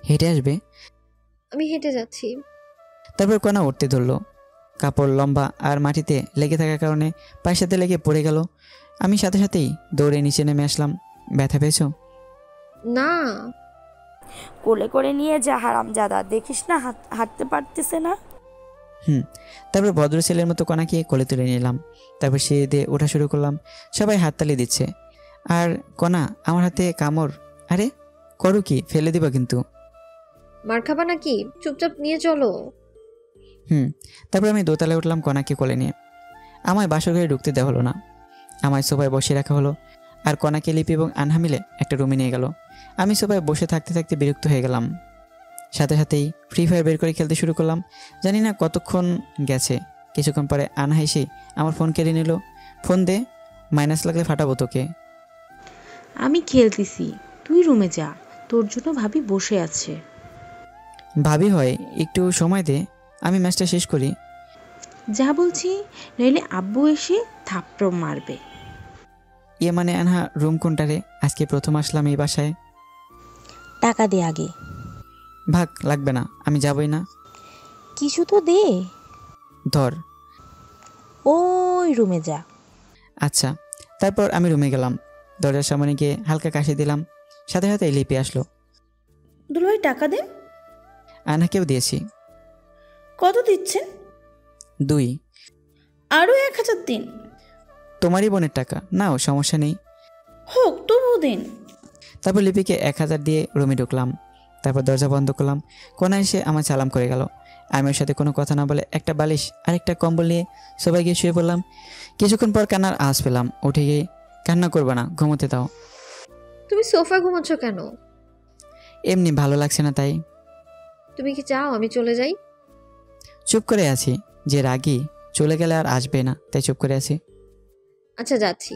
হেঁটে আসবে? আমি হেঁটে যাচ্ছি। তারপর কণা উঠতে ধরলো। কাপড় লম্বা আর মাটিতে লেগে থাকার কারণে পায়ের সাথে লেগে পড়ে গেল। আমি সাথে সাথেই দৌড়ে নিচে নেমে আসলাম। ব্যথা পেয়েছো? না। কোলে করে নিয়ে যা হারামজাদা, দেখিস না হাঁটতে পারতেছে না। তারপর ভদ্র ছেলের মতো কণাকে কোলে তুলে নিলাম। তারপর সিঁড়ি দিয়ে ওঠা শুরু করলাম। সবাই হাততালি দিচ্ছে। আর কণা আমার হাতে কামড়। আরে করো কি, ফেলে দিবা কিন্তু। মার খাবা নাকি? চুপচাপ নিয়ে চলো। তারপর আমি দোতলায় উঠলাম কণাকে কোলে নিয়ে। আমায় বাসর ঘরে ঢুকতে দেওয়া হলো না। আমায় সোফায় বসিয়ে রাখা হলো। আর কণাকে লিপি এবং আনহা মিলে একটা রুমে নিয়ে গেল। আমি সোফায় বসে থাকতে থাকতে বিরক্ত হয়ে গেলাম। সাথে সাথেই ফ্রি ফায়ার বের করে খেলতে শুরু করলাম। জানি না কতক্ষণ গেছে। কিছুক্ষণ পরে আনহা এসেই আমার ফোন কেড়ে নিল। ফোন দে, মাইনাস লাগলে ফাটাবো তোকে। আমি খেলতেছি, তুই রুমে যা, তোর জন্য ভাবি বসে আছে। ভাবি হয়, একটু সময় দে, আমি ম্যাচটা শেষ করি। যা বলছি, নইলে আব্বু এসে থাপ্পড় মারবে। মানে আনহা রুম কোনটা রে? আজকে প্রথম আসলাম এই বাসায়। টাকা দে আগে। ভাগ, লাগবে না, আমি যাবই না। কিছু তো দে। ধর। ওই রুমে যা। আচ্ছা। তারপর আমি রুমে গেলাম, দরজার সামনে গিয়ে হালকা কাশি দিলাম, সাথে সাথে লিপি আসলো। দুলাভাই টাকা দেন। আনাকেও দিয়েছি। কত দিচ্ছেন? 2। আরও 1000 দিন। তোমারই বোনের টাকা, নাও, সমস্যা নেই। হোক, তবুও দিন। তারপর লিপিকে 1000 দিয়ে রুমে ঢুকলাম, তারপর দরজা বন্ধ করলাম। কোনা এসে আমার সালাম করে গেল। আমি ওর সাথে কোনো কথা না বলে একটা বালিশ আর একটা কম্বল নিয়ে সবাই গিয়ে শুয়ে পড়লাম। কিছুক্ষণ পর কান্নার আওয়াজ পেলাম। উঠে গিয়ে, কান্না করবে না, ঘুমোতে দাও। তুমি সোফায় ঘুমাচ্ছ কেন? এমনি ভালো লাগছে না তাই। তুমি কি চাও আমি চলে যাই? চুপ করে আছি, যে রাগী চলে গেলে আর আসবে না, তাই চুপ করে আছি। আচ্ছা যাচ্ছি।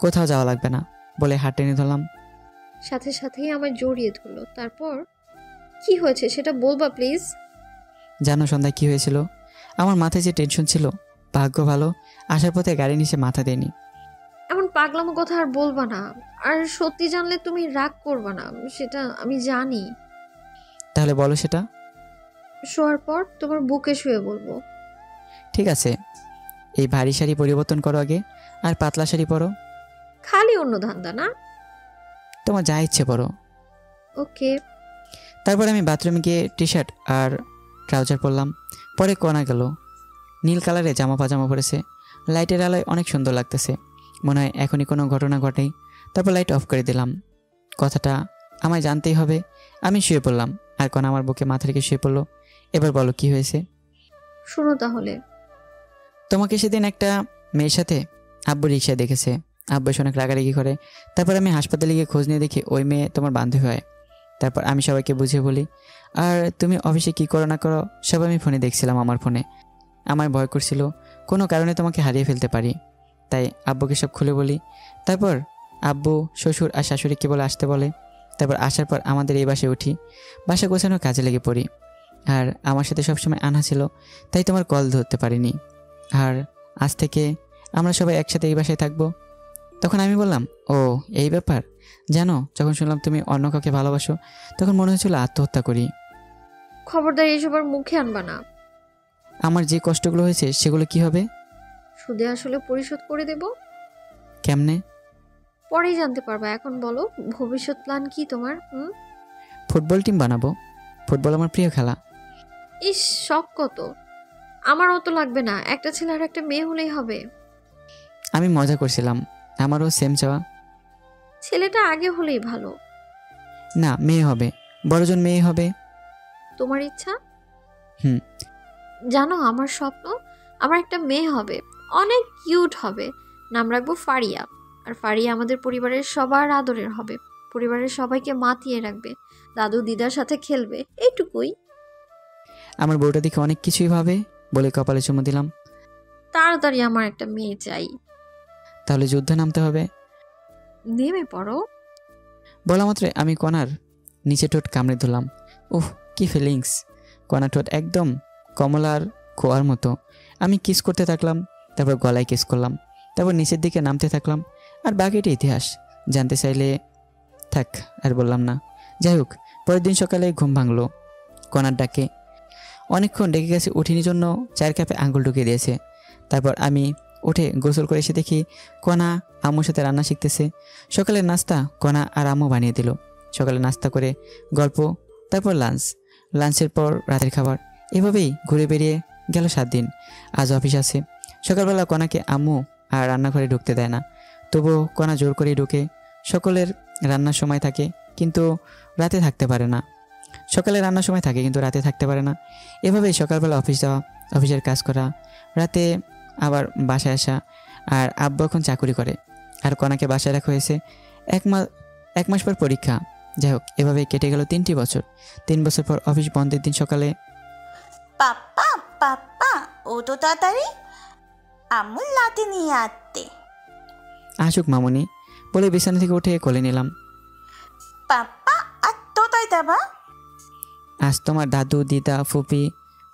কোথাও যাওয়া লাগবে না বলে হাত টেনে ধরলাম। সাথে সাথেই আমায় জড়িয়ে ধরলো। তারপর কি হয়েছে সেটা বলবা প্লিজ। জানো সন্ধ্যায় কি হয়েছিল? আমার মাথায় যে টেনশন ছিল, ভাগ্য ভালো আসার পথে গাড়ি নিচে মাথা দেয়নি। এমন পাগলামো কথা আর বলবা না। আর সত্যি জানলে তুমি রাগ করবা না, সেটা আমি জানি। তাহলে বলো সেটা। শোয়ার পর তোমার বুকে শুয়ে বলবো। ঠিক আছে, এই ভারী শাড়ি পরিবর্তন করো আগে, আর পাতলা শাড়ি পরো। খালি অন্য ধান্দা না? তোমার যা ইচ্ছে পরো। ওকে। তারপর আমি বাথরুমে গিয়ে টি শার্ট আর ট্রাউজার পরলাম। পরে কোনা গেল, নীল কালারে জামা পাজামা পরেছে, লাইটের আলোয় অনেক সুন্দর লাগতেছে, মনে হয় এখনই কোনো ঘটনা ঘটেই। তারপর লাইট অফ করে দিলাম। কথাটা আমায় জানতেই হবে। আমি শুয়ে পড়লাম, আর কোনা আমার বুকে মাথা রেখে শুয়ে পড়লো। এবার বলো কি হয়েছে। শোনো তাহলে। তোমাকে সেদিন একটা মেয়ের সাথে আব্বু রিক্সায় দেখেছে। আব্বু এসে অনেক রাগারাগি করে। তারপর আমি হাসপাতালে গিয়ে খোঁজ নিয়ে দেখি ওই মেয়ে তোমার বান্ধবী হয়। তারপর আমি সবাইকে বুঝিয়ে বলি, আর তুমি অফিসে কি করো না করো সব আমি ফোনে দেখছিলাম। আমার ফোনে আমার ভয় করছিল কোনো কারণে তোমাকে হারিয়ে ফেলতে পারি, তাই আব্বুকে সব খুলে বলি। তারপর আব্বু, শ্বশুর আর শাশুড়িকে বলে আসতে বলে। তারপর আসার পর আমাদের এই বাসায় উঠি, বাসা গোছানোর কাজে লেগে পড়ি। আর আমার সাথে সবসময় আনা ছিল, তাই তোমার কল ধরতে পারিনি। আর আজ থেকে আমরা সবাই একসাথে এই বাসায় থাকবো। তখন আমি বললাম, ও এই ব্যাপার। জানো, যখন শুনলাম তুমি অন্য কাউকে ভালোবাসো, তখন মনে হয়েছিল আত্মহত্যা করি। খবরদার এসব আর মুখে আনবা না। আমার যে কষ্টগুলো হয়েছে সেগুলো কি হবে? সুদে আসলে পরিশোধ করে দেব। কেমনে? পরেই জানতে পারবা। এখন বলো, ভবিষ্যৎ প্ল্যান কি তোমার? ফুটবল টিম বানাবো। ফুটবল আমার প্রিয় খেলা। ইস, শখ কত! আমার অত লাগবে না, একটা ছেলে আর একটা মেয়ে হলেই হবে। আমি মজা করছিলাম, আমারও সেম চাওয়া। ছেলেটা আগে হলেই ভালো। না, মেয়ে হবে, বড়জন মেয়ে হবে। তোমার ইচ্ছা? হুম। জানো, আমার স্বপ্ন আমার একটা মেয়ে হবে, অনেক কিউট হবে, নাম রাখবো ফারিয়া। আর ফারিয়া আমাদের পরিবারের সবার আদরের হবে, পরিবারের সবাইকে মাতিয়ে রাখবে, দাদু দিদার সাথে খেলবে, এইটুকুই। আমার বউটা দেখে অনেক কিছুই ভাবে বলে কপালে চুমু দিলাম। তাড়াতাড়ি আমার একটা মেয়ে চাই। তাহলে যুদ্ধে নামতে হবে। নেমে পড়ো। বলা মাত্র আমি কণার নিচে ঠোঁট কামড়ে ধরলাম। উহ, কি ফিলিংস! কণা ঠোঁট একদম কমলার খোয়ার মতো। আমি কিস করতে থাকলাম, তারপর গলায় কিস করলাম, তারপর নিচের দিকে নামতে থাকলাম। আর বাকিটা ইতিহাস, জানতে চাইলে থাক, আর বললাম না। যাই হোক, পরের দিন সকালে ঘুম ভাঙলো কণার ডাকে। অনেকক্ষণ ডেকে গেছে, উঠিনি জন্য 4 কাপে আঙ্গুল ঢুকিয়ে দিয়েছে। তারপর আমি উঠে গোসল করে এসে দেখি কণা আম্মুর সাথে রান্না শিখতেছে। সকালের নাস্তা কণা আর আম্মু বানিয়ে দিল। সকালে নাস্তা করে গল্প, তারপর লাঞ্চের পর রাতের খাবার। এভাবেই ঘুরে বেরিয়ে গেল 7 দিন। আজ অফিস আছে। সকালবেলা কণাকে আম্মু আর রান্নাঘরে ঢুকতে দেয় না, তবুও কণা জোর করেই ঢুকে। সকলের রান্নার সময় থাকে, কিন্তু রাতে থাকতে পারে না। সকালে রান্নার সময় থাকে, কিন্তু রাতে থাকতে পারে না। এভাবেই সকালবেলা অফিস যাওয়া, অফিসের কাজ করা, রাতে আবার বাসায় আসা। আর আব্বু এখন চাকুরি করে, আর কণাকে বাসায় রাখা হয়েছে। 1 মাস পর পরীক্ষা। যাই হোক, এভাবে কেটে গেল 3টি বছর। 3 বছর পর অফিস বন্ধের দিন সকালে, পাপ্পা পাপ্পা ও তো তাড়াতাড়ি আম্মু লাতে নিয়ে আসতে। আসুক মামুনি বলে বিছানা থেকে উঠে কোলে নিলাম। পাপ্পা আর তো তাই দেবা। আজ তোমার দাদু, দিদা, ফুপি,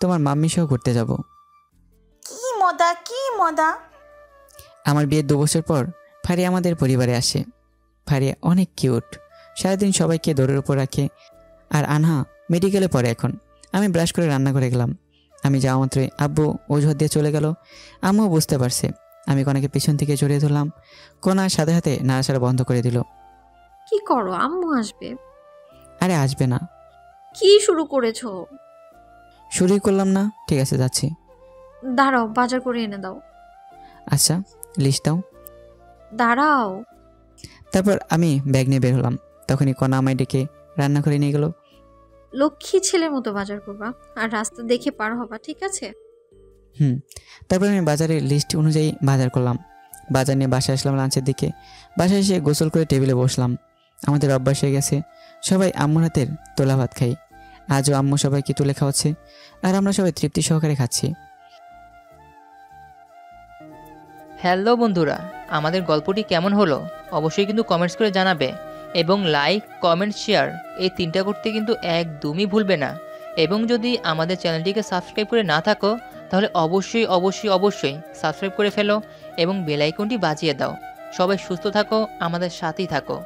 তোমার মাম্মি সহ ঘুরতে যাব। কি মজা, কি মজা! আমার বিয়ের 2 বছর পর ফারিয়া আমাদের পরিবারে আসে। ফারিয়া অনেক কিউট, সারাদিন সবাইকে দৌড়ের উপর রাখে। আর আনহা মেডিকেলে পড়ে এখন। আমি ব্রাশ করে রান্না করে গেলাম। আমি যাওয়া মাত্রই আব্বু অজুহাত দিয়ে চলে গেল। আম্মুও বুঝতে পারছে আমি কনাকে পিছন থেকে জড়িয়ে ধরলাম। কনা সাথে সাথে নাড়াচাড়া বন্ধ করে দিল। কি করো? আম্মু আসবে। আরে আসবে না। কি শুরু করেছো? শুরুই করলাম না। ঠিক আছে, যাচ্ছি। দাঁড়াও, বাজার করে এনে দাও। আচ্ছা, লিস্ট দাও। দাঁড়াও। তারপর আমি ব্যাগ নিয়ে বের হলাম। তখনই কনা আমায় ডেকে রান্নাঘরে নিয়ে গেল। লক্ষ্মী ছেলের মতো বাজার করবা, আর রাস্তা দেখে পার হবা, ঠিক আছে? তারপর আমি বাজারের লিস্ট অনুযায়ী বাজার করলাম। বাজার নিয়ে বাসায় আসলাম লাঞ্চের দিকে। বাসায় এসে গোসল করে টেবিলে বসলাম। আমাদের অভ্যাস হয়ে গেছে সবাই আম্মুর হাতের তোলা ভাত খাই। আজও আম্মু সবাইকে তুলে খাওয়াচ্ছে, আর আমরা সবাই তৃপ্তি সহকারে খাচ্ছি। হ্যালো বন্ধুরা, আমাদের গল্পটি কেমন হলো অবশ্যই কিন্তু কমেন্টস করে জানাবে, এবং লাইক, কমেন্ট, শেয়ার এই 3টা করতে কিন্তু একদমই ভুলবে না। এবং যদি আমাদের চ্যানেলটিকে সাবস্ক্রাইব করে না থাকো তাহলে অবশ্যই অবশ্যই অবশ্যই সাবস্ক্রাইব করে ফেলো এবং বেল আইকনটি বাজিয়ে দাও। সবাই সুস্থ থাকো, আমাদের সাথেই থাকো।